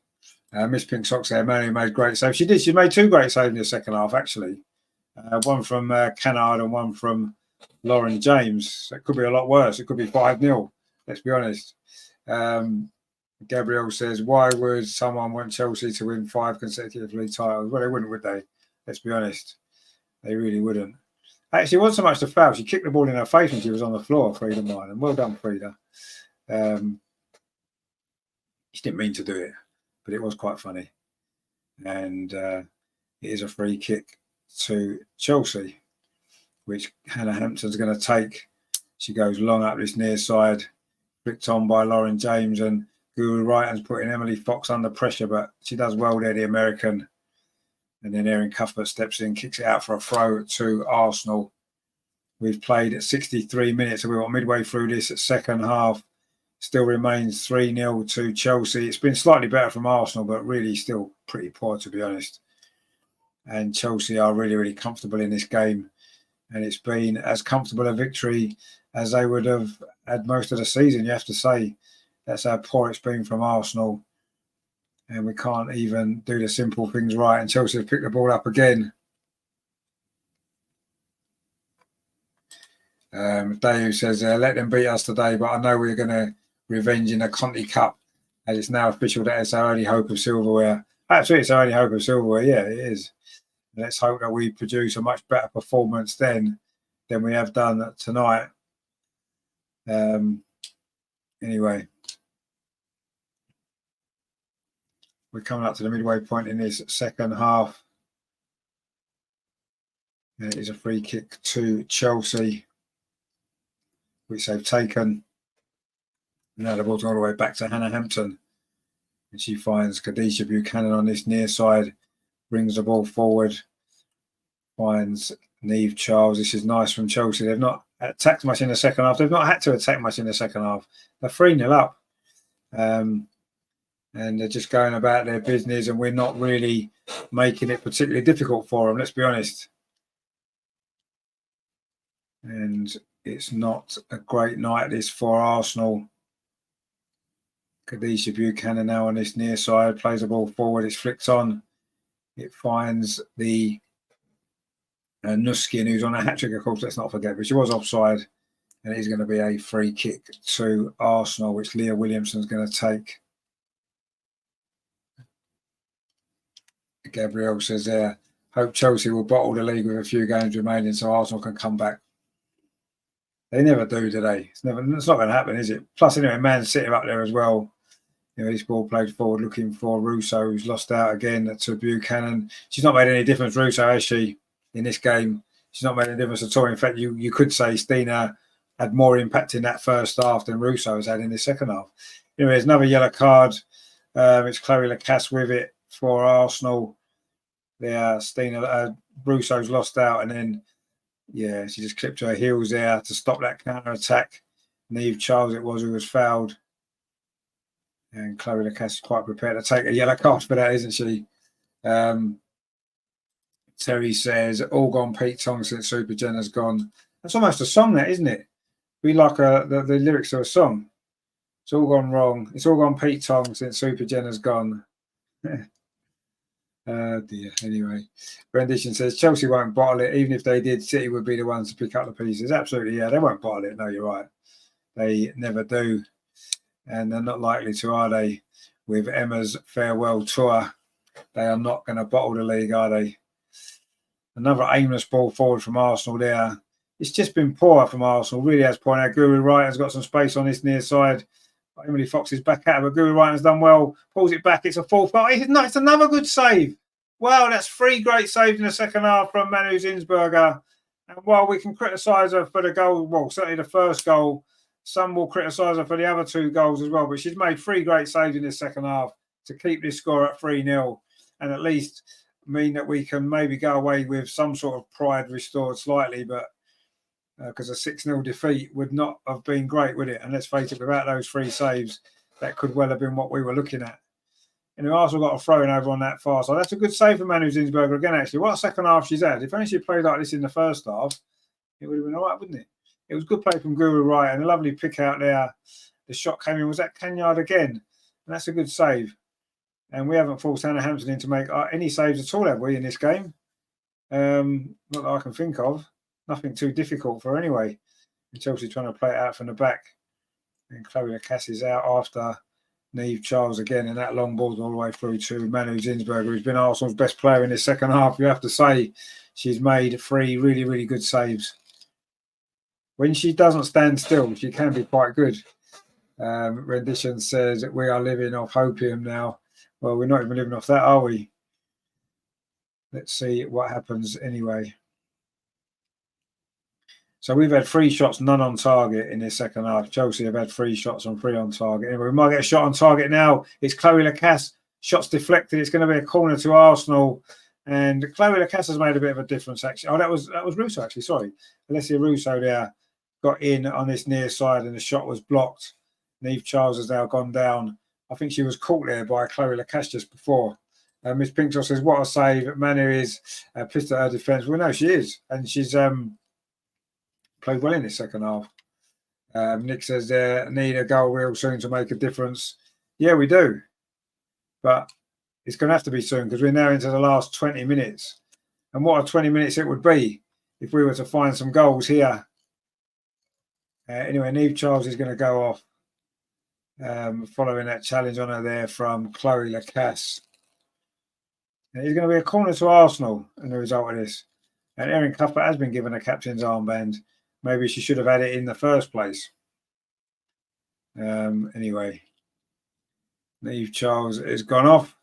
Miss Pink Socks there, Mary made great saves. She did. She made 2 great saves in the second half, actually. One from Kennard and one from Lauren James. It could be a lot worse. It could be 5-0. Let's be honest. Gabrielle says, why would someone want Chelsea to win 5 consecutive league titles? Well, they wouldn't, would they? Let's be honest. They really wouldn't. Actually, it wasn't so much the foul. She kicked the ball in her face when she was on the floor, Frida Minor. Well done, Frida. She didn't mean to do it, but it was quite funny. And it is a free kick to Chelsea, which Hannah Hampton's going to take. She goes long up this near side, flicked on by Lauren James, and Guru Wrighton's putting Emily Fox under pressure, but she does well there, the American. And then Erin Cuthbert steps in, kicks it out for a throw to Arsenal. We've played 63 minutes, and we're midway through this second half. Still remains 3-0 to Chelsea. It's been slightly better from Arsenal, but really still pretty poor, to be honest. And Chelsea are really, really comfortable in this game. And it's been as comfortable a victory as they would have had most of the season, you have to say. That's how poor it's been from Arsenal. And we can't even do the simple things right. And Chelsea have picked the ball up again. Dave says, let them beat us today, but I know we're going to revenge in the Conti Cup. And it's now official that it's our only hope of silverware. Actually, it's our only hope of silverware. Yeah, it is. Let's hope that we produce a much better performance then than we have done tonight. Anyway, we're coming up to the midway point in this second half. And it is a free kick to Chelsea, which they've taken. Now the ball's all the way back to Hannah Hampton. And she finds Khadijah Buchanan on this near side, brings the ball forward, finds Neve Charles. This is nice from Chelsea. They've not attacked much in the second half. They've not had to attack much in the second half. They're 3-0 up. And they're just going about their business, and we're not really making it particularly difficult for them, let's be honest. And it's not a great night this for Arsenal. Khadijah Buchanan now on this near side, plays the ball forward, it's flicked on. It finds the Nuskin, who's on a hat-trick, of course, let's not forget, but she was offside. And it is going to be a free kick to Arsenal, which Leah Williamson's going to take. Gabrielle says there, hope Chelsea will bottle the league with a few games remaining so Arsenal can come back. They never do they? It's not going to happen, is it? Plus, anyway, Man City up there as well. You know, this ball played forward looking for Russo, who's lost out again to Buchanan. She's not made any difference, Russo, has she, in this game? She's not made any difference at all. In fact, you could say Stina had more impact in that first half than Russo has had in the second half. Anyway, there's another yellow card. It's Chloe Lacasse with it for Arsenal. There, Stina Russo's lost out, and then yeah, she just clipped her heels there to stop that counter attack. Neve Charles it was who was fouled, and Chloe Lacasse is quite prepared to take a yellow card for that, isn't she? Terry says, all gone Pete Tong since Super Jenna's gone. That's almost a song, that, isn't it? We like the lyrics of a song. It's all gone wrong. It's all gone Pete Tong since Super Jenna's gone. Dear. Anyway, Rendition says Chelsea won't bottle it. Even if they did, City would be the ones to pick up the pieces. Absolutely, yeah, they won't bottle it. No, you're right. They never do, and they're not likely to, are they? With Emma's farewell tour, they are not going to bottle the league, are they? Another aimless ball forward from Arsenal there. It's just been poor from Arsenal. Really has pointed out. Guru Wright has got some space on this near side. Emily Fox is back at it, but Guru Wright has done well. Pulls it back. It's a full foul. It's another good save. Wow, that's 3 great saves in the second half from Manu Zinsberger. And while we can criticise her for the goal, well, certainly the first goal, some will criticise her for the other 2 goals as well. But she's made 3 great saves in the second half to keep this score at 3-0. and at least mean that we can maybe go away with some sort of pride restored slightly. But because a 6-0 defeat would not have been great, would it? And let's face it, without those 3 saves, that could well have been what we were looking at. And Arsenal got a throw-in over on that far side. That's a good save for Manu Zinsberger again, actually. What a second half she's had. If only she played like this in the first half, it would have been all right, wouldn't it? It was good play from Guru Wright and a lovely pick out there. The shot came in. Was that Canyard again? And that's a good save. And we haven't forced Hannah Hampton in to make any saves at all, have we, in this game? Not that I can think of. Nothing too difficult for her anyway. And Chelsea trying to play it out from the back. And Chloe Lacasse is out after Niamh Charles again. And that long ball's all the way through to Manu Zinsberger, who's been Arsenal's best player in this second half. You have to say she's made 3 really, really good saves. When she doesn't stand still, she can be quite good. Rendition says we are living off opium now. Well, we're not even living off that, are we? Let's see what happens anyway. So we've had 3 shots, none on target in this second half. Chelsea have had 3 shots and 3 on target. Anyway, we might get a shot on target now. It's Chloe Lacasse. Shots deflected. It's going to be a corner to Arsenal. And Chloe Lacasse has made a bit of a difference, actually. Oh, that was Russo, actually. Sorry. Alessia Russo there got in on this near side and the shot was blocked. Niamh Charles has now gone down. I think she was caught there by Chloe Lacasse just before. Miss Pinkshaw says, what a save. Manu is pissed at her defence. Well, no, she is. And she's played well in this second half. Nick says, need a goal real soon to make a difference. Yeah, we do. But it's going to have to be soon because we're now into the last 20 minutes. And what a 20 minutes it would be if we were to find some goals here. Anyway, Niamh Charles is going to go off following that challenge on her there from Chloe Lacasse. And it's going to be a corner to Arsenal as a result of this. And Erin Cuthbert has been given a captain's armband. Maybe she should have had it in the first place. Anyway, Niamh Charles has gone off.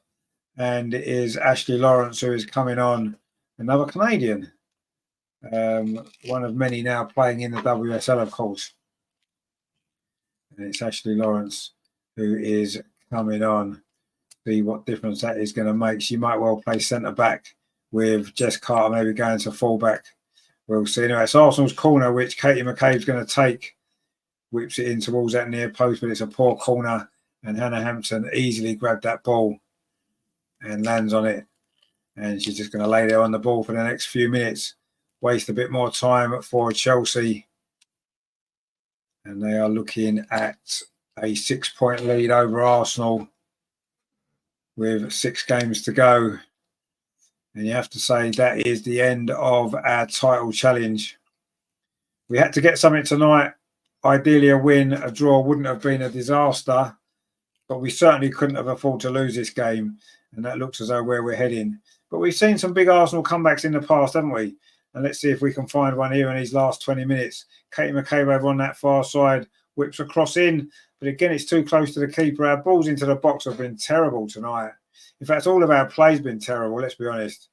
And it is Ashley Lawrence who is coming on, another Canadian. One of many now playing in the WSL, of course. And it's Ashley Lawrence who is coming on. See what difference that is going to make. She might well play centre-back with Jess Carter maybe going to full-back. We'll see. Anyway, it's Arsenal's corner, which Katie McCabe's going to take. Whips it in towards that near post, but it's a poor corner. And Hannah Hampton easily grabbed that ball and lands on it. And she's just going to lay there on the ball for the next few minutes. Waste a bit more time for Chelsea. And they are looking at a 6-point lead over Arsenal with 6 games to go. And you have to say that is the end of our title challenge. We had to get something tonight. Ideally a win. A draw wouldn't have been a disaster. But we certainly couldn't have afforded to lose this game. And that looks as though where we're heading. But we've seen some big Arsenal comebacks in the past, haven't we? And let's see if we can find one here in these last 20 minutes. Katie McCabe over on that far side. Whips across in. But again, it's too close to the keeper. Our balls into the box have been terrible tonight. In fact, all of our play's been terrible, let's be honest.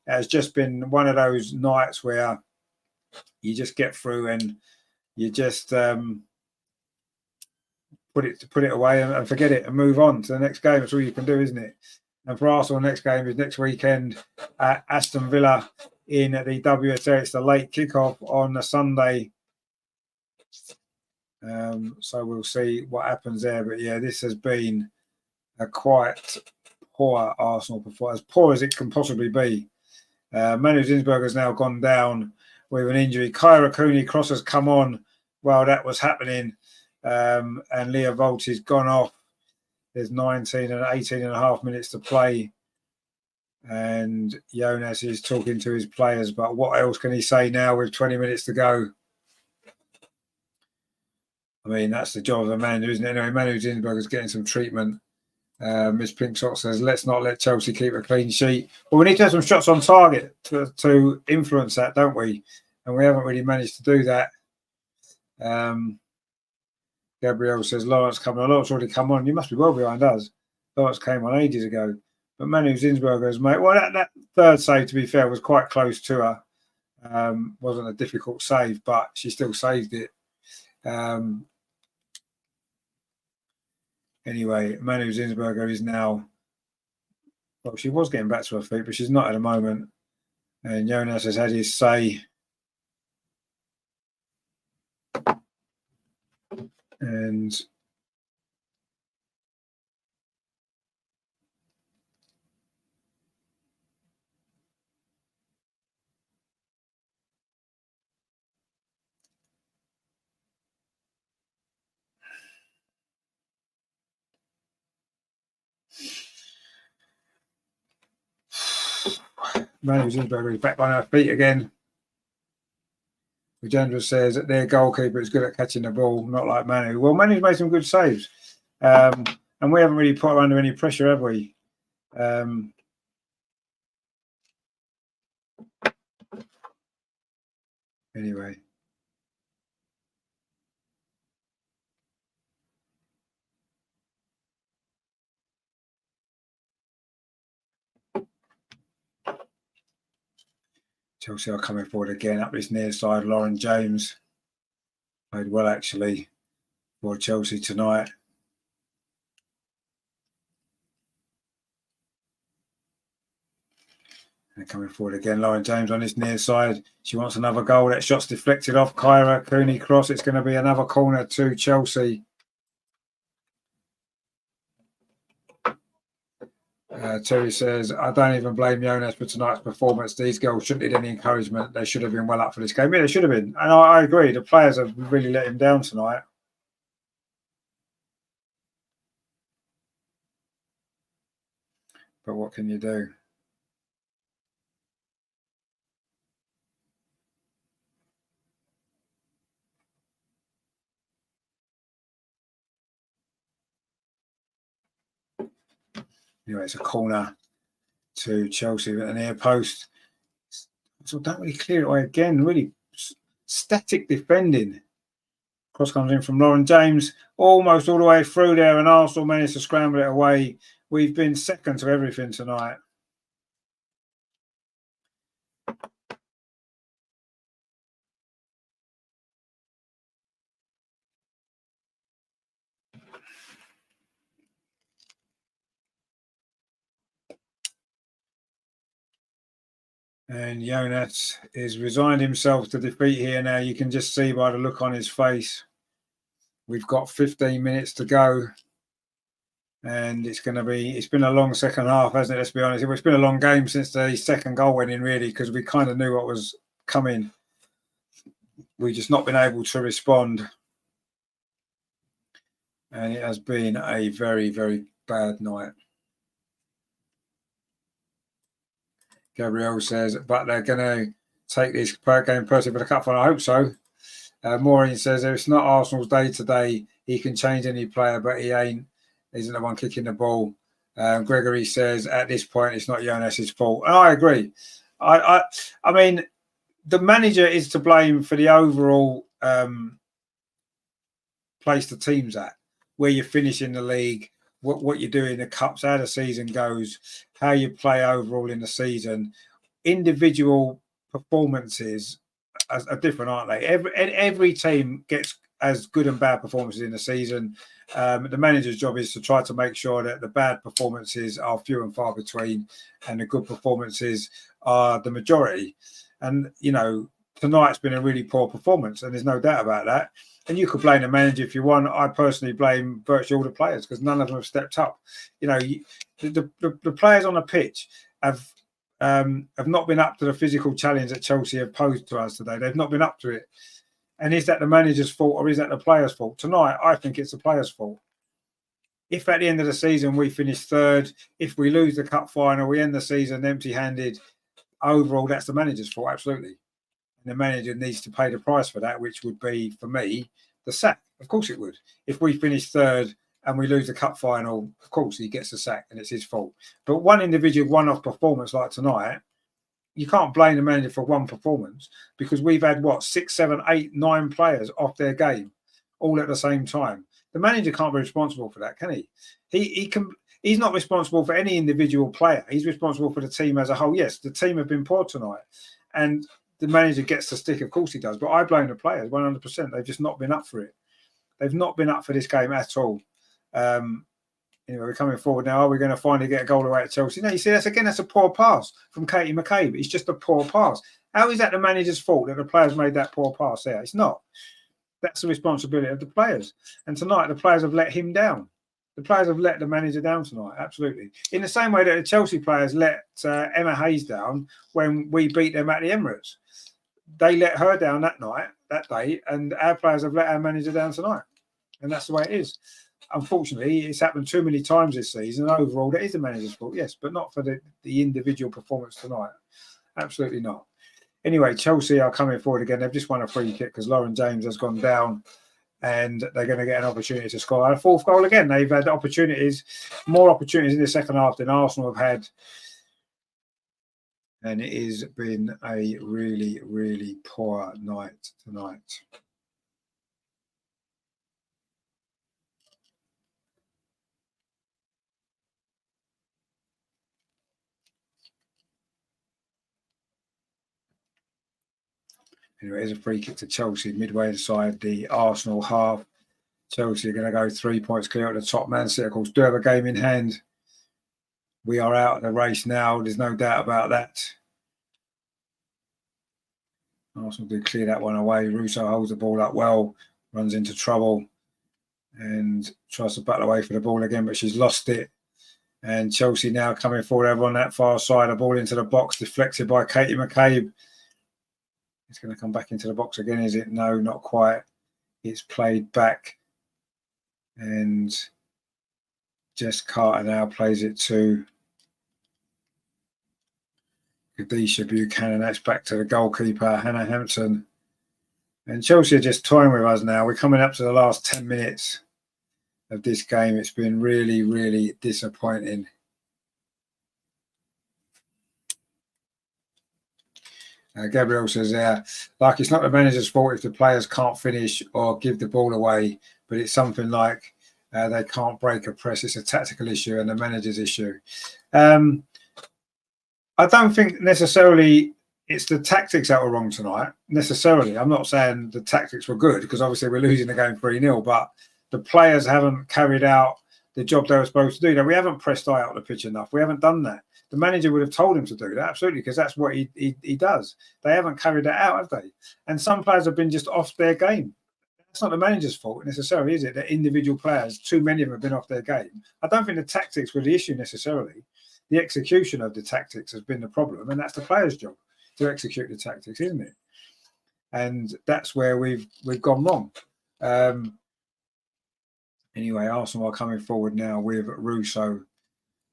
It has just been one of those nights where you just get through and you just put it away and forget it and move on to the next game. That's all you can do, isn't it? And for Arsenal, the next game is next weekend at Aston Villa in the WSL. It's the late kickoff on a Sunday. So we'll see what happens there. But yeah, this has been a quite poor Arsenal performance, as poor as it can possibly be. Manu Zinsberger has now gone down with an injury. Kyra Cooney Cross has come on while that was happening. And Leah Volt has gone off. There's 19 and 18 and a half minutes to play. And Jonas is talking to his players. But what else can he say now with 20 minutes to go? I mean, that's the job of a manager, isn't it? Anyway, Manu Zinsberger is getting some treatment. Miss Pinksock says, let's not let Chelsea keep a clean sheet. Well, we need to have some shots on target to influence that, don't we? And we haven't really managed to do that. Gabrielle says, Lawrence coming on. Lawrence already come on. You must be well behind us. Lawrence came on ages ago. But Manu Zinsberger has made... Well, that third save, to be fair, was quite close to her. Wasn't a difficult save, but she still saved it. Anyway, Manu Zinsberger is now Well, she was getting back to her feet, but she's not at the moment. And Jonas has had his say. And Manu Zinsberger is back on her feet again. Vijendra says that their goalkeeper is good at catching the ball, not like Manu. Well, Manu's made some good saves. And we haven't really put her under any pressure, have we? Anyway. Chelsea are coming forward again up this near side. Lauren James played well, actually, for Chelsea tonight. And coming forward again, Lauren James on this near side. She wants another goal. That shot's deflected off Kyra Cooney cross. It's going to be another corner to Chelsea. Terry says, I don't even blame Jonas for tonight's performance. These girls shouldn't need any encouragement. They should have been well up for this game. Yeah, they should have been. And I agree. The players have really let him down tonight. But what can you do? Anyway, it's a corner to Chelsea with an near post. So don't really clear it away again. Really static defending. Cross comes in from Lauren James, almost all the way through there, and Arsenal managed to scramble it away. We've been second to everything tonight. And Jonas is resigned himself to defeat here now. You can just see by the look on his face. We've got 15 minutes to go. And it's been a long second half, hasn't it? Let's be honest. It's been a long game since the second goal went in, really, because we kind of knew what was coming. We've just not been able to respond. And it has been a very, very bad night. Gabrielle says, but they're going to take this game personally for the cup final. I hope so. Maureen says, if it's not Arsenal's day today, he can change any player, but he isn't the one kicking the ball. Gregory says, at this point, it's not Jonas's fault. And I agree. I mean, the manager is to blame for the overall place the team's at, where you finish in the league, what you do in the cups, how the season goes, how you play overall in the season. Individual performances are different, aren't they? Every team gets as good and bad performances in the season. The manager's job is to try to make sure that the bad performances are few and far between and the good performances are the majority. And, you know, tonight's been a really poor performance, and there's no doubt about that. And you could blame the manager if you want. I personally blame virtually all the players because none of them have stepped up. You know, the players on the pitch have not been up to the physical challenge that Chelsea have posed to us today. They've not been up to it. And is that the manager's fault or is that the players' fault? Tonight, I think it's the players' fault. If at the end of the season we finish third, if we lose the cup final, we end the season empty-handed, overall, that's the manager's fault, absolutely. And the manager needs to pay the price for that, which would be, for me, the sack. Of course it would. If we finish third and we lose the cup final, of course he gets the sack and it's his fault. But one individual one-off performance like tonight, you can't blame the manager for one performance because we've had, 6, 7, 8, 9 players off their game all at the same time. The manager can't be responsible for that, can he? He's not responsible for any individual player. He's responsible for the team as a whole. Yes, the team have been poor tonight. And the manager gets the stick, of course he does. But I blame the players 100%. They've just not been up for it. They've not been up for this game at all. Anyway, we're coming forward now. Are we going to finally get a goal away at Chelsea? No, you see, that's a poor pass from Katie McCabe. It's just a poor pass. How is that the manager's fault that the players made that poor pass there? It's not. That's the responsibility of the players. And tonight, the players have let him down. The players have let the manager down tonight, absolutely. In the same way that the Chelsea players let Emma Hayes down when we beat them at the Emirates. They let her down that day, and our players have let our manager down tonight. And that's the way it is. Unfortunately, it's happened too many times this season. Overall, that is the manager's fault, yes, but not for the individual performance tonight. Absolutely not. Anyway, Chelsea are coming forward again. They've just won a free kick because Lauren James has gone down and they're going to get an opportunity to score a fourth goal again. They've had opportunities, more opportunities in the second half than Arsenal have had. And it has been a really, really poor night tonight. Anyway, here's a free kick to Chelsea midway inside the Arsenal half. Chelsea are going to go 3 points clear at the top. Man City, of course, do have a game in hand. We are out of the race now. There's no doubt about that. Arsenal do clear that one away. Russo holds the ball up well, runs into trouble and tries to battle away for the ball again, but she's lost it. And Chelsea now coming forward over on that far side. A ball into the box, deflected by Katie McCabe. It's going to come back into the box again, is it? No, not quite. It's played back. And Jess Carter now plays it to Kadisha Buchanan. That's back to the goalkeeper, Hannah Hampton. And Chelsea are just toying with us now. We're coming up to the last 10 minutes of this game. It's been really, really disappointing. Gabriel says, like it's not the manager's fault if the players can't finish or give the ball away, but it's something like they can't break a press. It's a tactical issue and the manager's issue. I don't think necessarily it's the tactics that were wrong tonight, necessarily. I'm not saying the tactics were good because obviously we're losing the game 3-0, but the players haven't carried out the job they were supposed to do. Now, we haven't pressed high out the pitch enough. We haven't done that. The manager would have told him to do that, absolutely, because that's what he does. They haven't carried that out, have they? And some players have been just off their game. It's not the manager's fault necessarily, is it? That individual players, too many of them have been off their game. I don't think the tactics were the issue necessarily. The execution of the tactics has been the problem, and that's the player's job to execute the tactics, isn't it? And that's where we've gone wrong. Anyway, Arsenal are coming forward now with Russo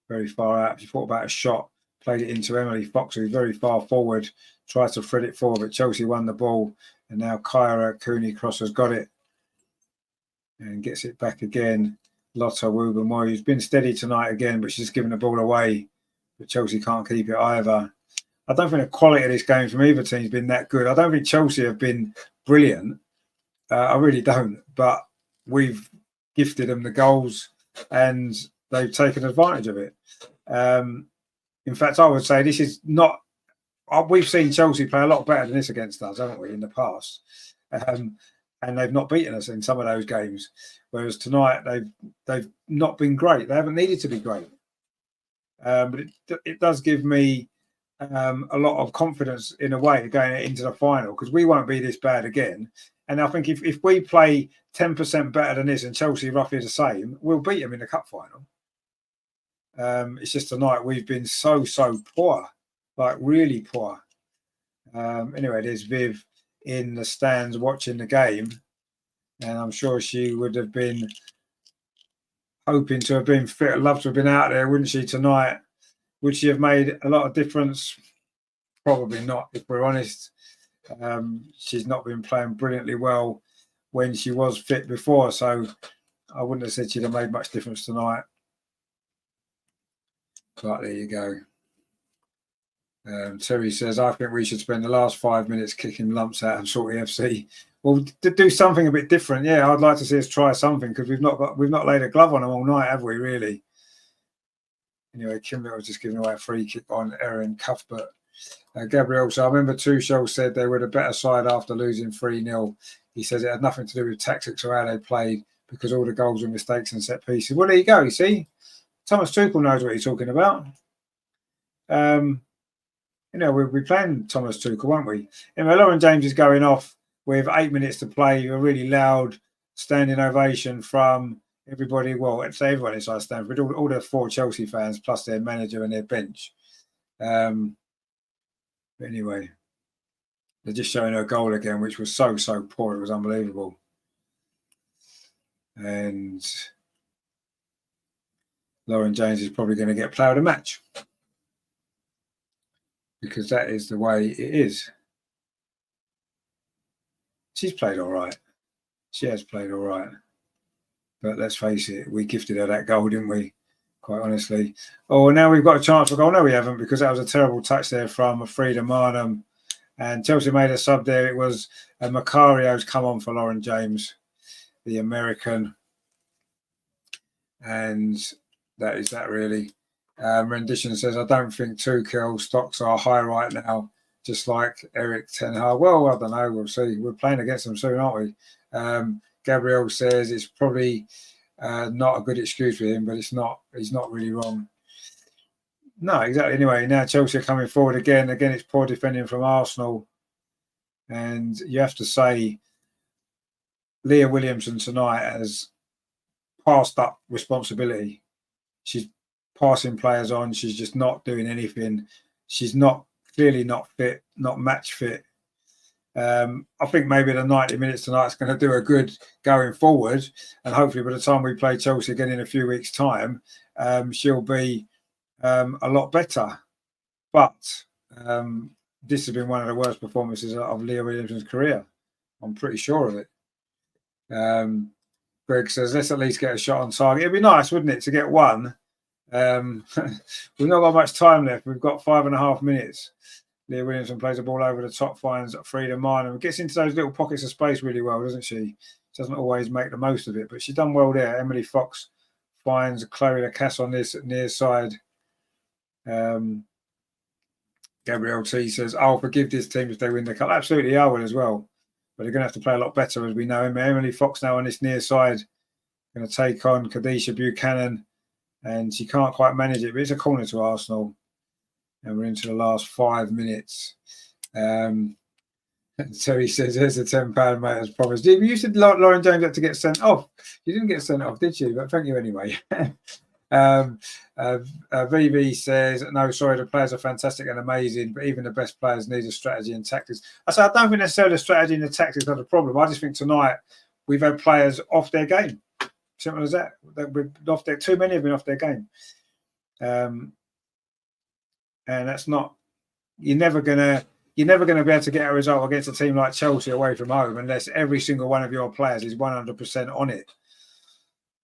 very far out. She thought about a shot, played it into Emily Fox, who's very far forward, tried to thread it forward, but Chelsea won the ball. And now Kyra Cooney-Cross has got it and gets it back again. Lotta Wubenmoy, who's been steady tonight again, but she's given the ball away. But Chelsea can't keep it either. I don't think the quality of this game from either team has been that good. I don't think Chelsea have been brilliant. I really don't. But we've gifted them the goals and they've taken advantage of it. In fact, I would say this is not... We've seen Chelsea play a lot better than this against us, haven't we, in the past? And they've not beaten us in some of those games. Whereas tonight, they've not been great. They haven't needed to be great. But it does give me a lot of confidence in a way going into the final because we won't be this bad again. And I think if we play 10% better than this and Chelsea roughly the same, we'll beat them in the cup final. It's just tonight we've been so poor, like really poor. Anyway, there's Viv in the stands watching the game. And I'm sure she would have been hoping to have been fit. I'd love to have been out there, wouldn't she, tonight? Would she have made a lot of difference? Probably not, if we're honest. She's not been playing brilliantly well when she was fit before, so I wouldn't have said she'd have made much difference tonight. But there you go. Terry says, I think we should spend the last 5 minutes kicking lumps out of Salty FC. Well, to do something a bit different, yeah, I'd like to see us try something because we've not laid a glove on them all night, have we, really? Anyway, Kim Little was just giving away a free kick on Erin Cuthbert. Gabriel, so I remember Tuchel said they were the better side after losing 3-0. He says it had nothing to do with tactics or how they played because all the goals were mistakes and set pieces. Well, there you go, you see? Thomas Tuchel knows what he's talking about. We're playing Thomas Tuchel, won't we? Lauren James is going off with 8 minutes to play. A really loud standing ovation from everybody. Well, I'd say everyone inside Stamford, all the 4 Chelsea fans, plus their manager and their bench. Anyway, they're just showing her goal again, which was so poor. It was unbelievable. And Lauren James is probably going to get player of the match, because that is the way it is. She's played all right. She has played all right. But let's face it, we gifted her that goal, didn't we? Quite honestly. Oh, now we've got a chance for goal. No, we haven't, because that was a terrible touch there from Frida Marnham. And Chelsea made a sub there. It was Macario's come on for Lauren James, the American. And that is that, really. Rendition says, I don't think Tuchel stocks are high right now, just like Eric Ten Hag. Well, I don't know. We'll see. We're playing against them soon, aren't we? Gabrielle says it's probably not a good excuse for him, but it's not. He's not really wrong. No, exactly. Anyway, now Chelsea are coming forward again. Again, it's poor defending from Arsenal. And you have to say, Leah Williamson tonight has passed up responsibility. She's passing players on. She's just not doing anything. She's clearly not fit, not match fit. I think maybe the 90 minutes tonight is going to do her good going forward. And hopefully by the time we play Chelsea again in a few weeks' time, she'll be a lot better. But this has been one of the worst performances of Leah Williamson's career. I'm pretty sure of it. Greg says, let's at least get a shot on target. It'd be nice, wouldn't it, to get one? We've not got much time left. We've got 5.5 minutes. Leah Williamson plays the ball over the top, finds Frida Marnham, gets into those little pockets of space really well, doesn't she? Doesn't always make the most of it, but she's done well there. Emily Fox finds Chloe Lacasse on this near side. Gabrielle T says, I'll forgive this team if they win the cup. Absolutely, I will as well. But they're going to have to play a lot better, as we know. Emily Fox now on this near side, going to take on Kadisha Buchanan, and she can't quite manage it, but it's a corner to Arsenal. And we're into the last 5 minutes. Terry says, there's a £10, mate, as promised. You said Lauren James had to get sent off. You didn't get sent off, did you? But thank you anyway. VV says, no, sorry, the players are fantastic and amazing, but even the best players need a strategy and tactics. I say, I don't think necessarily the strategy and the tactics are the problem. I just think tonight we've had players off their game. Simple as that. Too many have been off their game. And that's not, you're never gonna be able to get a result against a team like Chelsea away from home unless every single one of your players is 100% on it.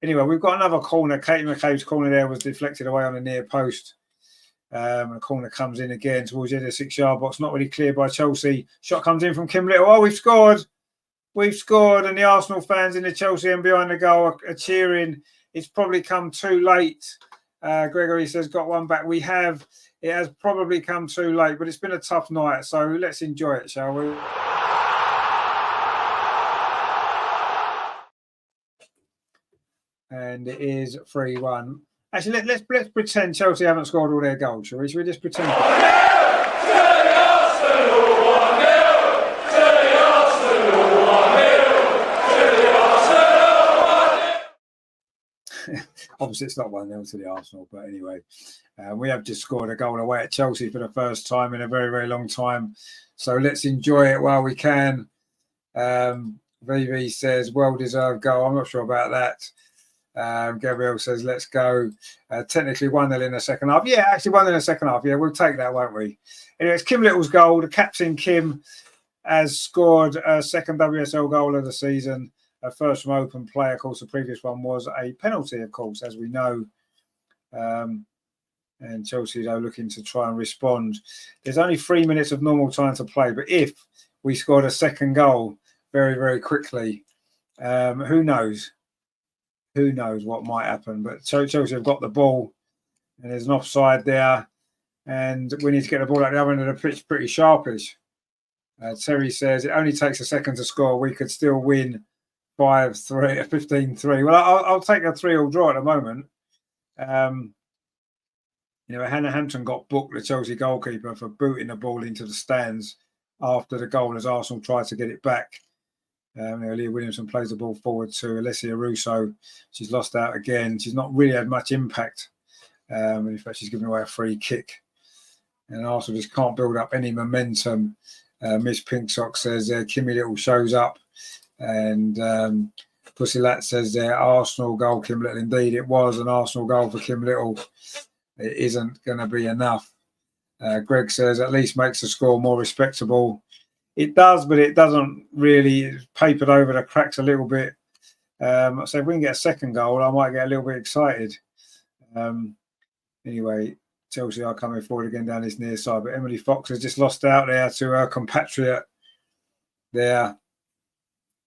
Anyway, we've got another corner. Katie McCabe's corner there was deflected away on the near post. The corner comes in again towards the end of the 6-yard box. Not really cleared by Chelsea. Shot comes in from Kim Little. Oh, we've scored. We've scored. And the Arsenal fans in the Chelsea end behind the goal are cheering. It's probably come too late. Gregory says, got one back. We have. It has probably come too late, but it's been a tough night. So let's enjoy it, shall we? And it is 3-1. Actually, let's pretend Chelsea haven't scored all their goals, shall we? Should we just pretend? Obviously, it's not 1-0 to the Arsenal, but anyway, we have just scored a goal away at Chelsea for the first time in a very, very long time. So let's enjoy it while we can. VV says, well-deserved goal. I'm not sure about that. Gabrielle says, let's go. Technically 1-0 in the second half. Yeah, actually 1-0 in the second half. Yeah, we'll take that, won't we? Anyway, it's Kim Little's goal. The captain, Kim, has scored a second WSL goal of the season. First from open play. Of course, the previous one was a penalty, of course, as we know. And Chelsea are looking to try and respond. There's only 3 minutes of normal time to play, but if we scored a second goal very, very quickly, who knows? Who knows what might happen? But Chelsea have got the ball, and there's an offside there, and we need to get the ball at the other end of the pitch pretty sharpish. Terry says, it only takes a second to score. We could still win 5-3, 15-3. Well, I'll take a 3-3 draw at the moment. You know, Hannah Hampton got booked, the Chelsea goalkeeper, for booting the ball into the stands after the goal as Arsenal tried to get it back. Leah Williamson plays the ball forward to Alessia Russo. She's lost out again. She's not really had much impact. In fact, she's given away a free kick. And Arsenal just can't build up any momentum. Miss Pinksock says Kimmy Little shows up. And Pussy Lat says there, Arsenal goal, Kim Little. Indeed, it was an Arsenal goal for Kim Little. It isn't going to be enough. Greg says at least makes the score more respectable. It does, but it doesn't really. It's papered over the cracks a little bit. So if we can get a second goal, I might get a little bit excited. Anyway, Chelsea are coming forward again down this near side, but Emily Fox has just lost out there to her compatriot there,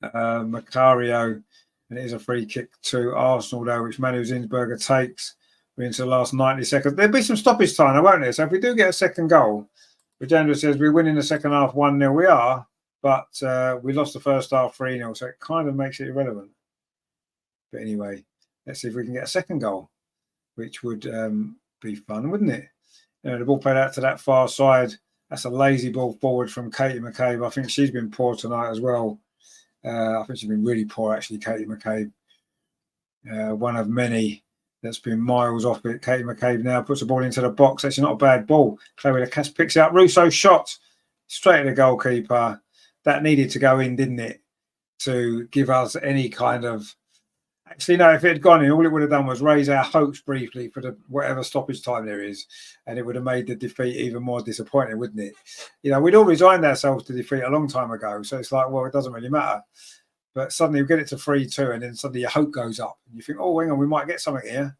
Macario, and it is a free kick to Arsenal though, which Manu Zinsberger takes. We're into the last 90 seconds. There'll be some stoppage time, won't there? So if we do get a second goal, Rajendra says we're winning the second half 1-0. We are, but we lost the first half 3-0, so it kind of makes it irrelevant. But anyway, let's see if we can get a second goal, which would be fun, wouldn't it? You know, the ball played out to that far side. That's a lazy ball forward from Katie McCabe. I think she's been poor tonight as well. I think she's been really poor, actually, Katie McCabe. One of many that's been miles off it. Katie McCabe now puts the ball into the box. That's not a bad ball. Chloe Lacasse picks it up. Russo shot straight at the goalkeeper. That needed to go in, didn't it? To give us any kind of... Actually, no, if it had gone in, all it would have done was raise our hopes briefly for the whatever stoppage time there is, and it would have made the defeat even more disappointing, wouldn't it? You know, we'd all resigned ourselves to defeat a long time ago, so it's like, well, it doesn't really matter. But suddenly we get it to 3-2, and then suddenly your hope goes up. And you think, oh, hang on, we might get something here.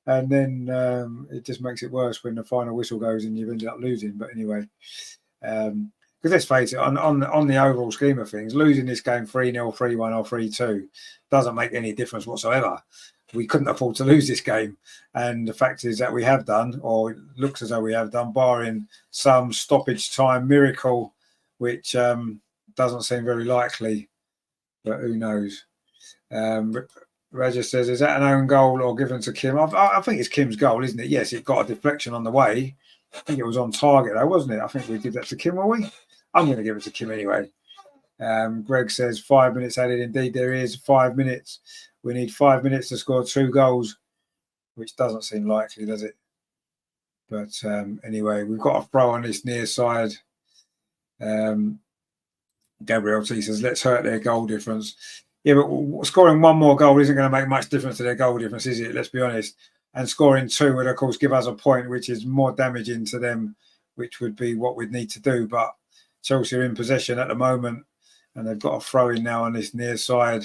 And then it just makes it worse when the final whistle goes and you've ended up losing. But anyway, because let's face it, on the overall scheme of things, losing this game 3-0, 3-1 or 3-2 doesn't make any difference whatsoever. We couldn't afford to lose this game. And the fact is that we have done, or it looks as though we have done, barring some stoppage time miracle, which doesn't seem very likely, but who knows. Raja says, is that an own goal or given to Kim? I think it's Kim's goal, isn't it? Yes, it got a deflection on the way. I think it was on target, though, wasn't it? I think we did that to Kim, were we? I'm going to give it to Kim anyway. Greg says 5 minutes added. Indeed, there is 5 minutes. We need 5 minutes to score 2 goals, which doesn't seem likely, does it? But anyway, we've got a throw on this near side. Gabriel T says, let's hurt their goal difference. Yeah, but scoring one more goal isn't going to make much difference to their goal difference, is it? Let's be honest. And scoring 2 would, of course, give us a point, which is more damaging to them, which would be what we'd need to do. But Chelsea are in possession at the moment, and they've got a throw in now on this near side.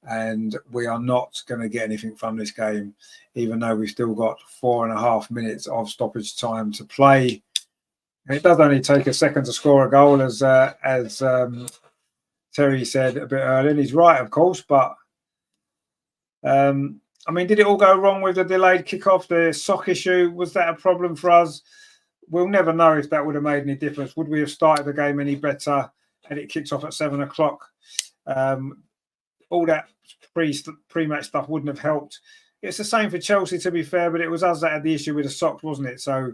And we are not going to get anything from this game, even though we've still got 4.5 minutes of stoppage time to play. And it does only take a second to score a goal, as Terry said a bit earlier. And he's right, of course, but I mean, did it all go wrong with the delayed kickoff? The sock issue, was that a problem for us? We'll never know if that would have made any difference. Would we have started the game any better and it kicked off at 7 o'clock? All that pre-match stuff wouldn't have helped. It's the same for Chelsea, to be fair, but it was us that had the issue with the socks, wasn't it? So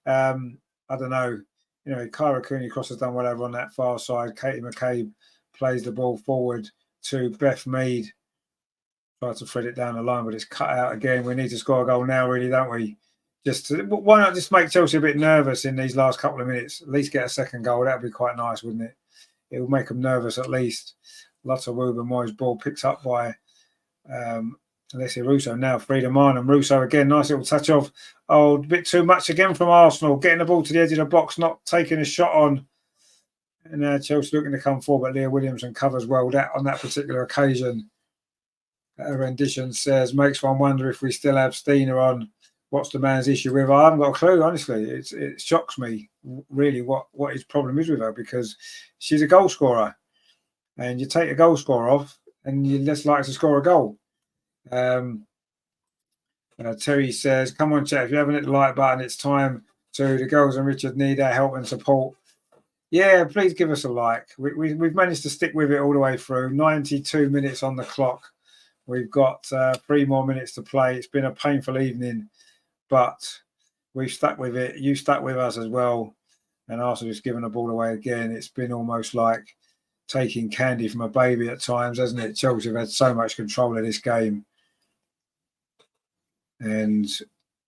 I don't know. You know, Kyra Cooney-Cross has done well over on that far side. Katie McCabe plays the ball forward to Beth Mead. Tried to thread it down the line, but it's cut out again. We need to score a goal now, really, don't we? Why not just make Chelsea a bit nervous in these last couple of minutes? At least get a second goal. That would be quite nice, wouldn't it? It would make them nervous at least. Lots of Ruben Moyes' ball picked up by Alessia Russo. Now Frida and Russo again. Nice little touch of, a bit too much again from Arsenal. Getting the ball to the edge of the box, not taking a shot on. And now Chelsea looking to come forward, but Leah Williamson covers well that on that particular occasion. Her rendition says, makes one wonder if we still have Stina on. What's the man's issue with her? I haven't got a clue, honestly. It shocks me, really, what his problem is with her, because she's a goal scorer. And you take a goal scorer off and you're less likely to score a goal. Terry says, come on, chat, if you haven't hit the like button, it's time to. The girls and Richard need our help and support. Yeah, please give us a like. We've managed to stick with it all the way through. 92 minutes on the clock. We've got 3 more minutes to play. It's been a painful evening but we've stuck with it. You stuck with us as well. And Arsenal just giving the ball away again. It's been almost like taking candy from a baby at times, hasn't it? Chelsea have had so much control of this game. And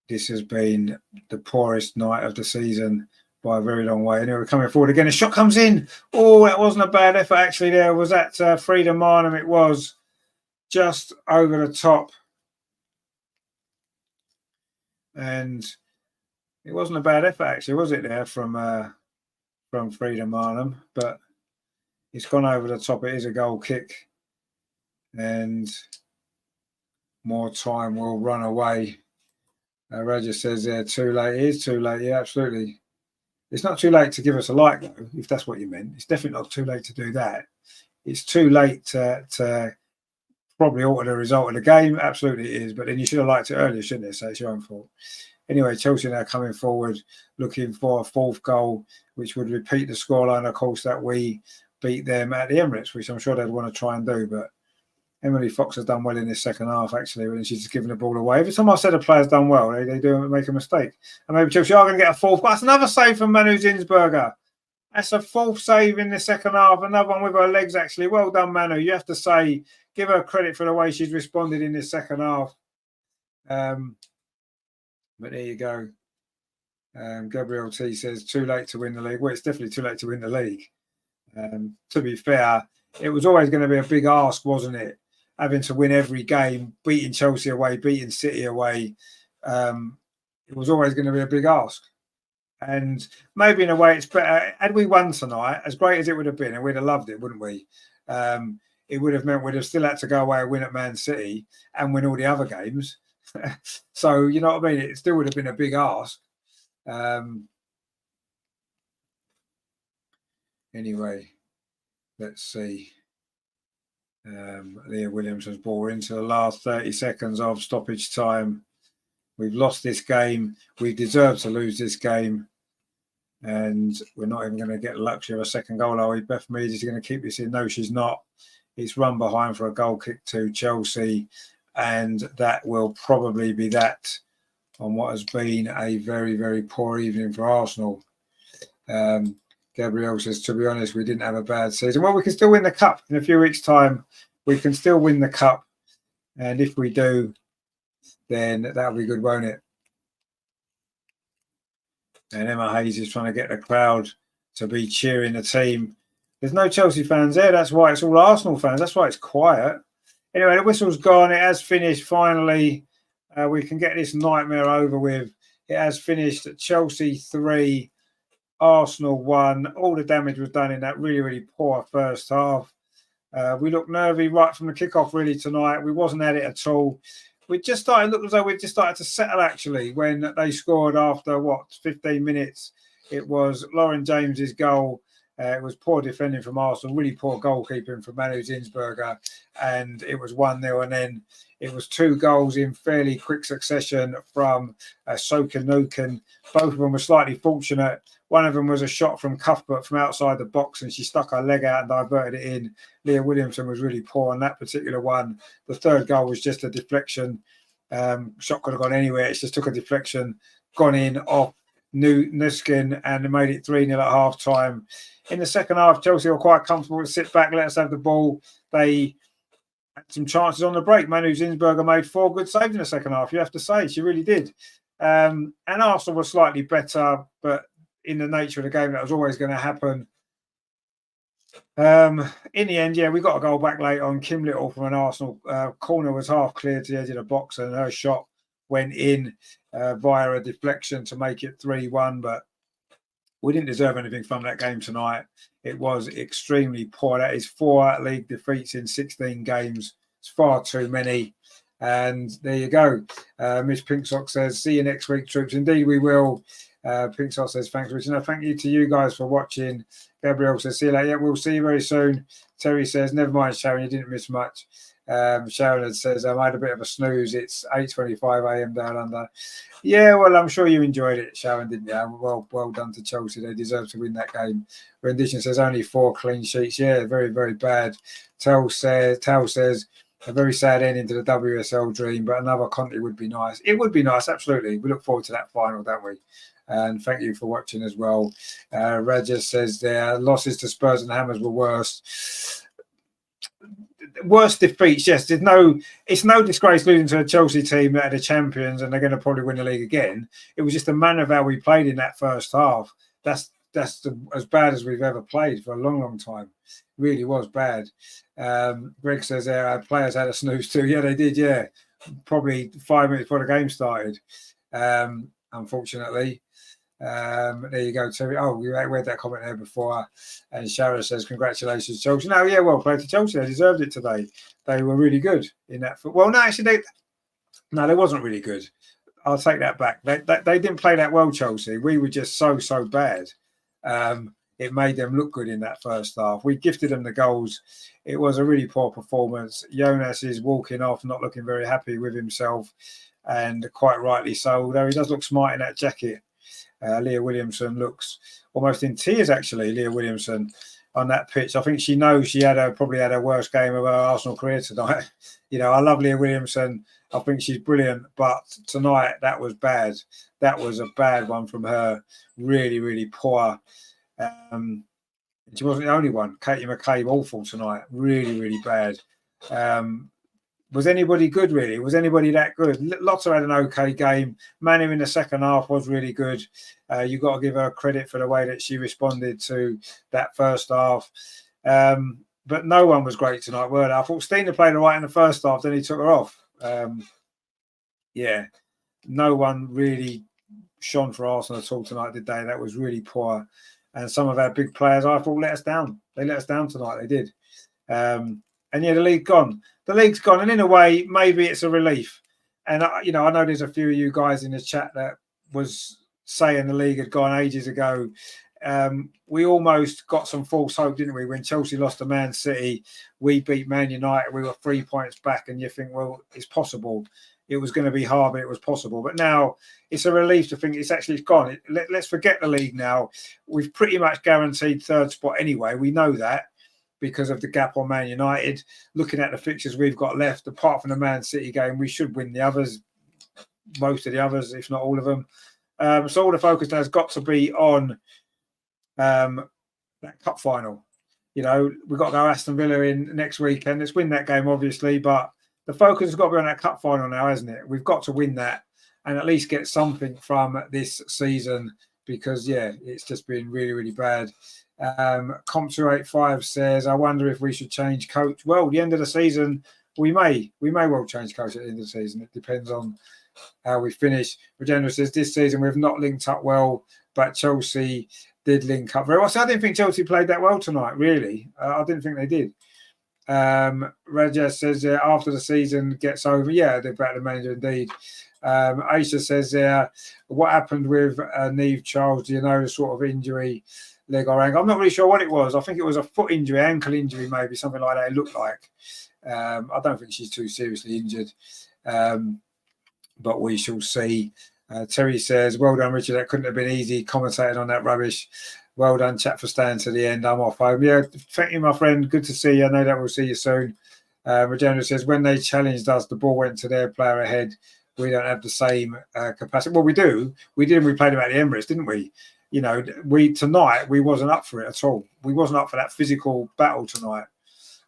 this has been the poorest night of the season by a very long way. And we're coming forward again. A shot comes in. Oh, that wasn't a bad effort, actually, there. Was that Freedom Marnham? It was just over the top. And it wasn't a bad effort, actually, was it, there from Freedom Marnham? But it's gone over the top. It is a goal kick. And more time will run away. Roger says there, too late. It is too late. Yeah, absolutely. It's not too late to give us a like, though, if that's what you meant. It's definitely not too late to do that. It's too late to probably alter the result of the game. Absolutely it is. But then you should have liked it earlier, shouldn't it? So it's your own fault. Anyway, Chelsea now coming forward, looking for a fourth goal, which would repeat the scoreline, of course, that we beat them at the Emirates, which I'm sure they'd want to try and do. But Emily Fox has done well in this second half, actually, when she's just given the ball away. Every time I said a player's done well, they do make a mistake. And maybe Chelsea are going to get a fourth. That's another save from Manu Zinsberger. That's a fourth save in the second half. Another one with her legs, actually. Well done, Manu. You have to say, give her credit for the way she's responded in this second half. But there you go. Gabriel T says, too late to win the league. Well, it's definitely too late to win the league. To be fair, it was always going to be a big ask, wasn't it? Having to win every game, beating Chelsea away, beating City away. It was always going to be a big ask. And maybe in a way it's better. Had we won tonight, as great as it would have been, and we'd have loved it, wouldn't we? It would have meant we'd have still had to go away and win at Man City and win all the other games. So, you know what I mean? It still would have been a big ask. Anyway, let's see. Leah Williams has ball into the last 30 seconds of stoppage time. We've lost this game. We deserve to lose this game. And we're not even going to get the luxury of a second goal, are we? Beth Mead is going to keep this in. No, she's not. It's run behind for a goal kick to Chelsea. And that will probably be that on what has been a very, very poor evening for Arsenal. Gabrielle says, to be honest, we didn't have a bad season. Well, we can still win the cup in a few weeks' time. We can still win the cup. And if we do, then that'll be good, won't it? And Emma Hayes is trying to get the crowd to be cheering the team. There's no Chelsea fans there. That's why it's all Arsenal fans. That's why it's quiet. Anyway, the whistle's gone. It has finished finally. We can get this nightmare over with. It has finished. Chelsea 3, Arsenal 1. All the damage was done in that really, really poor first half. We looked nervy right from the kickoff, really, tonight. We wasn't at it at all. We just started, looked as though we just started to settle, actually, when they scored after, 15 minutes. It was Lauren James's goal. It was poor defending from Arsenal, really poor goalkeeping from Manu Zinsberger, and it was 1-0. And then it was 2 goals in fairly quick succession from Soka Nukin. Both of them were slightly fortunate. One of them was a shot from Cuthbert from outside the box, and she stuck her leg out and diverted it in. Leah Williamson was really poor on that particular one. The third goal was just a deflection. Shot could have gone anywhere. It just took a deflection, gone in off Nuskin, and made it 3-0 at half time. In the second half, Chelsea were quite comfortable to sit back, let us have the ball. They had some chances on the break. Manu Zinsberger made 4 good saves in the second half, you have to say. She really did. And Arsenal was slightly better, but in the nature of the game, that was always going to happen. In the end, we got a goal back late on. Kim Little from an Arsenal corner was half clear to the edge of the box, and her shot went in via a deflection to make it 3-1. But we didn't deserve anything from that game tonight. It was extremely poor. That is 4 league defeats in 16 games. It's far too many. And there you go. Miss Pinksock says, see you next week, troops. Indeed, we will. Pinksock says, thanks, Richard. No, thank you to you guys for watching. Gabrielle says, see you later. Yeah, we'll see you very soon. Terry says, never mind, Sharon, you didn't miss much. Sharon says, I had a bit of a snooze. It's 8:25 a.m. down under. Yeah, well, I'm sure you enjoyed it, Sharon, didn't you? Well done to Chelsea. They deserve to win that game. Rendition says, only 4 clean sheets. Yeah, very, very bad. Tal says, a very sad ending to the WSL dream, but another Conti would be nice. It would be nice, absolutely. We look forward to that final, don't we? And thank you for watching as well. Raja says their losses to Spurs and Hammers were worst defeats. Yes, it's no disgrace losing to a Chelsea team that are the champions and they're going to probably win the league again. It was just the manner of how we played in that first half. That's as bad as we've ever played for a long time. It really was bad. Greg says our players had a snooze too. Yeah, they did. Yeah, probably 5 minutes before the game started. Unfortunately. There you go, Terry. Oh, we read that comment there before. And Sharon says, congratulations, Chelsea. No, yeah, well played to Chelsea. They deserved it today. They were really good in that. Well, no, actually, they wasn't really good. I'll take that back. They didn't play that well, Chelsea. We were just so bad. It made them look good in that first half. We gifted them the goals. It was a really poor performance. Jonas is walking off, not looking very happy with himself, and quite rightly so, although he does look smart in that jacket. Leah Williamson looks almost in tears, actually, Leah Williamson, on that pitch. I think she knows she probably had her worst game of her Arsenal career tonight. I love Leah Williamson. I think she's brilliant, but tonight that was bad. That was a bad one from her. Really, really poor. She wasn't the only one. Katie McCabe, awful tonight. Really, really bad. Was anybody good, really? Was anybody that good? Lotta had an okay game. Manu in the second half was really good. You've got to give her credit for the way that she responded to that first half. But no one was great tonight, were they? I thought Stina played all right in the first half, then he took her off. Yeah, no one really shone for Arsenal at all tonight, did they? That was really poor. And some of our big players, I thought, let us down. They let us down tonight. They did. And yeah, the league's gone. The league's gone. And in a way, maybe it's a relief. And, I know there's a few of you guys in the chat that was saying the league had gone ages ago. We almost got some false hope, didn't we? When Chelsea lost to Man City, we beat Man United. We were 3 points back. And you think, well, it's possible. It was going to be hard, but it was possible. But now it's a relief to think it's gone. Let's forget the league now. We've pretty much guaranteed third spot anyway. We know that because of the gap on Man United. Looking at the fixtures we've got left, apart from the Man City game, we should win the others, most of the others, if not all of them. So all the focus now has got to be on that cup final. We've got to go Aston Villa in next weekend. Let's win that game, obviously, but the focus has got to be on that cup final now, hasn't it? We've got to win that and at least get something from this season because, yeah, it's just been really, really bad. Comp285 says, I wonder if we should change coach. Well, the end of the season, we may well change coach at the end of the season. It depends on how we finish. Regina says, this season we've not linked up well, but Chelsea did link up very well. So I didn't think Chelsea played that well tonight, really. I didn't think they did. Raja says after the season gets over, yeah, they're better manager indeed. Aisha says what happened with Neve Charles? Do you know the sort of injury, leg or ankle? I'm not really sure what it was. I think it was a foot injury, ankle injury, maybe something like that. It looked like. I don't think she's too seriously injured, but we shall see. Terry says, well done, Richard. That couldn't have been easy commentating on that rubbish. Well done, chat, for staying to the end. I'm off home. Yeah, thank you, my friend. Good to see you. I know that we'll see you soon. Regina says, when they challenged us, the ball went to their player ahead. We don't have the same capacity. Well, we do. We did. We played them at the Emirates, didn't we? Tonight, we wasn't up for it at all. We wasn't up for that physical battle tonight.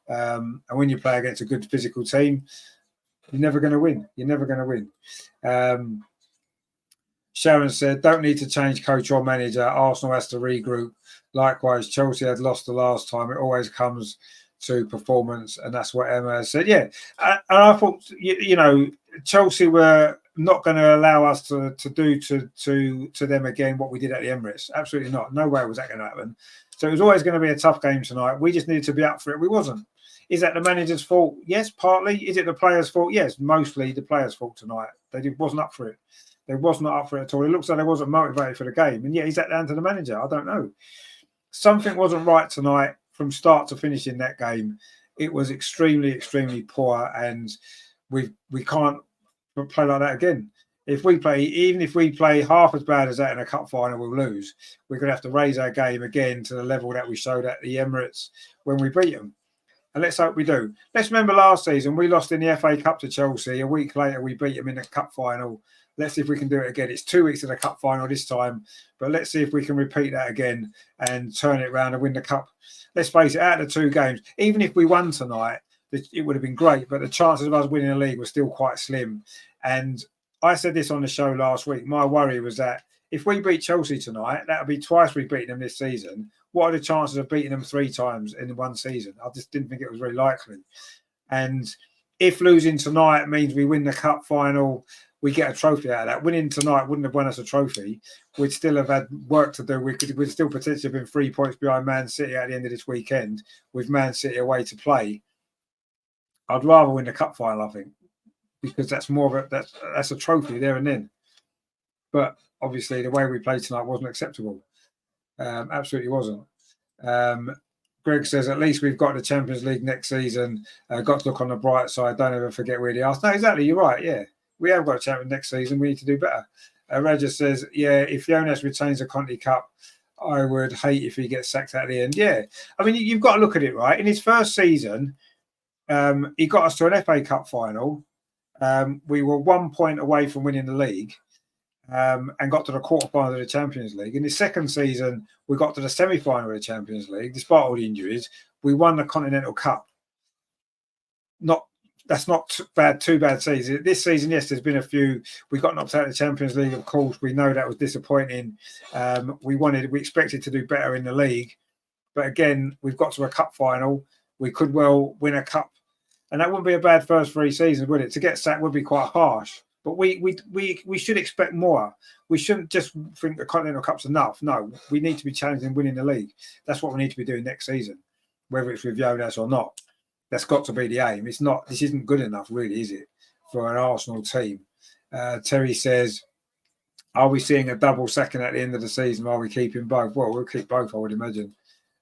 And when you play against a good physical team, you're never going to win. You're never going to win. Sharon said, don't need to change coach or manager. Arsenal has to regroup. Likewise, Chelsea had lost the last time. It always comes to performance. And that's what Emma has said. Yeah. And I thought, Chelsea were not going to allow us to do to them again what we did at the Emirates. Absolutely not. No way was that going to happen. So it was always going to be a tough game tonight. We just needed to be up for it. We wasn't. Is that the manager's fault? Yes, partly. Is it the players' fault? Yes, mostly the players' fault tonight. They wasn't up for it. They was not up for it at all. It looks like they wasn't motivated for the game. And is that down to the manager? I don't know. Something wasn't right tonight from start to finish in that game. It was extremely, extremely poor. And we can't play like that again. Even if we play half as bad as that in a cup final, we'll lose. We're going to have to raise our game again to the level that we showed at the Emirates when we beat them. And let's hope we do. Let's remember last season, we lost in the FA Cup to Chelsea. A week later, we beat them in the cup final. Let's see if we can do it again. It's 2 weeks to the cup final this time, but let's see if we can repeat that again and turn it around and win the cup. Let's face it, out of the 2 games, even if we won tonight, it would have been great, but the chances of us winning the league were still quite slim. And I said this on the show last week. My worry was that if we beat Chelsea tonight, that would be twice we've beaten them this season. What are the chances of beating them 3 times in one season? I just didn't think it was very likely. And if losing tonight means we win the cup final, we get a trophy out of that. Winning tonight wouldn't have won us a trophy. We'd still have had work to do. We'd still potentially have been 3 points behind Man City at the end of this weekend with Man City away to play. I'd rather win the cup final, I think, because that's more of that's a trophy there and then. But obviously, the way we played tonight wasn't acceptable. Absolutely wasn't. Greg says, at least we've got the Champions League next season. Got to look on the bright side. Don't ever forget where they are. No, exactly. You're right. Yeah, we have got a champion next season. We need to do better. Raja says, yeah, if Jonas retains the Conti Cup, I would hate if he gets sacked at the end. Yeah. I mean, you've got to look at it, right? In his first season, he got us to an FA Cup final. We were 1 point away from winning the league. And got to the quarterfinal of the Champions League. In his second season, we got to the semi-final of the Champions League, despite all the injuries. We won the Continental Cup. That's not too bad season. This season, yes, there's been a few. We got knocked out of the Champions League, of course. We know that was disappointing. We expected to do better in the league, but again, we've got to a cup final. We could well win a cup, and that wouldn't be a bad first 3 seasons, would it? To get sacked would be quite harsh. But we should expect more. We shouldn't just think the Continental Cup's enough. No, we need to be challenging winning the league. That's what we need to be doing next season, whether it's with Jonas or not. That's got to be the aim. It's not. This isn't good enough, really, is it, for an Arsenal team? Terry says, are we seeing a double second at the end of the season? Are we keeping both? Well, we'll keep both, I would imagine.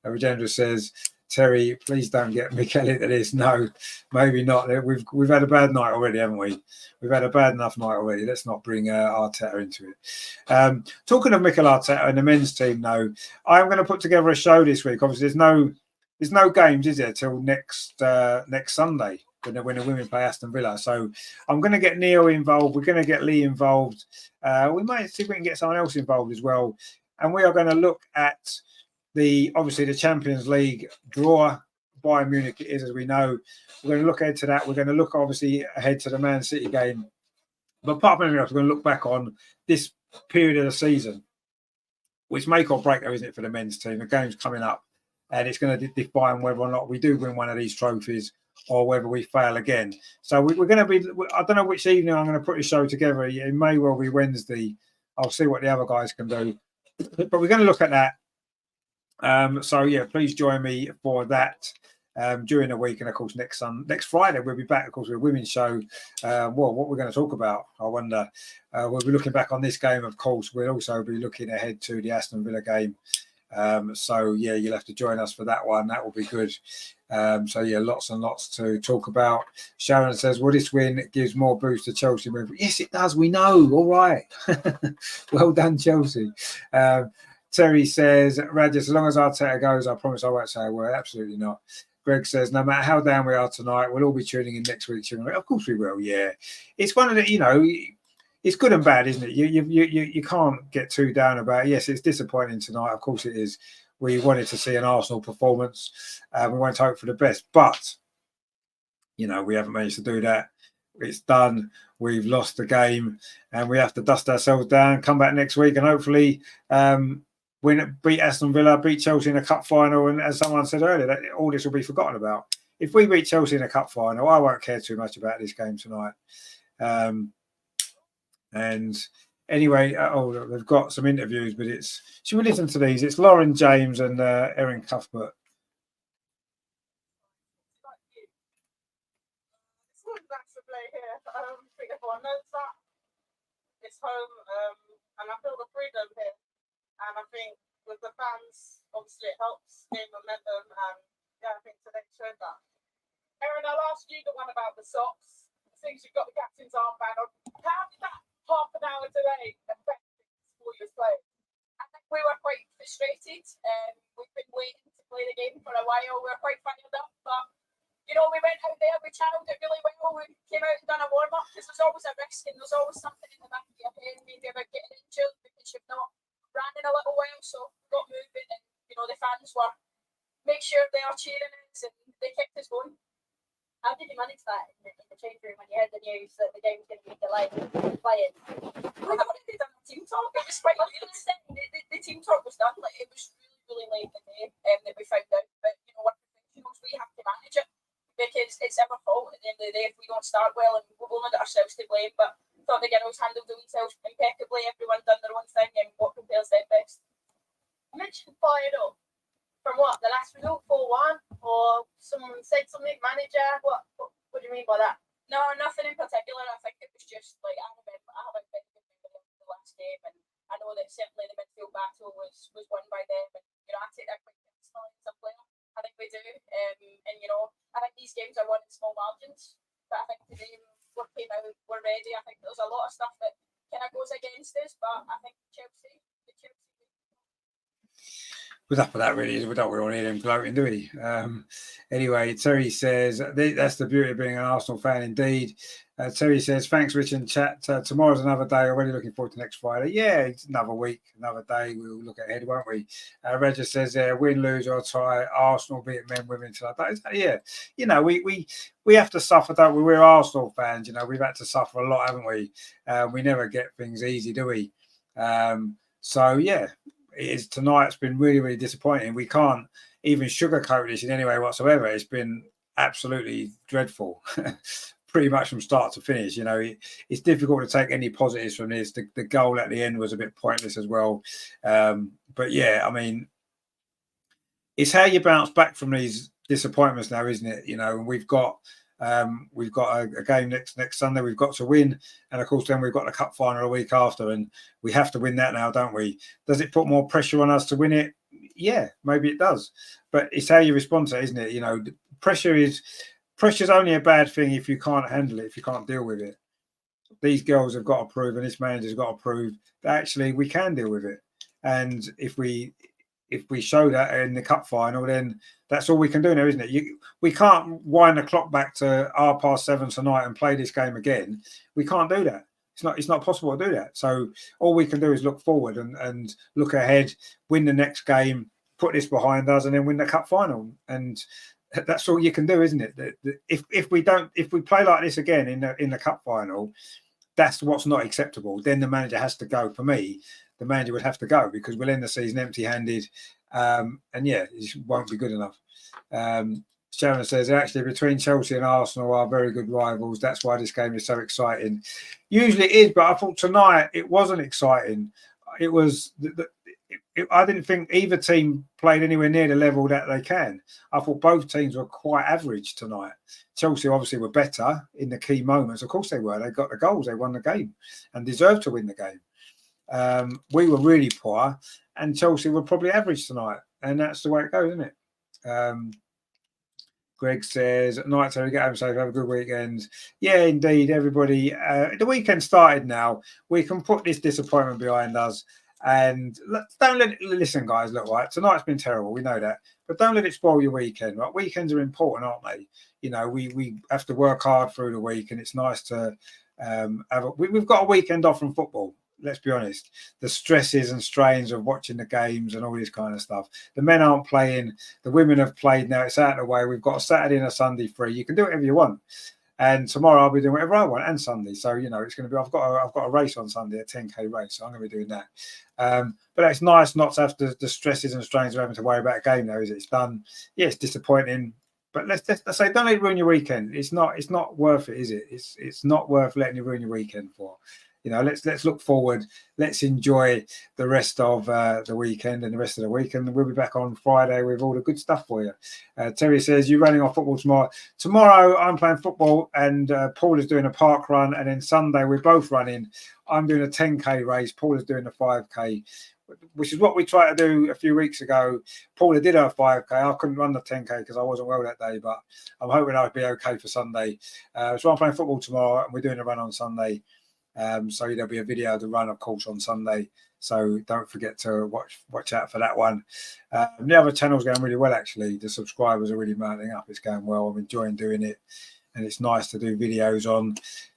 Rajendra says, Terry, please don't get Mikel into this. No, maybe not. We've had a bad night already, haven't we? We've had a bad enough night already. Let's not bring Arteta into it. Talking of Mikel Arteta and the men's team, though, I'm going to put together a show this week. Obviously, there's no games, is there, till next Sunday when the women play Aston Villa. So I'm going to get Neil involved. We're going to get Lee involved. We might see if we can get someone else involved as well. And we are going to look at obviously the Champions League draw. Bayern Munich it is, as we know. We're going to look ahead to that. We're going to look obviously ahead to the Man City game. But apart from anything else, we're going to look back on this period of the season, which make or break, though, isn't it, for the men's team? The game's coming up, and it's going to define whether or not we do win one of these trophies or whether we fail again. So we're going to be, I don't know which evening I'm going to put the show together. It may well be Wednesday. I'll see what the other guys can do. But we're going to look at that. So yeah, please join me for that during the week, and of course next Friday we'll be back, of course, with a women's show. What we're going to talk about, I wonder. We'll be looking back on this game, of course. We'll also be looking ahead to the Aston Villa game. So yeah, you'll have to join us for that one. That will be good. So yeah, lots and lots to talk about. Sharon says, well, this win gives more boost to Chelsea move. Yes, it does. We know. All right. Well done, Chelsea. Terry says, Raj, as long as Arteta goes, I promise I won't say a word. Absolutely not. Greg says, no matter how down we are tonight, we'll all be tuning in next week. Of course we will, yeah. It's one of the, it's good and bad, isn't it? You can't get too down about it. Yes, it's disappointing tonight. Of course it is. We wanted to see an Arsenal performance. We want to hope for the best. But, we haven't managed to do that. It's done. We've lost the game. And we have to dust ourselves down, come back next week, and hopefully beat Aston Villa, beat Chelsea in a cup final, and as someone said earlier, that all this will be forgotten about. If we beat Chelsea in a cup final, I won't care too much about this game tonight. And anyway, they've got some interviews, but should we listen to these? It's Lauren James and Erin Cuthbert. It's not nice to play here. I think everyone knows that. It's home, and I feel the freedom here. And I think with the fans, obviously it helps gain momentum, and yeah, I think today showed that. Erin, I'll ask you the one about the socks. Since you've got the captain's armband on, how did that half an hour delay affect things for your players? I think we were quite frustrated. We've been waiting to play the game for a while. We were quite fired up, but you know, we went out there, we channeled it really well, we came out and done a warm-up, because there's always a risk and there's always something in the back of your head, maybe about getting injured because you've not ran in a little while, so we got moving, and, you know, the fans were, make sure they are cheering us, and they kept us going. How did you manage that in the change room when you heard the news that the game was going to be delayed playing? Well, I've already done the team talk. It was quite the team talk was done. Like, it was really late in the day that we found out. But, you know, we're professionals, we have to manage it because it's our fault at the end of the day if we don't start well, and we've only got ourselves to blame. But I thought the girls handled themselves impeccably. Everyone done their own thing, and what compares them best. You mentioned 4-0. From what? The last result, 4-1? Or someone said something, manager? What do you mean by that? No, nothing in particular. I think it was just like I haven't been the last game, and I know that certainly the midfield battle was won by them. And you know, I take that quite personally as a player. I think we do, and you know, I think these games are won in small margins. But I think today we came out, we're ready. I think there's a lot of stuff that kind of goes against us, but I think Chelsea. Was up for that really. We don't really want to hear him gloating, do we? Anyway, Terry says that's the beauty of being an Arsenal fan indeed. Terry says thanks, Rich and chat. Tomorrow's another day. Already looking forward to next Friday. Yeah, it's another week, another day. We'll look ahead, won't we? Roger says win, lose or tie. Arsenal beat men, women tonight. Yeah, you know we have to suffer, don't we? We're Arsenal fans. You know we've had to suffer a lot, haven't we? We never get things easy, do we? So yeah. Tonight's been really disappointing. We can't even sugarcoat this in any way whatsoever. It's been absolutely dreadful, pretty much from start to finish. You know, it's difficult to take any positives from this. The goal at the end was a bit pointless as well. But yeah, I mean, it's how you bounce back from these disappointments now, isn't it? You know, and we've got a game next Sunday we've got to win, and of course then we've got the cup final a week after, and we have to win that now, don't we? Does it put more pressure on us to win it? Yeah, maybe it does, but it's how you respond to it, isn't it? You know, pressure's only a bad thing if you can't handle it, if you can't deal with it. These girls have got to prove, and this manager's got to prove that actually we can deal with it, and if we show that in the cup final, then that's all we can do now, isn't it? We can't wind the clock back to 7:30 tonight and play this game again. We can't do that. It's not possible to do that. So all we can do is look forward and look ahead, win the next game, put this behind us, and then win the cup final. And that's all you can do, isn't it? If we play like this again in the cup final, that's what's not acceptable. Then the manager has to go. For me, the manager would have to go because we'll end the season empty-handed, and yeah, it won't be good enough. Sharon says actually between Chelsea and Arsenal are very good rivals. That's why this game is so exciting. Usually it is, but I thought tonight it wasn't exciting. It was. I didn't think either team played anywhere near the level that they can. I thought both teams were quite average tonight. Chelsea obviously were better in the key moments. Of course they were. They got the goals. They won the game and deserved to win the game. We were really poor, and Chelsea were probably average tonight, and that's the way it goes, isn't it? Greg says, "Night, Terry, get home safe. Have a good weekend." Yeah, indeed, everybody. The weekend started now. We can put this disappointment behind us, and don't let it. Listen, guys. Look, right. Tonight's been terrible. We know that, but don't let it spoil your weekend. Right? Weekends are important, aren't they? You know, we have to work hard through the week, and it's nice to we've got a weekend off from football. Let's be honest, the stresses and strains of watching the games and all this kind of stuff. The men aren't playing. The women have played now. It's out of the way. We've got a Saturday and a Sunday free. You can do whatever you want. And tomorrow I'll be doing whatever I want, and Sunday. So, you know, it's going to be, I've got a race on Sunday, a 10K race. So I'm going to be doing that. But it's nice not to have the stresses and strains of having to worry about a game now, is it? It's done. Yeah, it's disappointing. But let's say, don't let it ruin your weekend. It's not worth it, is it? It's not worth letting it ruin your weekend for. You know, let's look forward. Let's enjoy the rest of the weekend and the rest of the week. And we'll be back on Friday with all the good stuff for you. Terry says, you're running off football tomorrow. Tomorrow, I'm playing football and Paul is doing a park run. And then Sunday, we're both running. I'm doing a 10K race. Paul is doing a 5K, which is what we tried to do a few weeks ago. Paula did her 5K. I couldn't run the 10K because I wasn't well that day, but I'm hoping I'll be okay for Sunday. So I'm playing football tomorrow and we're doing a run on Sunday. So there'll be a video of the run, of course, on Sunday. So don't forget to watch out for that one. The other channel's going really well, actually. The subscribers are really mounting up. It's going well. I'm enjoying doing it. And it's nice to do videos on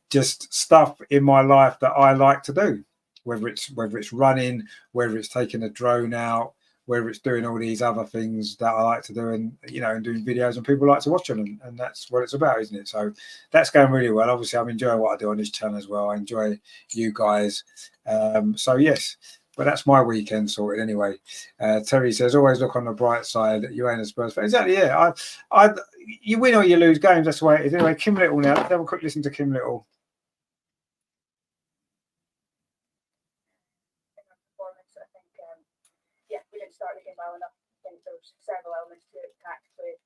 just stuff in my life that I like to do, whether it's running, whether it's taking a drone out, whether it's doing all these other things that I like to do, and and doing videos, and people like to watch them, and that's what it's about, isn't it? So that's going really well. Obviously, I'm enjoying what I do on this channel as well. I enjoy you guys. So yes, but that's my weekend sorted anyway. Terry says, always look on the bright side. You ain't a Spurs fan. Exactly, yeah. You win or you lose games. That's the way it is. Anyway, Kim Little now. Let's have a quick listen to Kim Little. Start the game well enough. I think there was several elements to it tactically.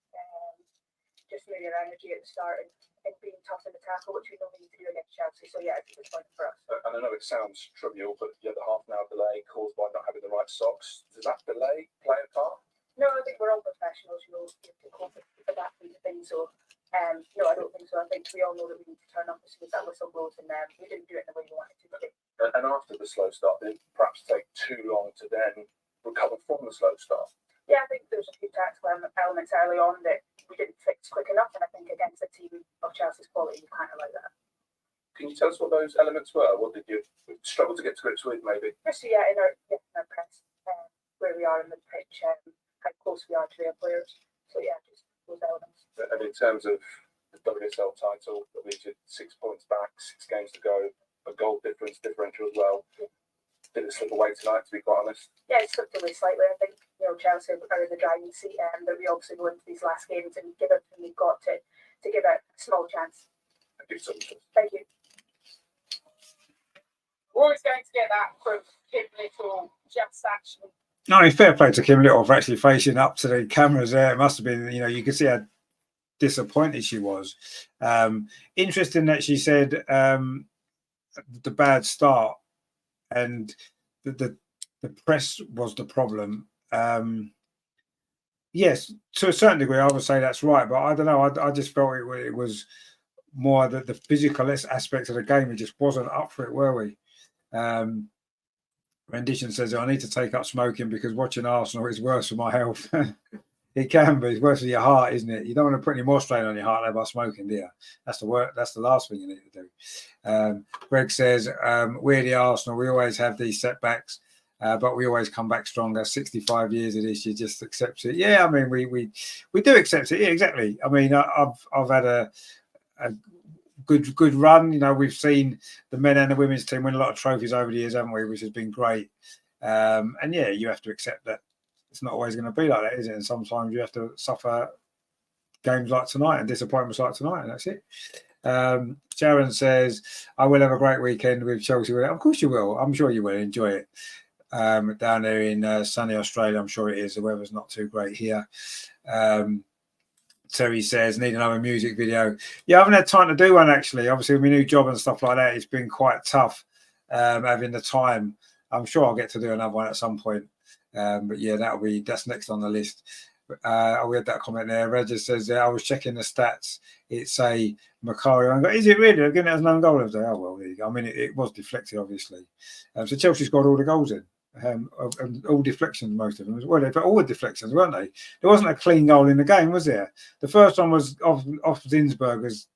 Just maybe your energy at the start and being tough in the tackle, which we don't need to do against Chelsea. So yeah, it's a disappointing for us. And I know it sounds trivial, but you had the half-an-hour delay caused by not having the right socks. Does that delay play a part? No, I think we're all professionals. You have to cope with that kind of thing. So no, I don't think so. I think we all know that we need to turn up as soon as that whistle blows, and we didn't do it in the way we wanted to. And after the slow start, did it perhaps take too long to then recover from the slow start? Yeah, I think there's a few tactical elements early on that we didn't fix quick enough, and I think against a team of Chelsea's quality, you can't allow that. Can you tell us what those elements were? What did you struggle to get to grips with, maybe? Just in our press, where we are in the pitch, how close we are to their players. So yeah, just those elements. And in terms of the WSL title, that leaves you 6 points back, 6 games to go, a goal differential as well. Yeah. Did it slip away tonight, to be quite honest? Yeah, it slipped away slightly. I think Chelsea are in the driving seat, and that we obviously go into these last games and give everything we've got to give it a small chance. Thank you. We're always going to get that from Kim Little, just actually. No, fair play to Kim Little for actually facing up to the cameras there. It must have been, you could see how disappointed she was. Interesting that she said the bad start and the press was the problem. Yes, to a certain degree, I would say that's right, but I don't know. I just felt it was more that the physical aspect of the game. We just wasn't up for it, were we? Rendition says, I need to take up smoking because watching Arsenal is worse for my health. It can be. It's worse for your heart, isn't it? You don't want to put any more strain on your heart by smoking, do you? That's the last thing you need to do. Greg says, we're the Arsenal. We always have these setbacks, but we always come back stronger. 65 years of this, you just accept it. Yeah, I mean, we do accept it. Yeah, exactly. I mean, I've had a good run. We've seen the men and the women's team win a lot of trophies over the years, haven't we? Which has been great. And yeah, you have to accept that it's not always going to be like that, is it? And sometimes you have to suffer games like tonight and disappointments like tonight, and that's it. Sharon says, I will have a great weekend with Chelsea. Of course you will. I'm sure you will enjoy it. Down there in sunny Australia, I'm sure it is. The weather's not too great here. Terry says, need another music video. Yeah, I haven't had time to do one, actually. Obviously, with my new job and stuff like that, it's been quite tough having the time. I'm sure I'll get to do another one at some point. But yeah, that's next on the list. We had that comment there. Regis says, I was checking the stats. It's a Macario goal. Is it really? Again, it has an own goal of the day. Oh, well, there you go. I mean, it was deflected, obviously. So Chelsea's got all the goals in. All deflections, most of them. Well, they put all the deflections, weren't they? There wasn't a clean goal in the game, was there? The first one was off Zinsberger's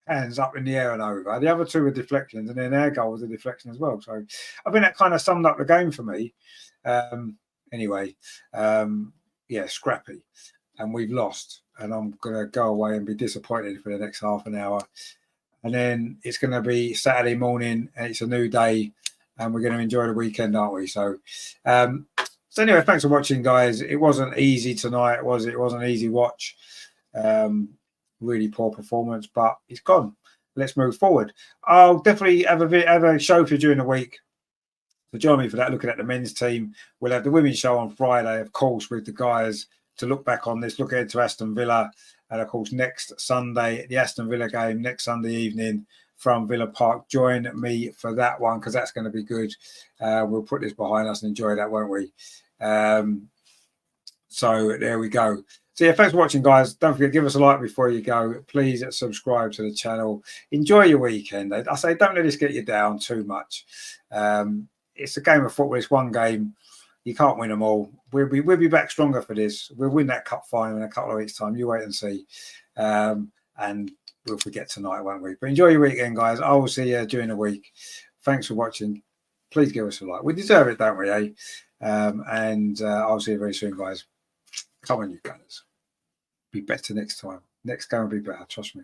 hands up in the air and over. The other two were deflections, and then their goal was a deflection as well. So I think that kind of summed up the game for me. Anyway, yeah, scrappy, and we've lost, and I'm gonna go away and be disappointed for the next half an hour, and then it's gonna be Saturday morning, and it's a new day, and we're gonna enjoy the weekend, aren't we? So anyway, thanks for watching, guys. It wasn't easy tonight, was it? It wasn't an easy watch. Really poor performance, but it's gone. Let's move forward. I'll definitely have a show for you during the week. So join me for that, looking at the men's team. We'll have the women's show on Friday, of course, with the guys to look back on this, look ahead to Aston Villa. And, of course, next Sunday, the Aston Villa game, next Sunday evening from Villa Park. Join me for that one because that's going to be good. We'll put this behind us and enjoy that, won't we? So there we go. So yeah, thanks for watching, guys. Don't forget, give us a like before you go. Please subscribe to the channel. Enjoy your weekend. I say don't let this get you down too much. It's a game of football. It's one game. You can't win them all. We'll be back stronger for this. We'll win that cup final in a couple of weeks' time. You wait and see. And we'll forget tonight, won't we? But enjoy your weekend, guys. I will see you during the week. Thanks for watching. Please give us a like. We deserve it, don't we, eh? And I'll see you very soon, guys. Come on, you gunners. Be better next time. Next game will be better. Trust me.